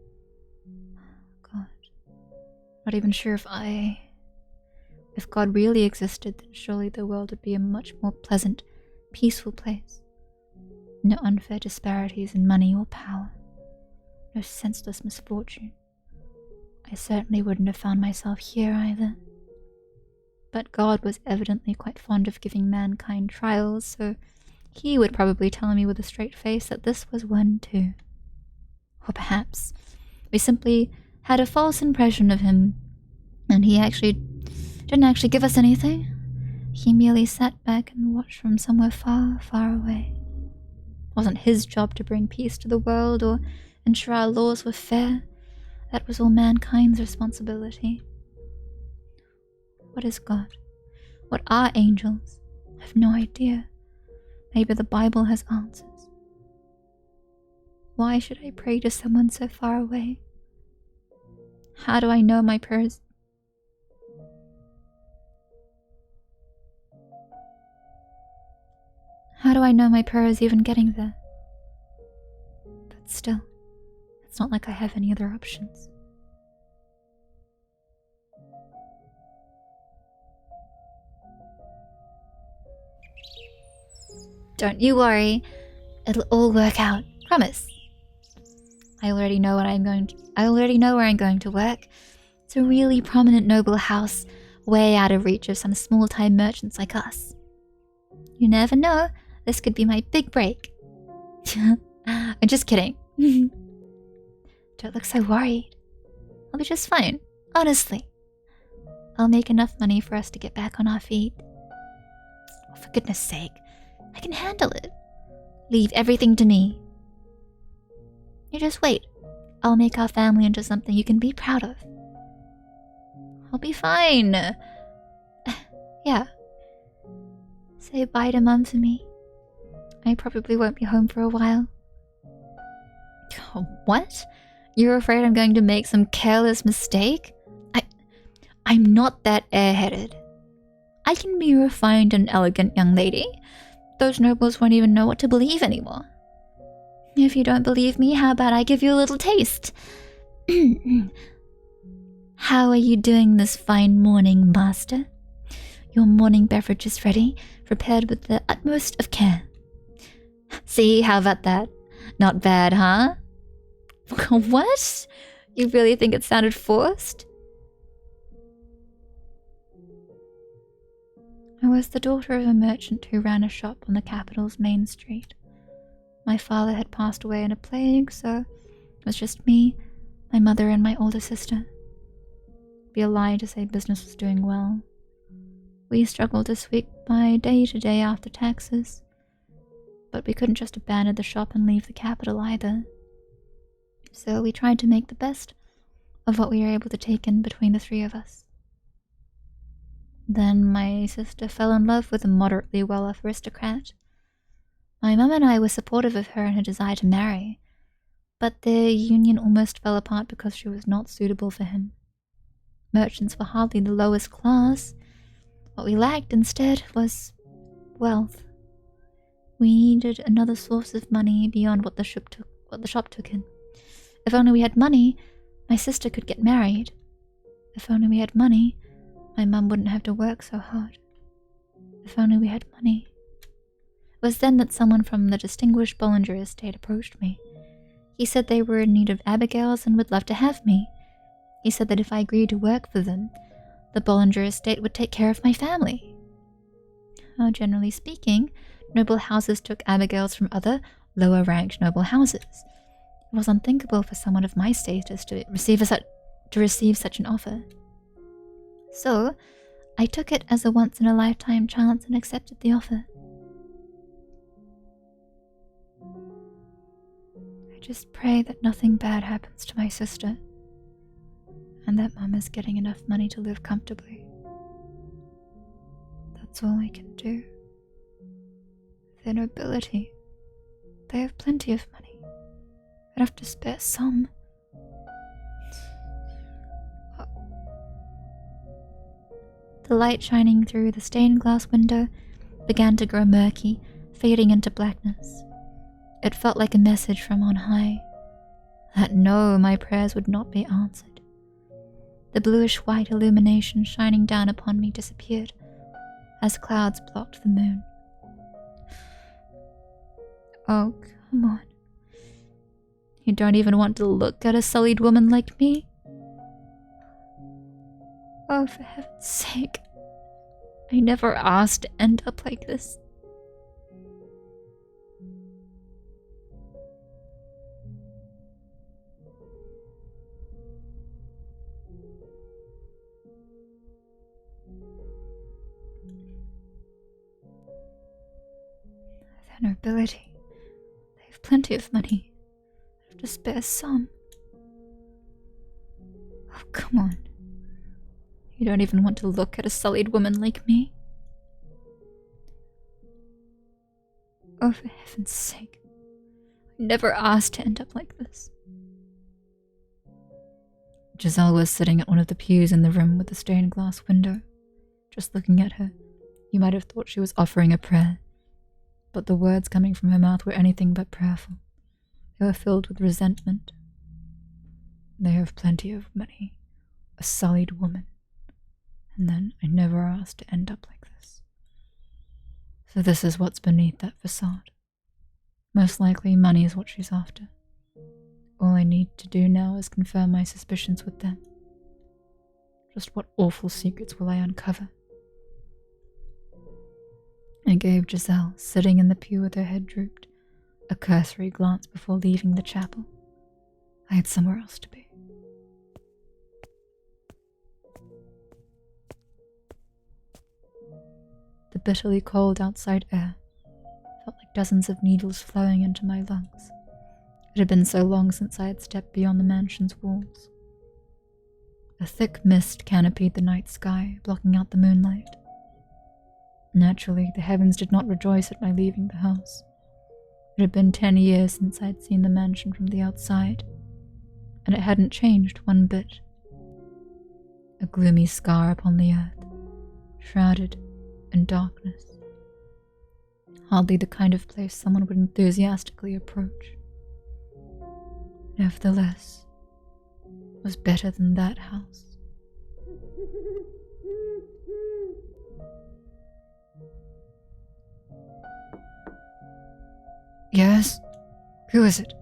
God. Not even sure if God really existed, then surely the world would be a much more pleasant, peaceful place. No unfair disparities in money or power. No senseless misfortune. I certainly wouldn't have found myself here either. But God was evidently quite fond of giving mankind trials, so he would probably tell me with a straight face that this was one too. Or perhaps we simply had a false impression of him, and he didn't actually give us anything. He merely sat back and watched from somewhere far, far away. It wasn't his job to bring peace to the world or ensure our laws were fair. That was all mankind's responsibility. What is God? What are angels? I have no idea. Maybe the Bible has answers. Why should I pray to someone so far away? How do I know my prayers? How do I know my prayer is even getting there? But still, it's not like I have any other options. Don't you worry. It'll all work out. Promise. I already know where I'm going to work. It's a really prominent noble house, way out of reach of some small-time merchants like us. You never know. This could be my big break. I'm just kidding. Don't look so worried. I'll be just fine. Honestly. I'll make enough money for us to get back on our feet. Oh, for goodness sake. I can handle it. Leave everything to me. You just wait. I'll make our family into something you can be proud of. I'll be fine. Yeah. Say bye to Mum for me. I probably won't be home for a while. What? You're afraid I'm going to make some careless mistake? I'm not that airheaded. I can be a refined and elegant young lady. Those nobles won't even know what to believe anymore. If you don't believe me, how about I give you a little taste? How are you doing this fine morning, master? Your morning beverage is ready, prepared with the utmost of care. See, how about that? Not bad, huh? What? You really think it sounded forced? I was the daughter of a merchant who ran a shop on the capital's main street. My father had passed away in a plague, so it was just me, my mother, and my older sister. It'd be a lie to say business was doing well. We struggled to squeak by day to day after taxes, but we couldn't just abandon the shop and leave the capital either. So we tried to make the best of what we were able to take in between the three of us. Then my sister fell in love with a moderately well-off aristocrat. My mum and I were supportive of her in her desire to marry, but their union almost fell apart because she was not suitable for him. Merchants were hardly the lowest class. What we lacked instead was wealth. We needed another source of money beyond what the shop took in. If only we had money, my sister could get married. If only we had money, my mum wouldn't have to work so hard. If only we had money. It was then that someone from the distinguished Bollinger estate approached me. He said they were in need of Abigails and would love to have me. He said that if I agreed to work for them, the Bollinger estate would take care of my family. Now, generally speaking, noble houses took Abigails from other, lower-ranked noble houses. It was unthinkable for someone of my status to receive such an offer. So, I took it as a once-in-a-lifetime chance and accepted the offer. I just pray that nothing bad happens to my sister, and that Mum is getting enough money to live comfortably. That's all I can do. They're nobility. They have plenty of money. I'd have to spare some. The light shining through the stained glass window began to grow murky, fading into blackness. It felt like a message from on high, that no, my prayers would not be answered. The bluish-white illumination shining down upon me disappeared, as clouds blocked the moon. Oh, come on. You don't even want to look at a sullied woman like me? Oh, for heaven's sake. I never asked to end up like this. Their nobility. They have plenty of money. I have to spare some. Oh, come on. You don't even want to look at a sullied woman like me? Oh, for heaven's sake. I never asked to end up like this. Giselle was sitting at one of the pews in the room with the stained glass window. Just looking at her, you might have thought she was offering a prayer, but the words coming from her mouth were anything but prayerful. They were filled with resentment. They have plenty of money. A sullied woman. And then I never asked to end up like this. So this is what's beneath that facade. Most likely money is what she's after. All I need to do now is confirm my suspicions with them. Just what awful secrets will I uncover? I gave Giselle, sitting in the pew with her head drooped, a cursory glance before leaving the chapel. I had somewhere else to be. The bitterly cold outside air felt like dozens of needles flowing into my lungs. It had been so long since I had stepped beyond the mansion's walls. A thick mist canopied the night sky, blocking out the moonlight. Naturally, the heavens did not rejoice at my leaving the house. It had been 10 years since I had seen the mansion from the outside, and it hadn't changed one bit. A gloomy scar upon the earth, shrouded in darkness. Hardly the kind of place someone would enthusiastically approach. Nevertheless, it was better than that house. Yes? Who is it?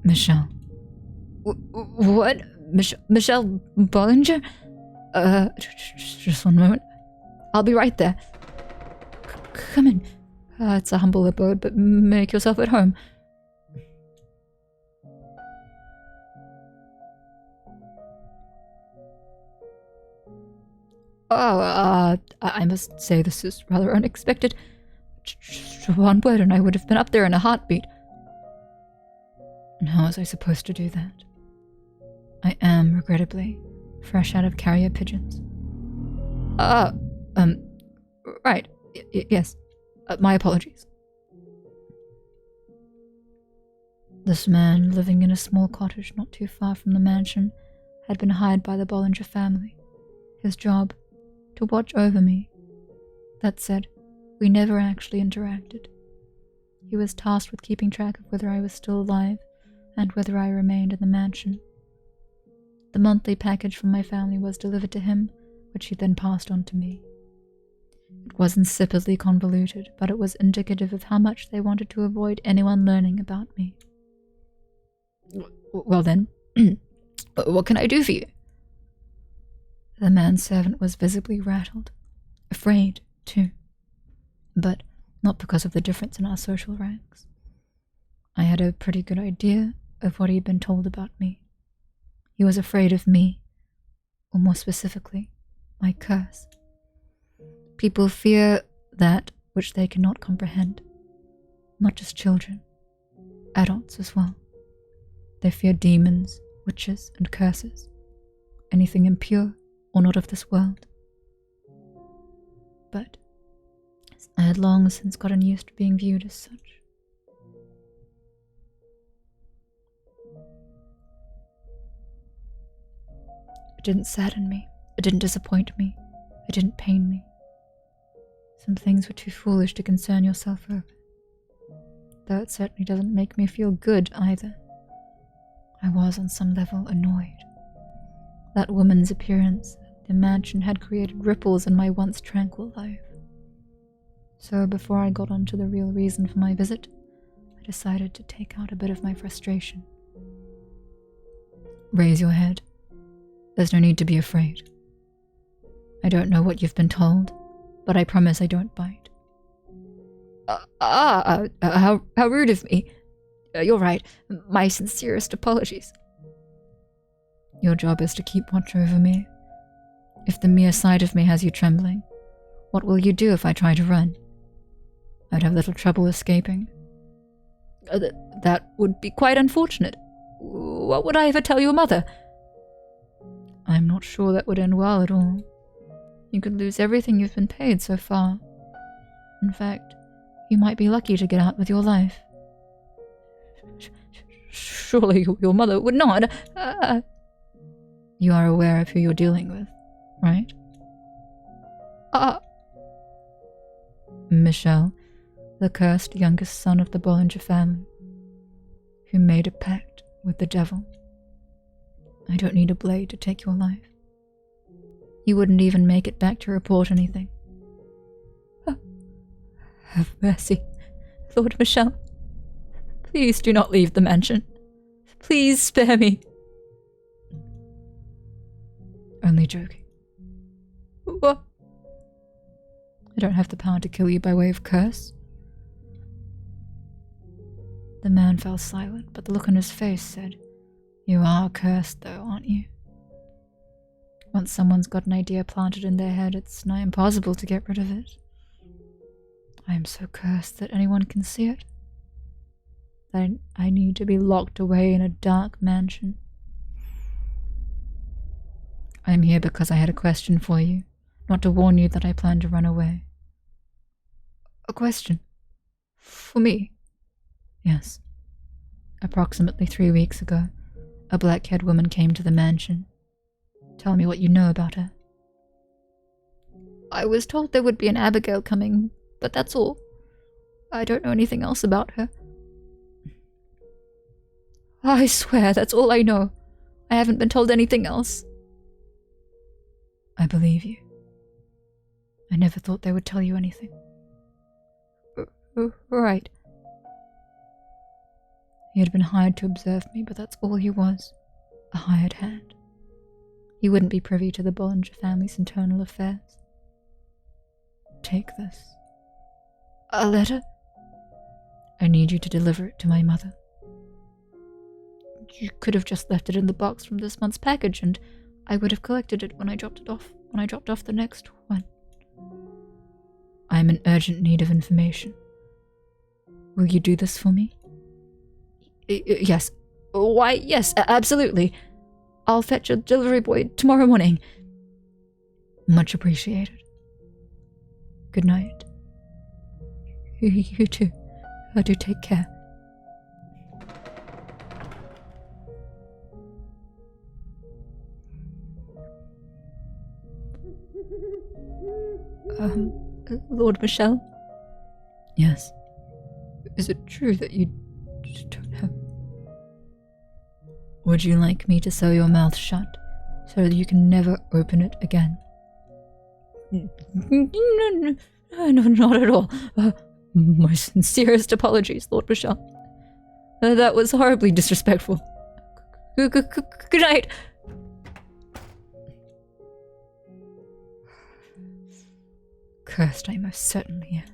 Michelle. What? Michelle Bollinger? Just one moment. I'll be right there. Come in. It's a humble abode, but make yourself at home. Oh, I must say this is rather unexpected. Just one word and I would have been up there in a heartbeat. And how was I supposed to do that? I am, regrettably, fresh out of carrier pigeons. Right. Yes. My apologies. This man, living in a small cottage not too far from the mansion, had been hired by the Bollinger family. His job, to watch over me. That said, we never actually interacted. He was tasked with keeping track of whether I was still alive and whether I remained in the mansion. The monthly package from my family was delivered to him, which he then passed on to me. It was insipidly convoluted, but it was indicative of how much they wanted to avoid anyone learning about me. Well then, what can I do for you? The manservant was visibly rattled, afraid, too. But not because of the difference in our social ranks. I had a pretty good idea of what he'd been told about me. He was afraid of me, or more specifically, my curse. People fear that which they cannot comprehend. Not just children, adults as well. They fear demons, witches, and curses. Anything impure or not of this world. But I had long since gotten used to being viewed as such.
didn't sadden me. It didn't disappoint me. It didn't pain me. Some things were too foolish to concern yourself over. Though it certainly doesn't make me feel good either. I was on some level annoyed. That woman's appearance at the mansion had created ripples in my once tranquil life. So before I got on to the real reason for my visit, I decided to take out a bit of my frustration. Raise your head. There's no need to be afraid. I don't know what you've been told, but I promise I don't bite. How rude of me. You're right. My sincerest apologies. Your job is to keep watch over me. If the mere sight of me has you trembling, what will you do if I try to run? I'd have little trouble escaping. That would be quite unfortunate. What would I ever tell your mother? I'm not sure that would end well at all. You could lose everything you've been paid so far. In fact, you might be lucky to get out with your life. Surely your mother would not. You are aware of who you're dealing with, right? Michel, the cursed youngest son of the Bollinger family, who made a pact with the devil. I don't need a blade to take your life. You wouldn't even make it back to report anything. Have mercy, Lord Michel. Please do not leave the mansion. Please spare me. Only joking. What? I don't have the power to kill you by way of curse. The man fell silent, but the look on his face said, You are cursed though, aren't you? Once someone's got an idea planted in their head, it's nigh impossible to get rid of it. I am so cursed that anyone can see it. That I need to be locked away in a dark mansion. I am here because I had a question for you, not to warn you that I plan to run away. A question? For me? Yes. Approximately 3 weeks ago, a black-haired woman came to the mansion. Tell me what you know about her. I was told there would be an Abigail coming, but that's all. I don't know anything else about her. I swear that's all I know. I haven't been told anything else. I believe you. I never thought they would tell you anything. Right. He had been hired to observe me, but that's all he was. A hired hand. He wouldn't be privy to the Bollinger family's internal affairs. Take this. A letter? I need you to deliver it to my mother. You could have just left it in the box from this month's package, and I would have collected it when I dropped off the next one. I am in urgent need of information. Will you do this for me? Yes. Why, yes, absolutely. I'll fetch a delivery boy tomorrow morning. Much appreciated. Good night. You too. Do take care. Lord Michel? Yes. Is it true that you just don't have... Would you like me to sew your mouth shut, so that you can never open it again? No, not at all. My sincerest apologies, Lord Michel. That was horribly disrespectful. Good night. Cursed I most certainly am.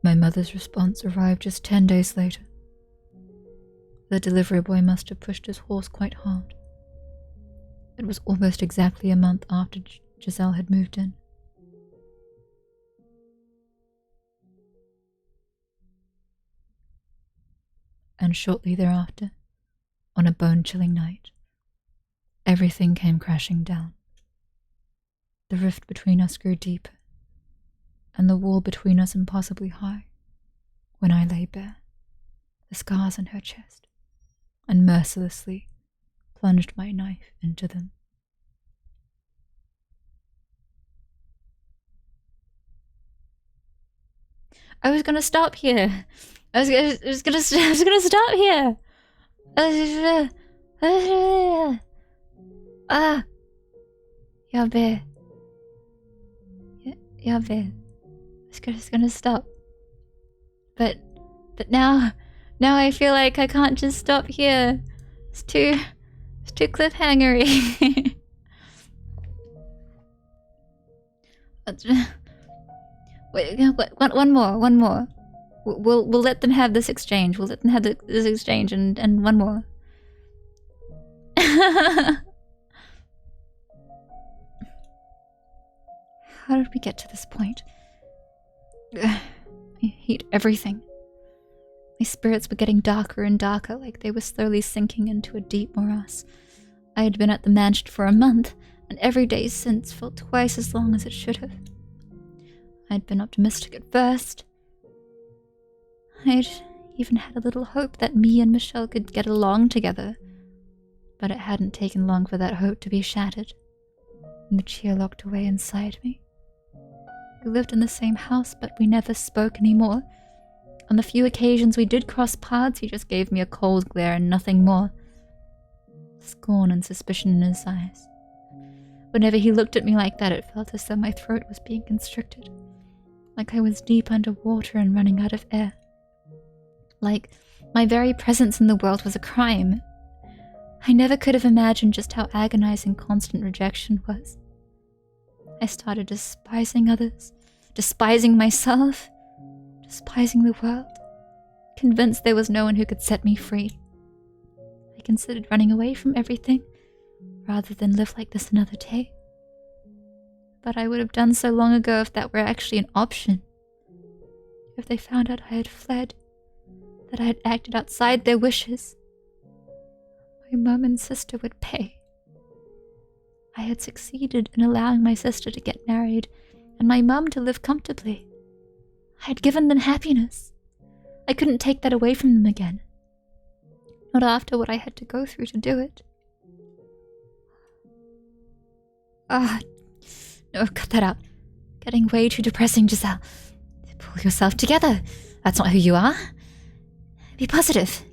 My mother's response arrived just 10 days later. The delivery boy must have pushed his horse quite hard. It was almost exactly a month after Giselle had moved in. And shortly thereafter, on a bone-chilling night, everything came crashing down. The rift between us grew deeper, and the wall between us impossibly high, when I lay bare the scars on her chest, and mercilessly plunged my knife into them. I was gonna stop here. I was gonna stop here. Jag ber. I was gonna stop. But now I feel like I can't just stop here. It's too cliffhangery. Wait, one more. We'll let them have this exchange. We'll let them have this exchange, and one more. How did we get to this point? I hate everything. My spirits were getting darker and darker, like they were slowly sinking into a deep morass. I had been at the mansion for a month, and every day since felt twice as long as it should have. I'd been optimistic at first. I'd even had a little hope that me and Michelle could get along together. But it hadn't taken long for that hope to be shattered, and the cheer locked away inside me. We lived in the same house, but we never spoke anymore. On the few occasions we did cross paths, he just gave me a cold glare and nothing more. Scorn and suspicion in his eyes. Whenever he looked at me like that, it felt as though my throat was being constricted. Like I was deep underwater and running out of air. Like my very presence in the world was a crime. I never could have imagined just how agonizing constant rejection was. I started despising others, despising myself, despising the world, convinced there was no one who could set me free. I considered running away from everything, rather than live like this another day. But I would have done so long ago if that were actually an option. If they found out I had fled, that I had acted outside their wishes, my mum and sister would pay. I had succeeded in allowing my sister to get married and my mum to live comfortably. I had given them happiness. I couldn't take that away from them again. Not after what I had to go through to do it. No, cut that out. Getting way too depressing, Giselle. Pull yourself together. That's not who you are. Be positive.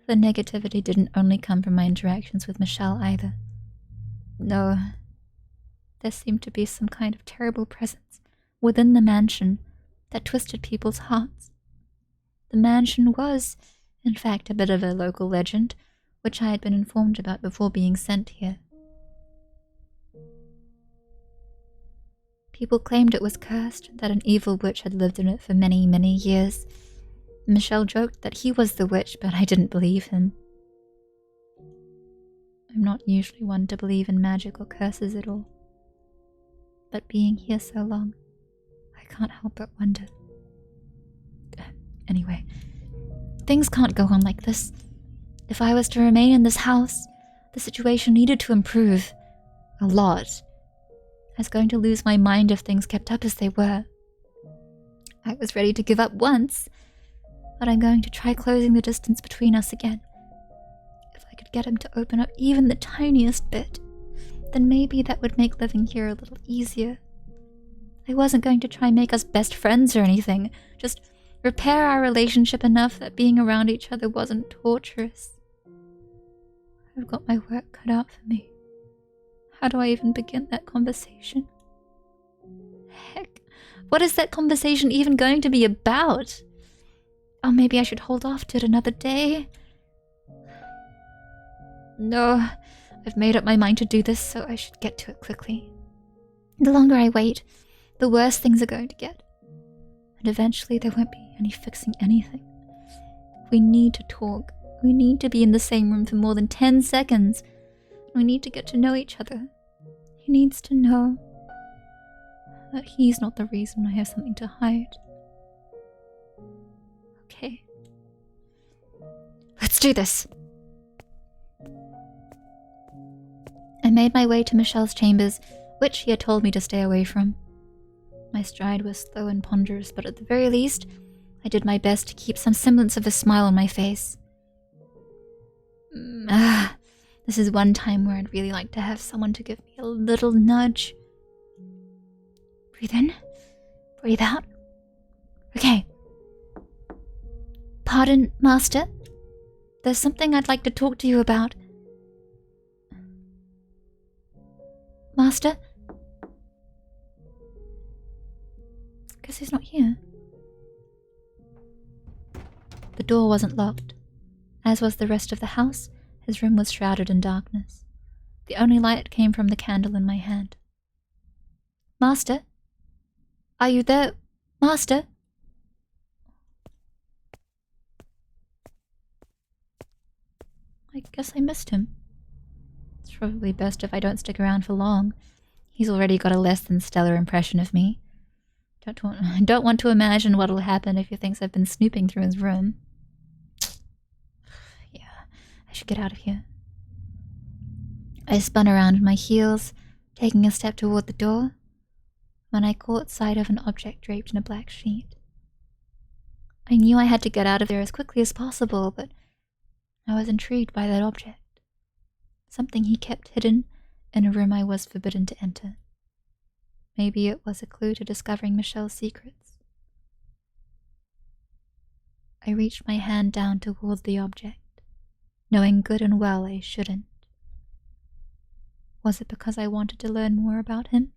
The negativity didn't only come from my interactions with Michelle either. No, there seemed to be some kind of terrible presence within the mansion that twisted people's hearts. The mansion was, in fact, a bit of a local legend, which I had been informed about before being sent here. People claimed it was cursed, that an evil witch had lived in it for many, many years. Michelle joked that he was the witch, but I didn't believe him. I'm not usually one to believe in magic or curses at all. But being here so long, I can't help but wonder. Anyway, things can't go on like this. If I was to remain in this house, the situation needed to improve. A lot. I was going to lose my mind if things kept up as they were. I was ready to give up once, but I'm going to try closing the distance between us again. If I could get him to open up even the tiniest bit, then maybe that would make living here a little easier. I wasn't going to try and make us best friends or anything, just repair our relationship enough that being around each other wasn't torturous. I've got my work cut out for me. How do I even begin that conversation? Heck, what is that conversation even going to be about? Oh, maybe I should hold off to it another day. No, I've made up my mind to do this, so I should get to it quickly. The longer I wait, the worse things are going to get. And eventually there won't be any fixing anything. We need to talk. We need to be in the same room for more than 10 seconds. We need to get to know each other. He needs to know that he's not the reason I have something to hide. Okay. Let's do this. made my way to Michelle's chambers, which she had told me to stay away from. My stride was slow and ponderous, but at the very least, I did my best to keep some semblance of a smile on my face. This is one time where I'd really like to have someone to give me a little nudge. Breathe in, breathe out. Okay. Pardon, Master? There's something I'd like to talk to you about. Master? Guess he's not here. The door wasn't locked. As was the rest of the house, his room was shrouded in darkness. The only light came from the candle in my hand. Master? Are you there, Master? I guess I missed him. It's probably best if I don't stick around for long. He's already got a less than stellar impression of me. I don't want to imagine what'll happen if he thinks I've been snooping through his room. Yeah, I should get out of here. I spun around on my heels, taking a step toward the door, when I caught sight of an object draped in a black sheet. I knew I had to get out of there as quickly as possible, but I was intrigued by that object. Something he kept hidden in a room I was forbidden to enter. Maybe it was a clue to discovering Michelle's secrets. I reached my hand down toward the object, knowing good and well I shouldn't. Was it because I wanted to learn more about him?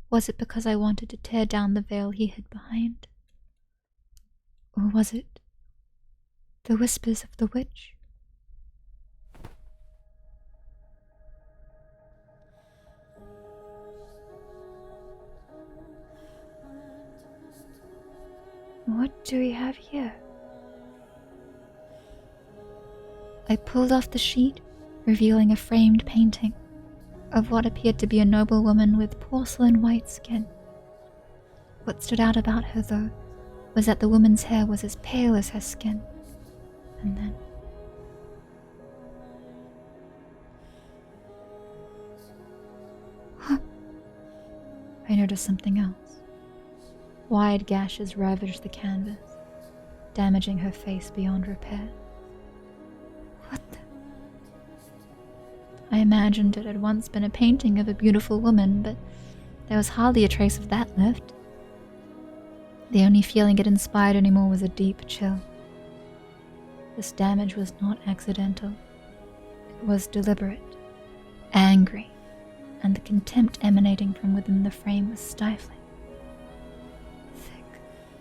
Was it because I wanted to tear down the veil he hid behind? Or was it the whispers of the witch? What do we have here? I pulled off the sheet, revealing a framed painting of what appeared to be a noble woman with porcelain white skin. What stood out about her, though, was that the woman's hair was as pale as her skin. And then I noticed something else. Wide gashes ravaged the canvas, damaging her face beyond repair. What the? I imagined it had once been a painting of a beautiful woman, but there was hardly a trace of that left. The only feeling it inspired anymore was a deep chill. This damage was not accidental. It was deliberate, angry, and the contempt emanating from within the frame was stifling. Thick,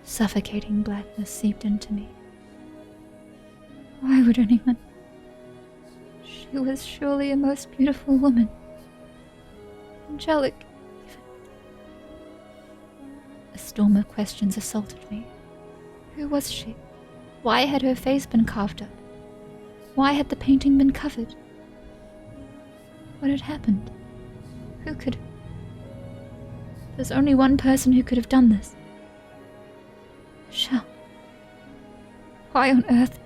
suffocating blackness seeped into me. Why would anyone? She was surely a most beautiful woman. Angelic, even. A storm of questions assaulted me. Who was she? Why had her face been carved up? Why had the painting been covered? What had happened? Who could? There's only one person who could have done this. Michelle. Why on earth?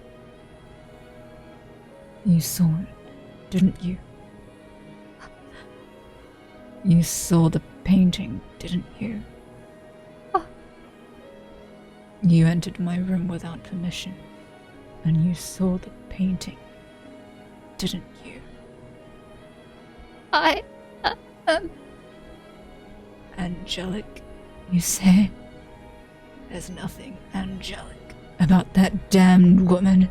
You saw it, didn't you? You saw the painting, didn't you?
Oh.
You entered my room without permission, and you saw the painting, didn't you? Angelic, you say? There's nothing angelic about that damned woman.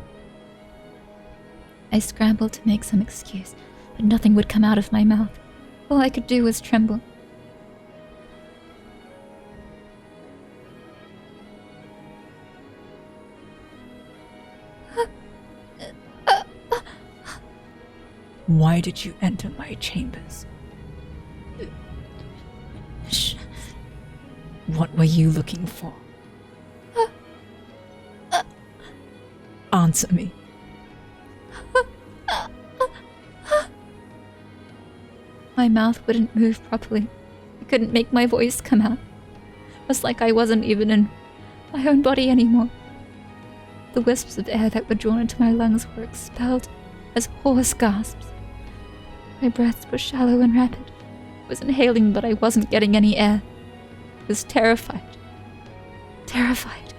I scrambled to make some excuse, but nothing would come out of my mouth. All I could do was tremble.
Why did you enter my chambers? What were you looking for? Answer me.
My mouth wouldn't move properly. I couldn't make my voice come out. It was like I wasn't even in my own body anymore. The wisps of air that were drawn into my lungs were expelled as hoarse gasps. My breaths were shallow and rapid. I was inhaling, but I wasn't getting any air. I was terrified. Terrified.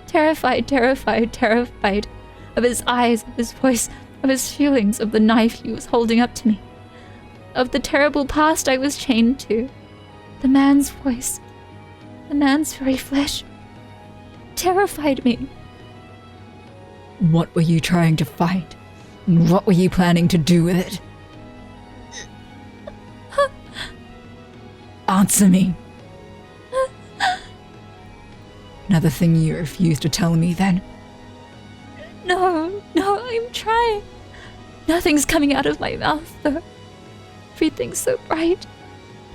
Terrified, terrified, terrified. Of his eyes, of his voice, of his feelings, of the knife he was holding up to me. Of the terrible past I was chained to. The man's voice. The man's very flesh. Terrified me.
What were you trying to fight? And what were you planning to do with it? Answer me. Another thing you refuse to tell me then?
No, I'm trying. Nothing's coming out of my mouth, though. Everything's so bright.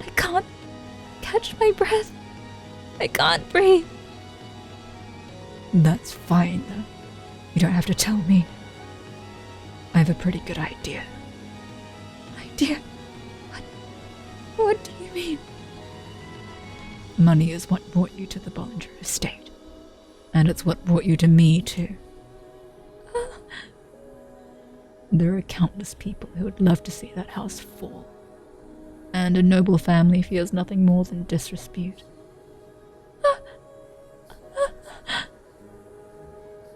I can't catch my breath. I can't breathe.
That's fine, though. You don't have to tell me. I have a pretty good idea.
Idea? What do you mean?
Money is what brought you to the Bollinger estate. And it's what brought you to me, too. There are countless people who would love to see that house fall. And a noble family fears nothing more than disrepute.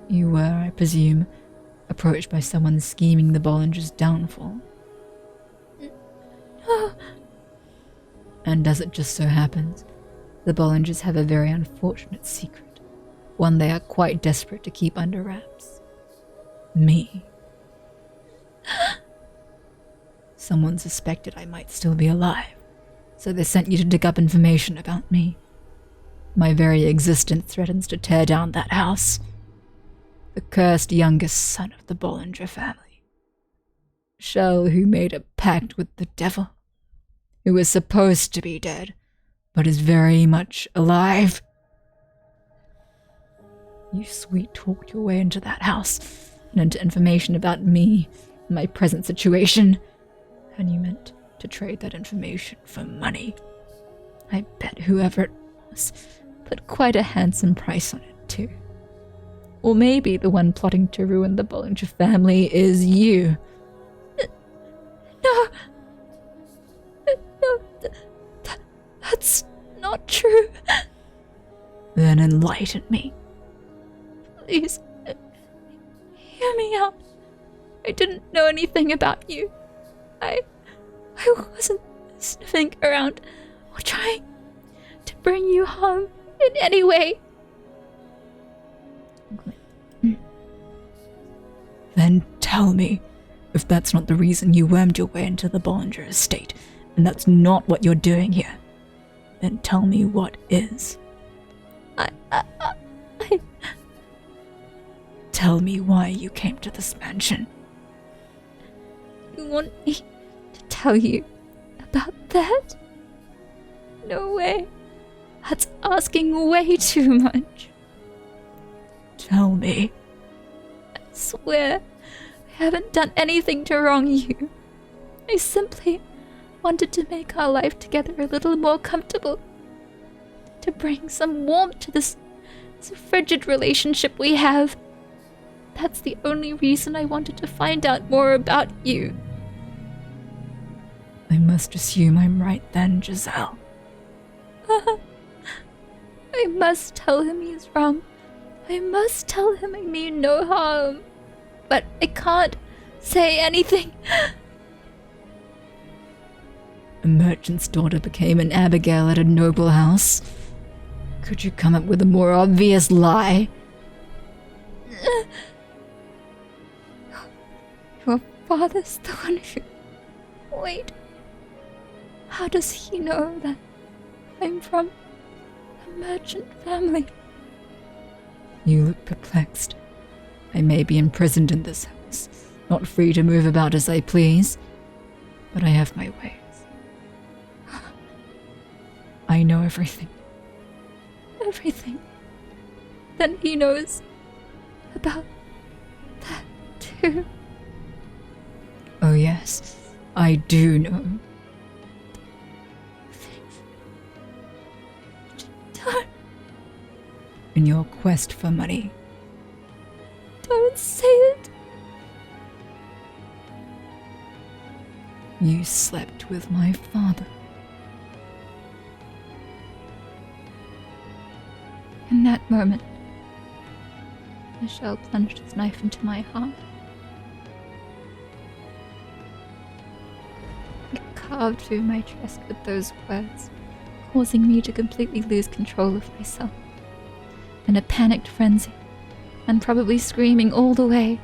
You were, I presume, approached by someone scheming the Bollinger's downfall. And as it just so happens, the Bollingers have a very unfortunate secret, one they are quite desperate to keep under wraps. Me. Someone suspected I might still be alive, so they sent you to dig up information about me. My very existence threatens to tear down that house. The cursed youngest son of the Bollinger family. Shell who made a pact with the devil, who was supposed to be dead, but is very much alive. You sweet-talked your way into that house, and into information about me, and my present situation, and you meant to trade that information for money. I bet whoever it was put quite a handsome price on it, too. Or maybe the one plotting to ruin the Bollinger family is you.
No, that's not true.
Then enlighten me.
Please, hear me out. I didn't know anything about you. I wasn't sniffing around or trying to bring you harm in any way.
Then tell me, if that's not the reason you wormed your way into the Bollinger estate, and that's not what you're doing here, then tell me what is.
I
Tell me why you came to this mansion.
You want me to tell you about that? No way. That's asking way too much.
Tell me.
I swear, I haven't done anything to wrong you. I simply wanted to make our life together a little more comfortable. To bring some warmth to this frigid relationship we have. That's the only reason I wanted to find out more about you.
I must assume I'm right then, Giselle.
I must tell him he's wrong. I must tell him I mean no harm. But I can't say anything.
A merchant's daughter became an Abigail at a noble house. Could you come up with a more obvious lie?
Your father's the one who... Wait. How does he know that I'm from a merchant family?
You look perplexed. I may be imprisoned in this house, not free to move about as I please, but I have my ways. I know everything.
Everything. Then he knows about that too.
Oh yes, I do know.
Don't,
In your quest for money,
don't say it.
You slept with my father.
In that moment, Michelle plunged his knife into my heart. It carved through my chest with those words, causing me to completely lose control of myself. In a panicked frenzy, and probably screaming all the way,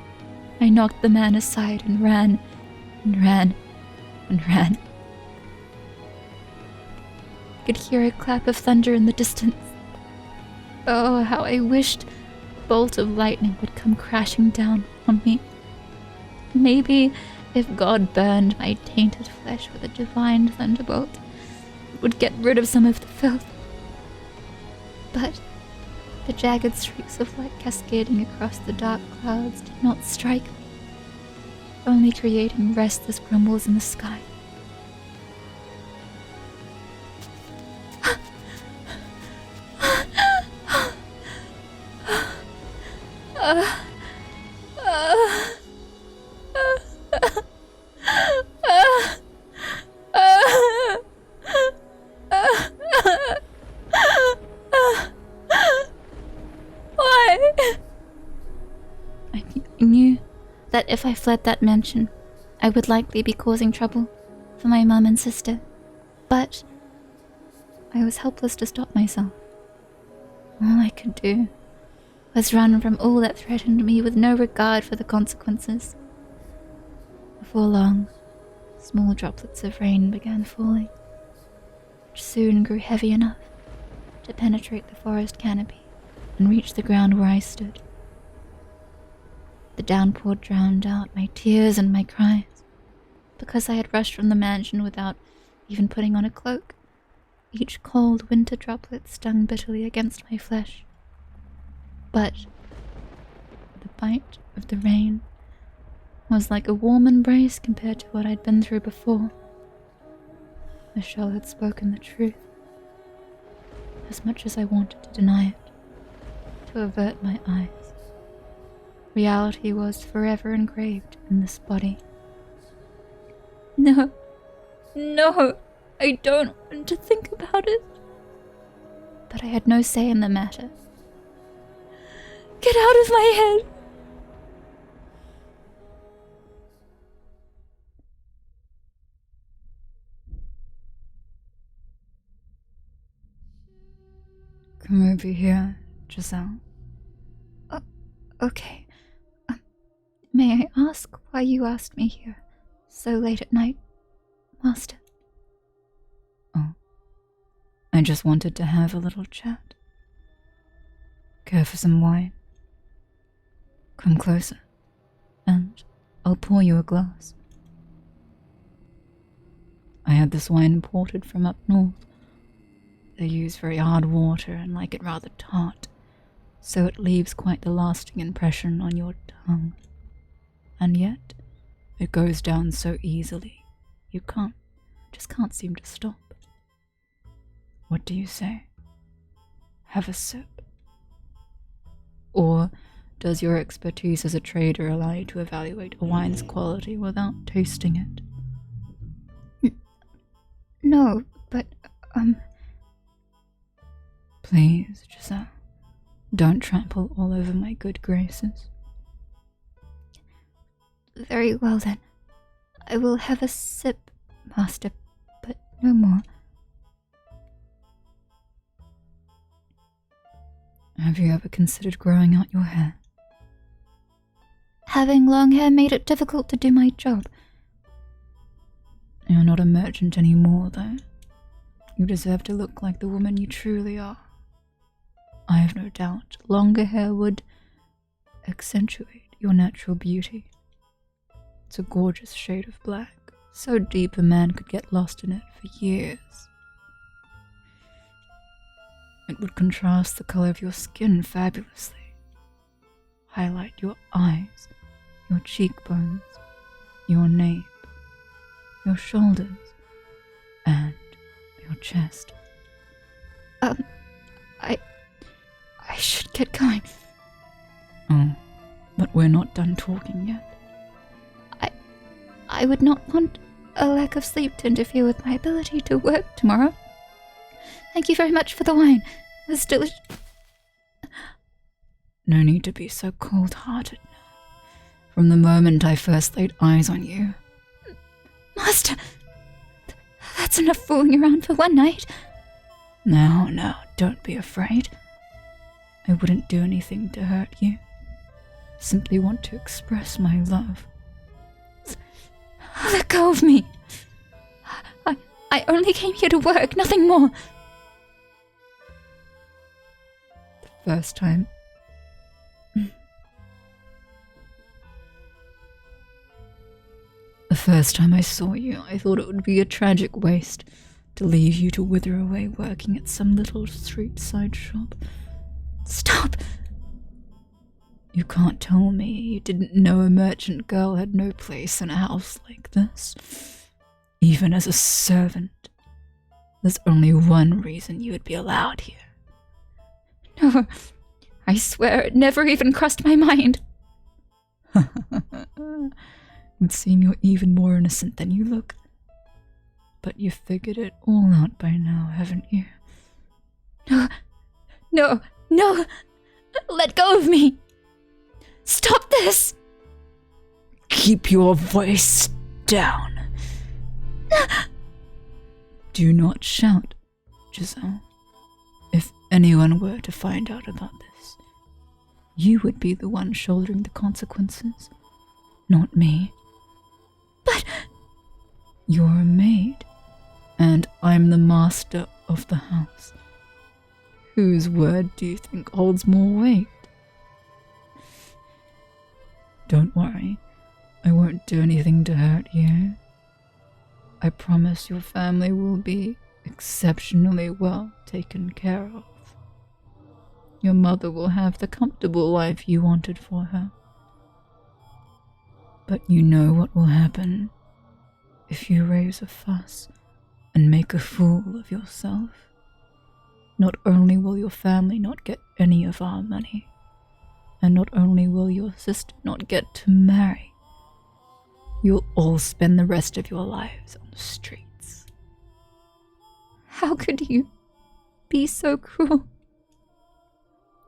I knocked the man aside and ran, and ran, and ran. I could hear a clap of thunder in the distance. Oh, how I wished a bolt of lightning would come crashing down on me. Maybe if God burned my tainted flesh with a divine thunderbolt, it would get rid of some of the filth. But the jagged streaks of light cascading across the dark clouds did not strike me, only creating restless grumbles in the sky. I knew that if I fled that mansion, I would likely be causing trouble for my mum and sister, but I was helpless to stop myself. All I could do was run from all that threatened me with no regard for the consequences. Before long, small droplets of rain began falling, which soon grew heavy enough to penetrate the forest canopy and reach the ground where I stood. The downpour drowned out my tears and my cries, because I had rushed from the mansion without even putting on a cloak. Each cold winter droplet stung bitterly against my flesh. But the bite of the rain was like a warm embrace compared to what I'd been through before. Michelle had spoken the truth, as much as I wanted to deny it, to avert my eyes. Reality was forever engraved in this body. No, I don't want to think about it. But I had no say in the matter. Get out of my head!
Come over here, Giselle.
Okay. May I ask why you asked me here so late at night, Master?
Oh, I just wanted to have a little chat. Care for some wine? Come closer, and I'll pour you a glass. I had this wine imported from up north. They use very hard water and like it rather tart, so it leaves quite the lasting impression on your tongue. And yet, it goes down so easily, you just can't seem to stop. What do you say? Have a sip? Or does your expertise as a trader allow you to evaluate a wine's quality without tasting it?
No, but,
Please, Giselle, don't trample all over my good graces.
Very well then. I will have a sip, Master, but no more.
Have you ever considered growing out your hair?
Having long hair made it difficult to do my job.
You're not a merchant anymore, though. You deserve to look like the woman you truly are. I have no doubt longer hair would accentuate your natural beauty. It's a gorgeous shade of black, so deep a man could get lost in it for years. It would contrast the color of your skin fabulously, highlight your eyes, your cheekbones, your nape, your shoulders, and your chest.
I should get going.
Oh, but we're not done talking yet.
I would not want
a lack of sleep to interfere with my ability to work tomorrow. Thank you very much for the wine. It was delicious.
No need to be so cold-hearted now. From the moment I first laid eyes on you.
Master, that's enough fooling around for one night.
Now, don't be afraid. I wouldn't do anything to hurt you. Simply want to express my love.
Let go of me. I only came here to work, nothing more.
The first time... The first time I saw you, I thought it would be a tragic waste to leave you to wither away working at some little street-side shop.
Stop!
You can't tell me you didn't know a merchant girl had no place in a house like this. Even as a servant. There's only one reason you would be allowed here.
No, I swear it never even crossed my mind.
Would seem you're even more innocent than you look. But you've figured it all out by now, haven't you?
No! Let go of me! Stop this!
Keep your voice down. Do not shout, Giselle. If anyone were to find out about this, you would be the one shouldering the consequences, not me.
But...
You're a maid, and I'm the master of the house. Whose word do you think holds more weight? Don't worry, I won't do anything to hurt you. I promise your family will be exceptionally well taken care of. Your mother will have the comfortable life you wanted for her. But you know what will happen if you raise a fuss and make a fool of yourself. Not only will your family not get any of our money, and not only will your sister not get to marry, you'll all spend the rest of your lives on the streets.
How could you be so cruel?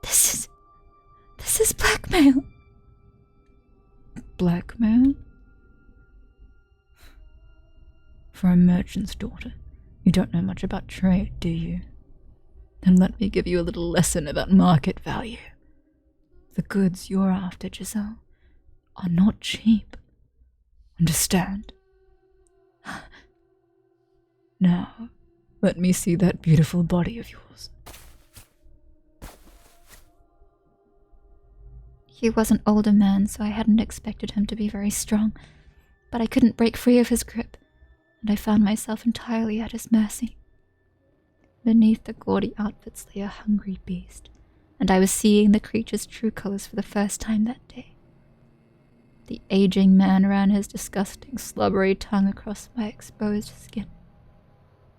This is blackmail.
Blackmail? For a merchant's daughter, you don't know much about trade, do you? Then let me give you a little lesson about market value. The goods you're after, Giselle, are not cheap. Understand? Now, let me see that beautiful body of yours.
He was an older man, so I hadn't expected him to be very strong, but I couldn't break free of his grip, and I found myself entirely at his mercy. Beneath the gaudy outfits lay a hungry beast, and I was seeing the creature's true colors for the first time that day. The aging man ran his disgusting, slobbery tongue across my exposed skin.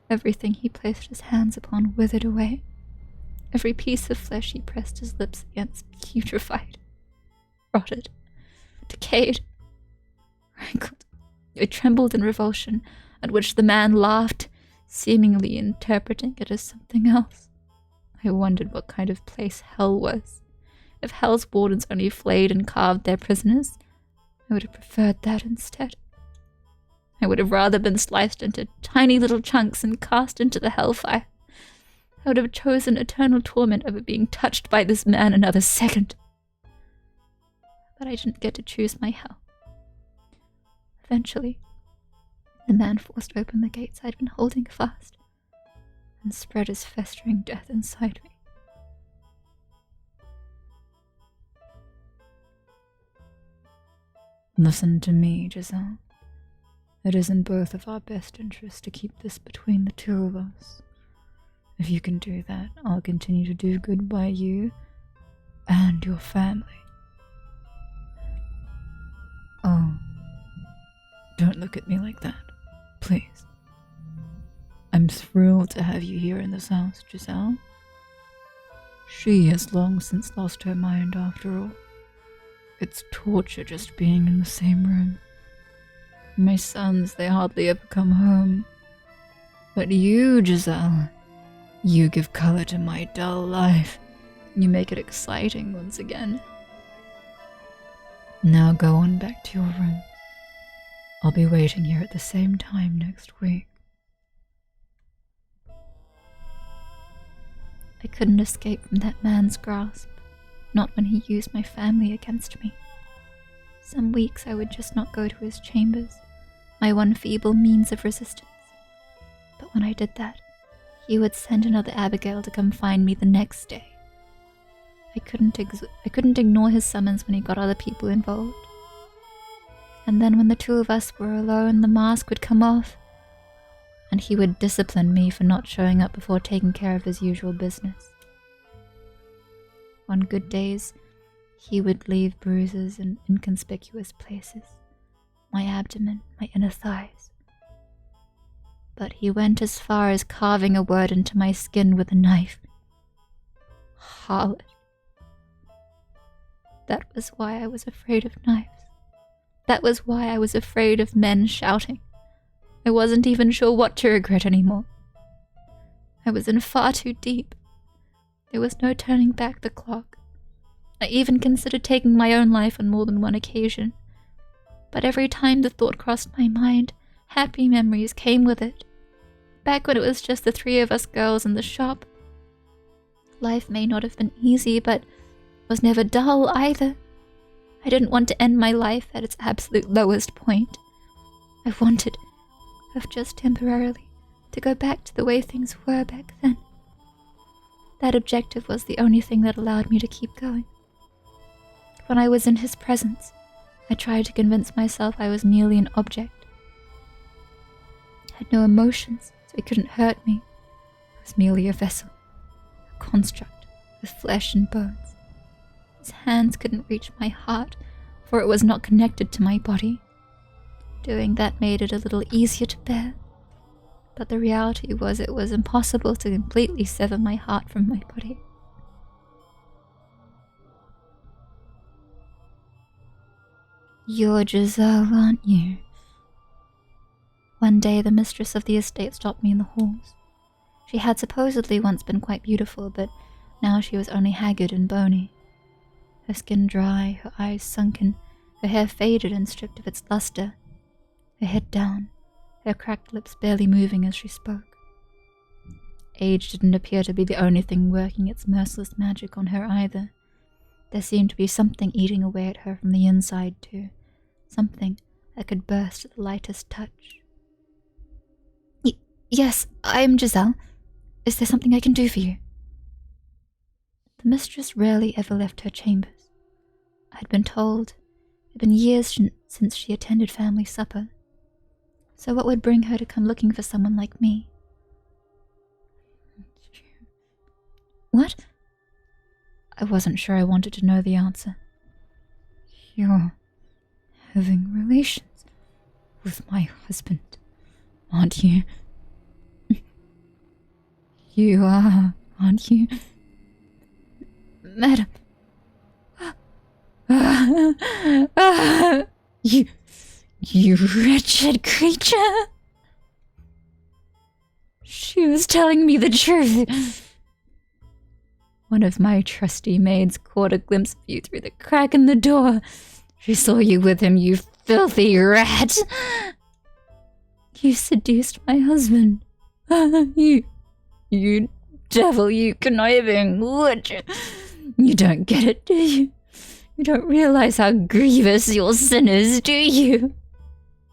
Everything he placed his hands upon withered away. Every piece of flesh he pressed his lips against putrefied, rotted, decayed, rankled. I trembled in revulsion, at which the man laughed, seemingly interpreting it as something else. I wondered what kind of place hell was. If hell's wardens only flayed and carved their prisoners, I would have preferred that instead. I would have rather been sliced into tiny little chunks and cast into the hellfire. I would have chosen eternal torment over being touched by this man another second. But I didn't get to choose my hell. Eventually, the man forced open the gates I'd been holding fast and spread his festering death inside me.
Listen to me, Giselle. It is in both of our best interests to keep this between the two of us. If you can do that, I'll continue to do good by you and your family. Oh, don't look at me like that, please. I'm thrilled to have you here in this house, Giselle. She has long since lost her mind after all. It's torture just being in the same room. My sons, they hardly ever come home. But you, Giselle, you give color to my dull life. You make it exciting once again. Now go on back to your room. I'll be waiting here at the same time next week.
I couldn't escape from that man's grasp, not when he used my family against me. Some weeks I would just not go to his chambers, my one feeble means of resistance. But when I did that, he would send another Abigail to come find me the next day. I couldn't ignore his summons when he got other people involved. And then when the two of us were alone, the mask would come off, and he would discipline me for not showing up before taking care of his usual business. On good days, he would leave bruises in inconspicuous places, my abdomen, my inner thighs. But he went as far as carving a word into my skin with a knife. Harlot. That was why I was afraid of knives. That was why I was afraid of men shouting. I wasn't even sure what to regret anymore. I was in far too deep. There was no turning back the clock. I even considered taking my own life on more than one occasion. But every time the thought crossed my mind, happy memories came with it. Back when it was just the three of us girls in the shop. Life may not have been easy, but was never dull either. I didn't want to end my life at its absolute lowest point. I wanted, if just temporarily, to go back to the way things were back then. That objective was the only thing that allowed me to keep going. When I was in his presence, I tried to convince myself I was merely an object. I had no emotions, so he couldn't hurt me. I was merely a vessel, a construct with flesh and bones. His hands couldn't reach my heart, for it was not connected to my body. Doing that made it a little easier to bear. But the reality was it was impossible to completely sever my heart from my body. You're Giselle, aren't you? One day the mistress of the estate stopped me in the halls. She had supposedly once been quite beautiful, but now she was only haggard and bony. Her skin dry, her eyes sunken, her hair faded and stripped of its luster, her head down, her cracked lips barely moving as she spoke. Age didn't appear to be the only thing working its merciless magic on her either. There seemed to be something eating away at her from the inside too, something that could burst at the lightest touch. Yes, I'm Giselle. Is there something I can do for you? The mistress rarely ever left her chambers. I had been told it had been years since she attended family supper. So what would bring her to come looking for someone like me? What? I wasn't sure I wanted to know the answer. You're having relations with my husband, aren't you? You are, aren't you? Madam. You wretched creature. She was telling me the truth. One of my trusty maids caught a glimpse of you through the crack in the door. She saw you with him, you filthy rat. You seduced my husband. You devil, you conniving witch. You don't get it, do you? You don't realize how grievous your sin is, do you?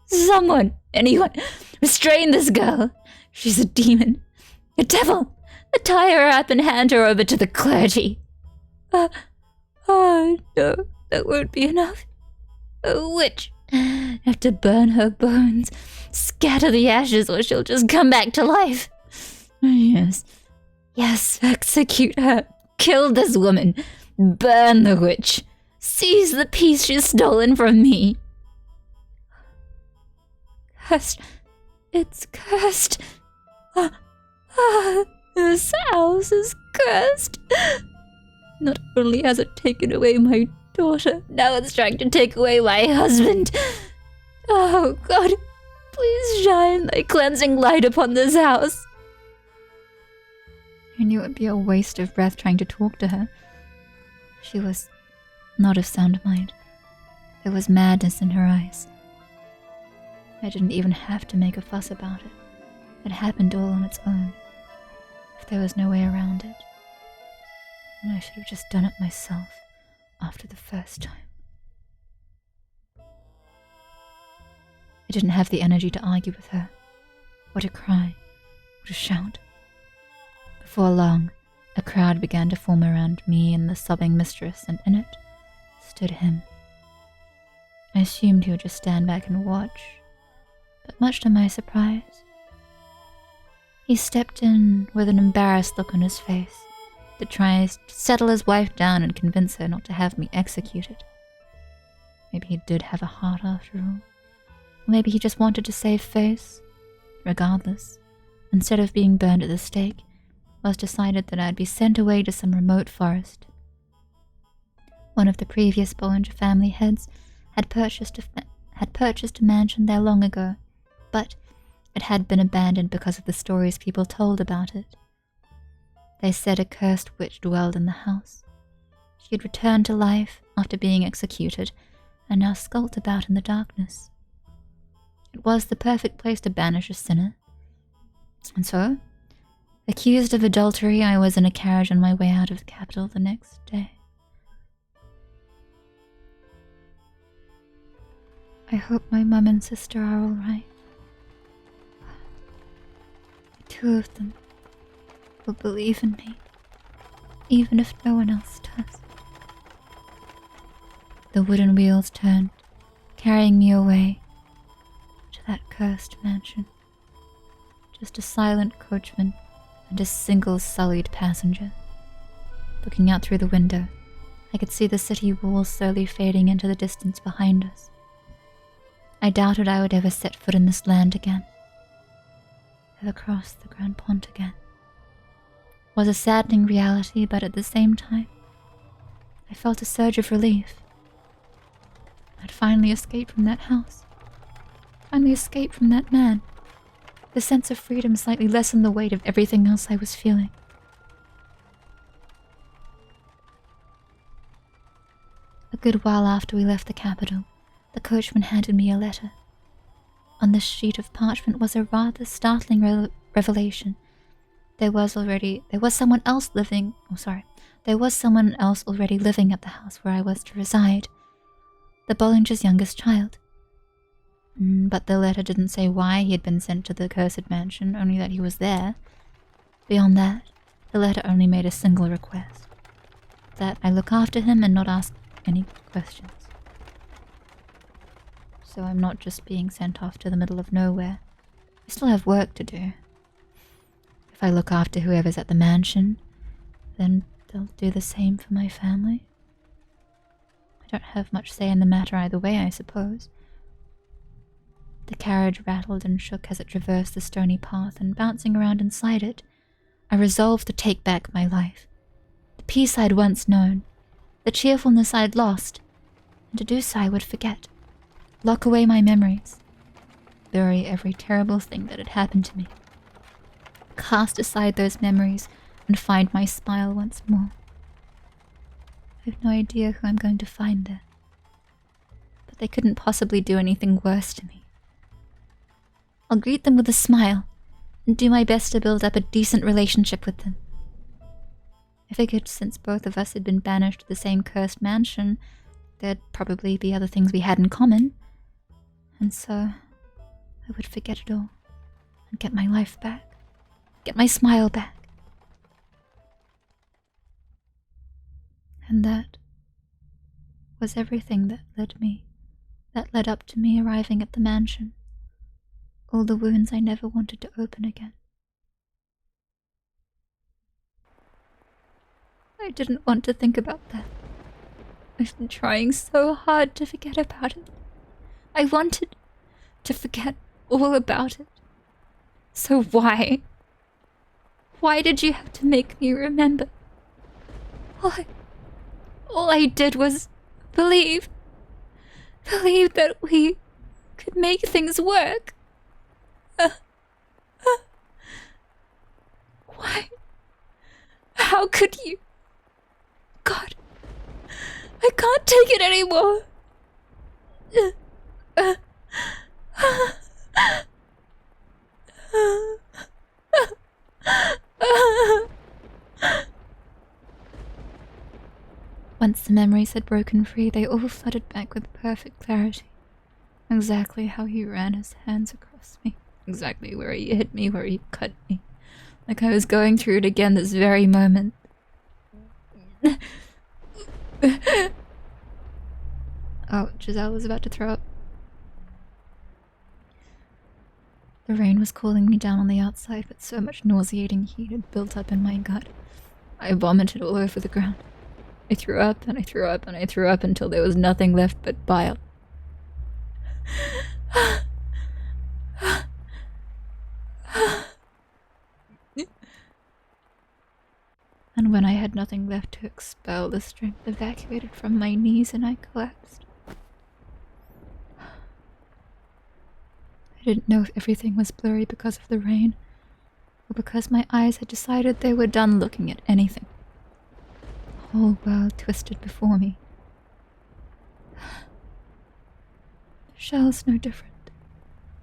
Someone, anyone, restrain this girl. She's a demon, a devil. Tie her up and hand her over to the clergy. No, that won't be enough. A witch. Have to burn her bones, scatter the ashes, or she'll just come back to life. Yes, execute her. Kill this woman. Burn the witch. Seize the piece she's stolen from me. Cursed. It's cursed. This house is cursed. Not only has it taken away my daughter, now it's trying to take away my husband.
Oh, God, please shine thy cleansing light upon this house. I knew it would be a waste of breath trying to talk to her. She was not of sound mind. There was madness in her eyes. I didn't even have to make a fuss about it. It happened all on its own. If there was no way around it. And I should have just done it myself after the first time. I didn't have the energy to argue with her, or to cry, or to shout. Before long, a crowd began to form around me and the sobbing mistress, and in it stood him. I assumed he would just stand back and watch, but much to my surprise, he stepped in with an embarrassed look on his face that tries to settle his wife down and convince her not to have me executed. Maybe he did have a heart after all. Or maybe he just wanted to save face. Regardless, instead of being burned at the stake, it was decided that I'd be sent away to some remote forest. One of the previous Bollinger family heads had purchased a mansion there long ago, but it had been abandoned because of the stories people told about it. They said a cursed witch dwelled in the house. She had returned to life after being executed and now skulked about in the darkness. It was the perfect place to banish a sinner. And so, accused of adultery, I was in a carriage on my way out of the capital the next day. I hope my mum and sister are all right. The two of them will believe in me, even if no one else does. The wooden wheels turned, carrying me away to that cursed mansion. Just a silent coachman and a single sullied passenger. Looking out through the window, I could see the city walls slowly fading into the distance behind us. I doubted I would ever set foot in this land again, ever cross the Grand Pont again. It was a saddening reality, but at the same time, I felt a surge of relief. I'd finally escaped from that house, finally escaped from that man. The sense of freedom slightly lessened the weight of everything else I was feeling. A good while after we left the capital, the coachman handed me a letter. On this sheet of parchment was a rather startling revelation. There was someone else already living at the house where I was to reside. The Bollingers' youngest child. But the letter didn't say why he had been sent to the cursed mansion, only that he was there. Beyond that, the letter only made a single request. That I look after him and not ask any questions. So I'm not just being sent off to the middle of nowhere. I still have work to do. If I look after whoever's at the mansion, then they'll do the same for my family. I don't have much say in the matter either way, I suppose. The carriage rattled and shook as it traversed the stony path, and bouncing around inside it, I resolved to take back my life. The peace I'd once known, the cheerfulness I'd lost, and to do so I would forget. Lock away my memories. Bury every terrible thing that had happened to me. Cast aside those memories and find my smile once more. I have no idea who I'm going to find there. But they couldn't possibly do anything worse to me. I'll greet them with a smile and do my best to build up a decent relationship with them. I figured since both of us had been banished to the same cursed mansion, there'd probably be other things we had in common. And so, I would forget it all and get my life back, get my smile back. And that was everything that led up to me arriving at the mansion. All the wounds I never wanted to open again. I didn't want to think about that. I've been trying so hard to forget about it. I wanted to forget all about it. So why? Why did you have to make me remember? All I did was believe that we could make things work. Why? How could you? God, I can't take it anymore.
Once the memories had broken free, they all flooded back with perfect clarity. Exactly how he ran his hands across me. Exactly where he hit me, where he cut me. Like I was going through it again this very moment. Oh, Giselle was about to throw up. The rain was cooling me down on the outside, but so much nauseating heat had built up in my gut. I vomited all over the ground. I threw up and I threw up and I threw up until there was nothing left but bile. And when I had nothing left to expel, the strength evacuated from my knees and I collapsed. I didn't know if everything was blurry because of the rain, or because my eyes had decided they were done looking at anything. The whole world twisted before me. Shell's no different.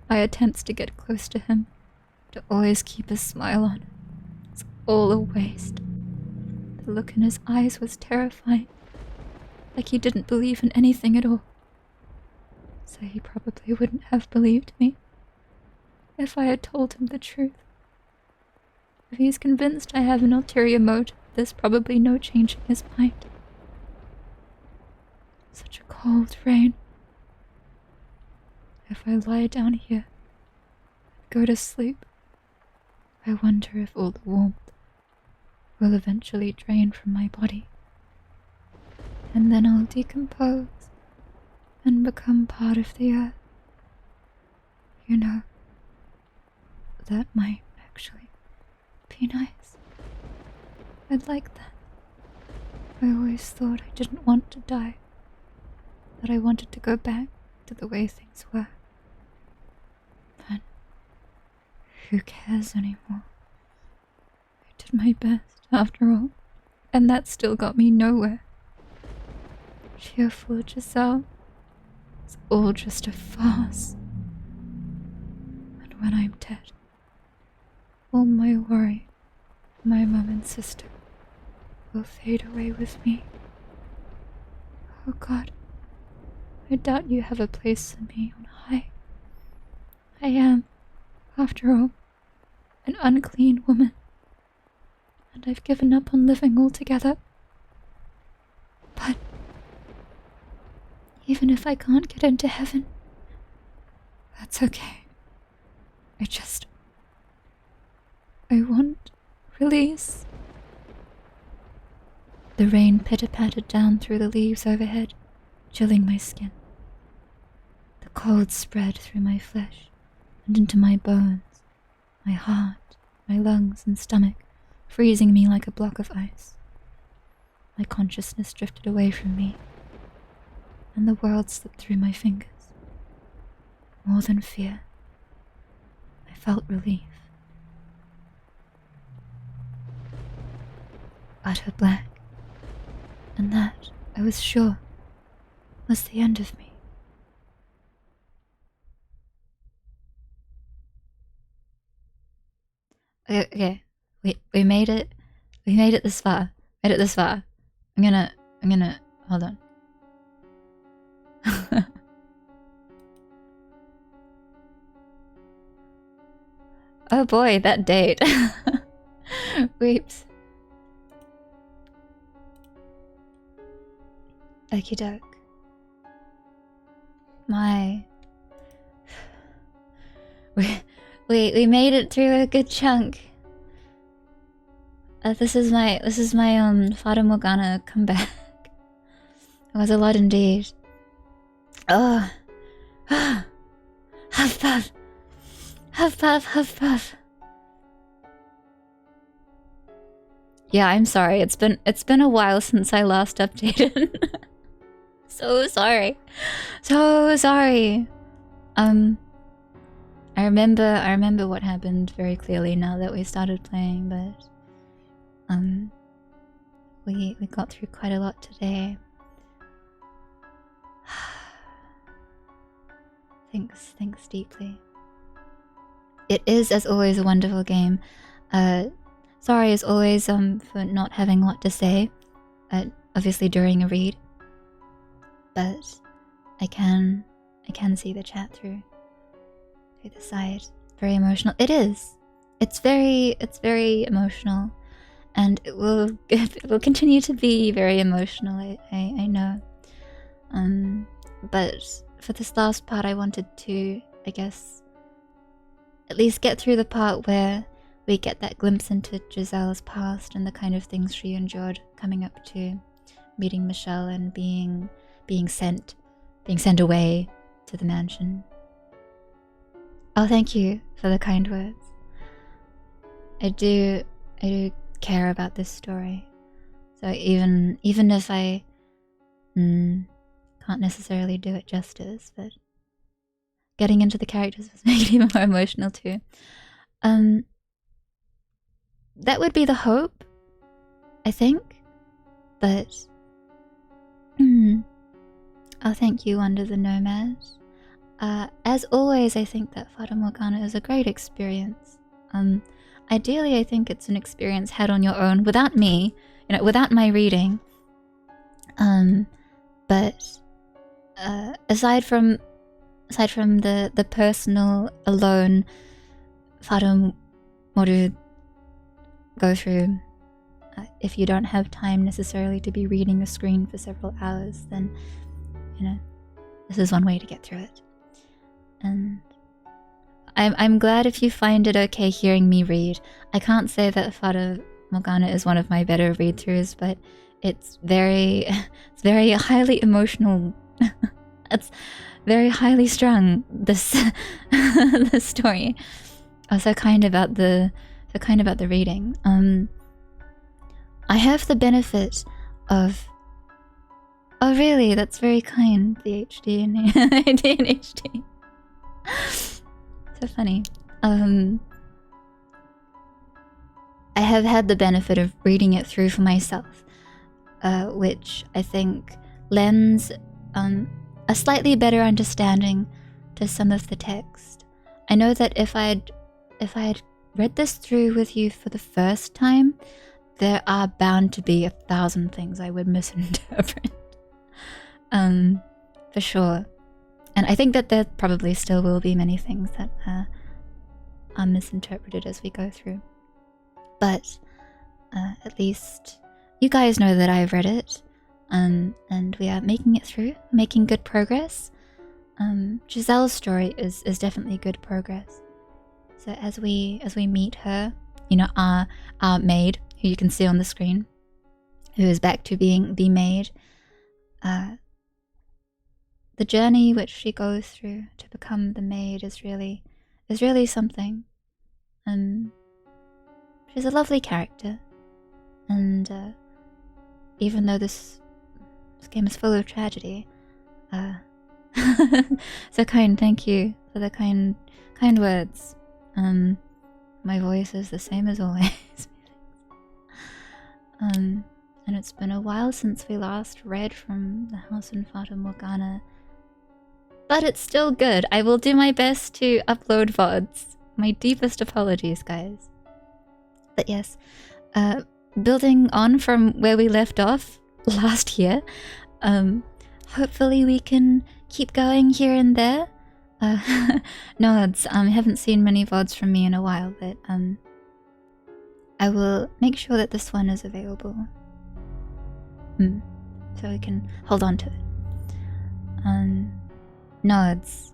My attempts to get close to him, to always keep a smile on, it's all a waste. The look in his eyes was terrifying, like he didn't believe in anything at all. So he probably wouldn't have believed me if I had told him the truth. If he's convinced I have an ulterior motive, there's probably no changing his mind. Such a cold rain. If I lie down here and go to sleep, I wonder if all the warmth will eventually drain from my body. And then I'll decompose and become part of the earth. You know, that might actually be nice. I'd like that. I always thought I didn't want to die, that I wanted to go back to the way things were. But who cares anymore? I did my best, after all, and that still got me nowhere. Cheerful Giselle, it's all just a farce. And when I'm dead, all my worry for my mum and sister will fade away with me. Oh God, I doubt you have a place for me on high. I am, after all, an unclean woman, and I've given up on living altogether. But even if I can't get into heaven, that's okay. I want release. The rain pitter-pattered down through the leaves overhead, chilling my skin. The cold spread through my flesh and into my bones, my heart, my lungs and stomach, freezing me like a block of ice. My consciousness drifted away from me, and the world slipped through my fingers. More than fear, I felt relief. Utter black, and that, I was sure, was the end of me. Okay, we made it. We made it this far. Made it this far. I'm gonna, hold on. Oh boy, that date. Weeps. Okie doke. We made it through a good chunk. This is my FATA Morgana comeback. It was a lot indeed. Oh. Huff puff. Huff puff, huff puff. Yeah, I'm sorry. It's been a while since I last updated. So sorry. So sorry.
I remember what happened very clearly now that we started playing, but we got through quite a lot today. Thanks deeply. It is, as always, a wonderful game. Sorry as always for not having a lot to say, obviously during a read, but I can see the chat through the side. Very emotional. It is. It's very emotional, and it will continue to be very emotional. I know. But for this last part, I wanted to, I guess, at least get through the part where we get that glimpse into Giselle's past and the kind of things she endured coming up to meeting Michelle and being sent away to the mansion. Oh, thank you for the kind words. I do care about this story. So even if I can't necessarily do it justice, but getting into the characters was making it even more emotional too. That would be the hope, I think. But oh, thank you, Under the Nomad. As always, I think that Fata Morgana is a great experience. Ideally, I think it's an experience had on your own, without me, without my reading. But aside from the personal alone Fata Moru go through, if you don't have time necessarily to be reading a screen for several hours, then this is one way to get through it. And I'm glad if you find it okay hearing me read. I can't say that Fata Morgana is one of my better read-throughs, but it's very highly emotional. It's very highly strung, this this story. So kind about the reading. I have the benefit of. Oh really? That's very kind. The HD and HD. So funny. I have had the benefit of reading it through for myself, which I think lends a slightly better understanding to some of the text. I know that if I had read this through with you for the first time, there are bound to be 1,000 things I would misinterpret. For sure. And I think that there probably still will be many things that are misinterpreted as we go through. But at least you guys know that I've read it, and we are making it through, making good progress. Giselle's story is definitely good progress. So as we meet her, our maid, who you can see on the screen, who is back to being the maid, the journey which she goes through to become the maid is really something. She's a lovely character, and even though this game is full of tragedy, so kind. Thank you for the kind words. My voice is the same as always. And it's been a while since we last read from the house in Fata Morgana. But it's still good. I will do my best to upload VODs. My deepest apologies, guys. But yes, building on from where we left off last year, hopefully we can keep going here and there. Nods, I haven't seen many VODs from me in a while, but I will make sure that this one is available. So we can hold on to it. Nods.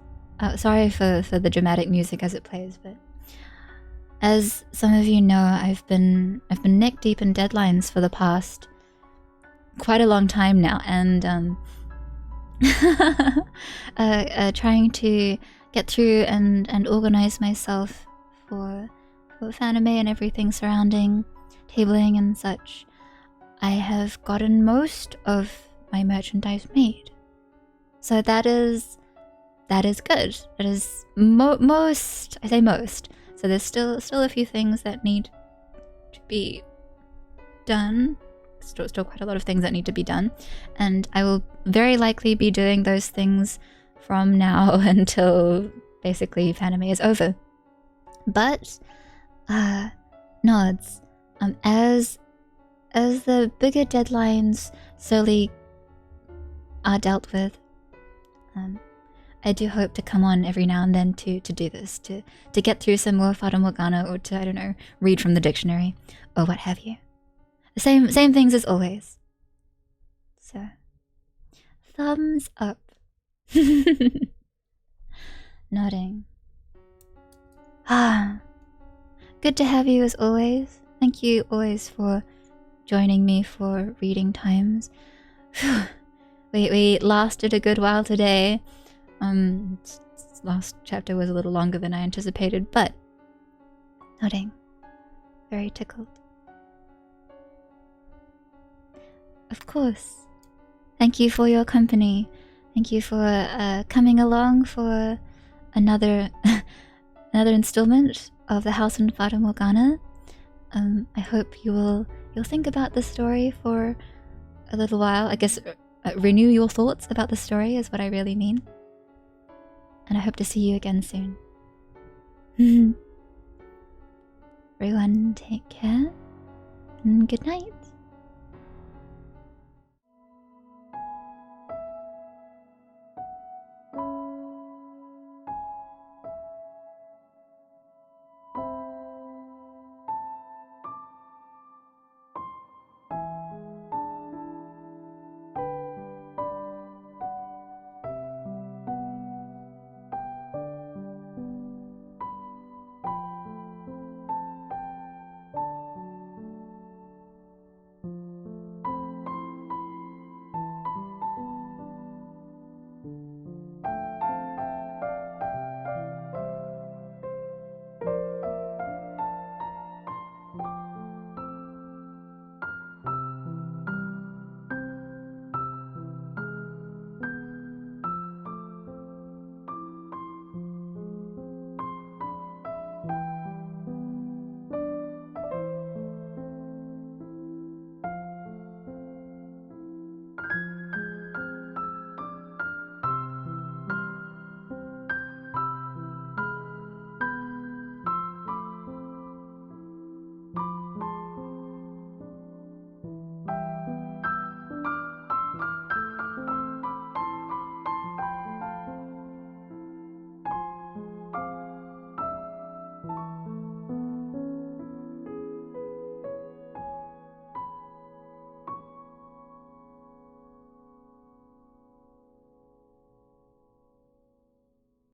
Sorry for the dramatic music as it plays, but as some of you know, I've been neck deep in deadlines for the past quite a long time now, and trying to get through and organize myself for fanime and everything surrounding tabling and such. I have gotten most of my merchandise made, so that is that is good. That is most. I say most. So there's still a few things that need to be done. Still quite a lot of things that need to be done, and I will very likely be doing those things from now until basically Fanime is over. But nods. As the bigger deadlines slowly are dealt with, I do hope to come on every now and then to do this, to get through some more Fata Morgana, or to, I don't know, read from the dictionary or what have you. The same things as always. So, thumbs up. Nodding. Good to have you as always. Thank you always for joining me for reading times. we lasted a good while today. Last chapter was a little longer than I anticipated, but nodding. Very tickled. Of course. Thank you for your company. Thank you for coming along for another another installment of the House in Fata Morgana. I hope you'll think about the story for a little while. I guess renew your thoughts about the story is what I really mean. And I hope to see you again soon. Everyone, take care and good night.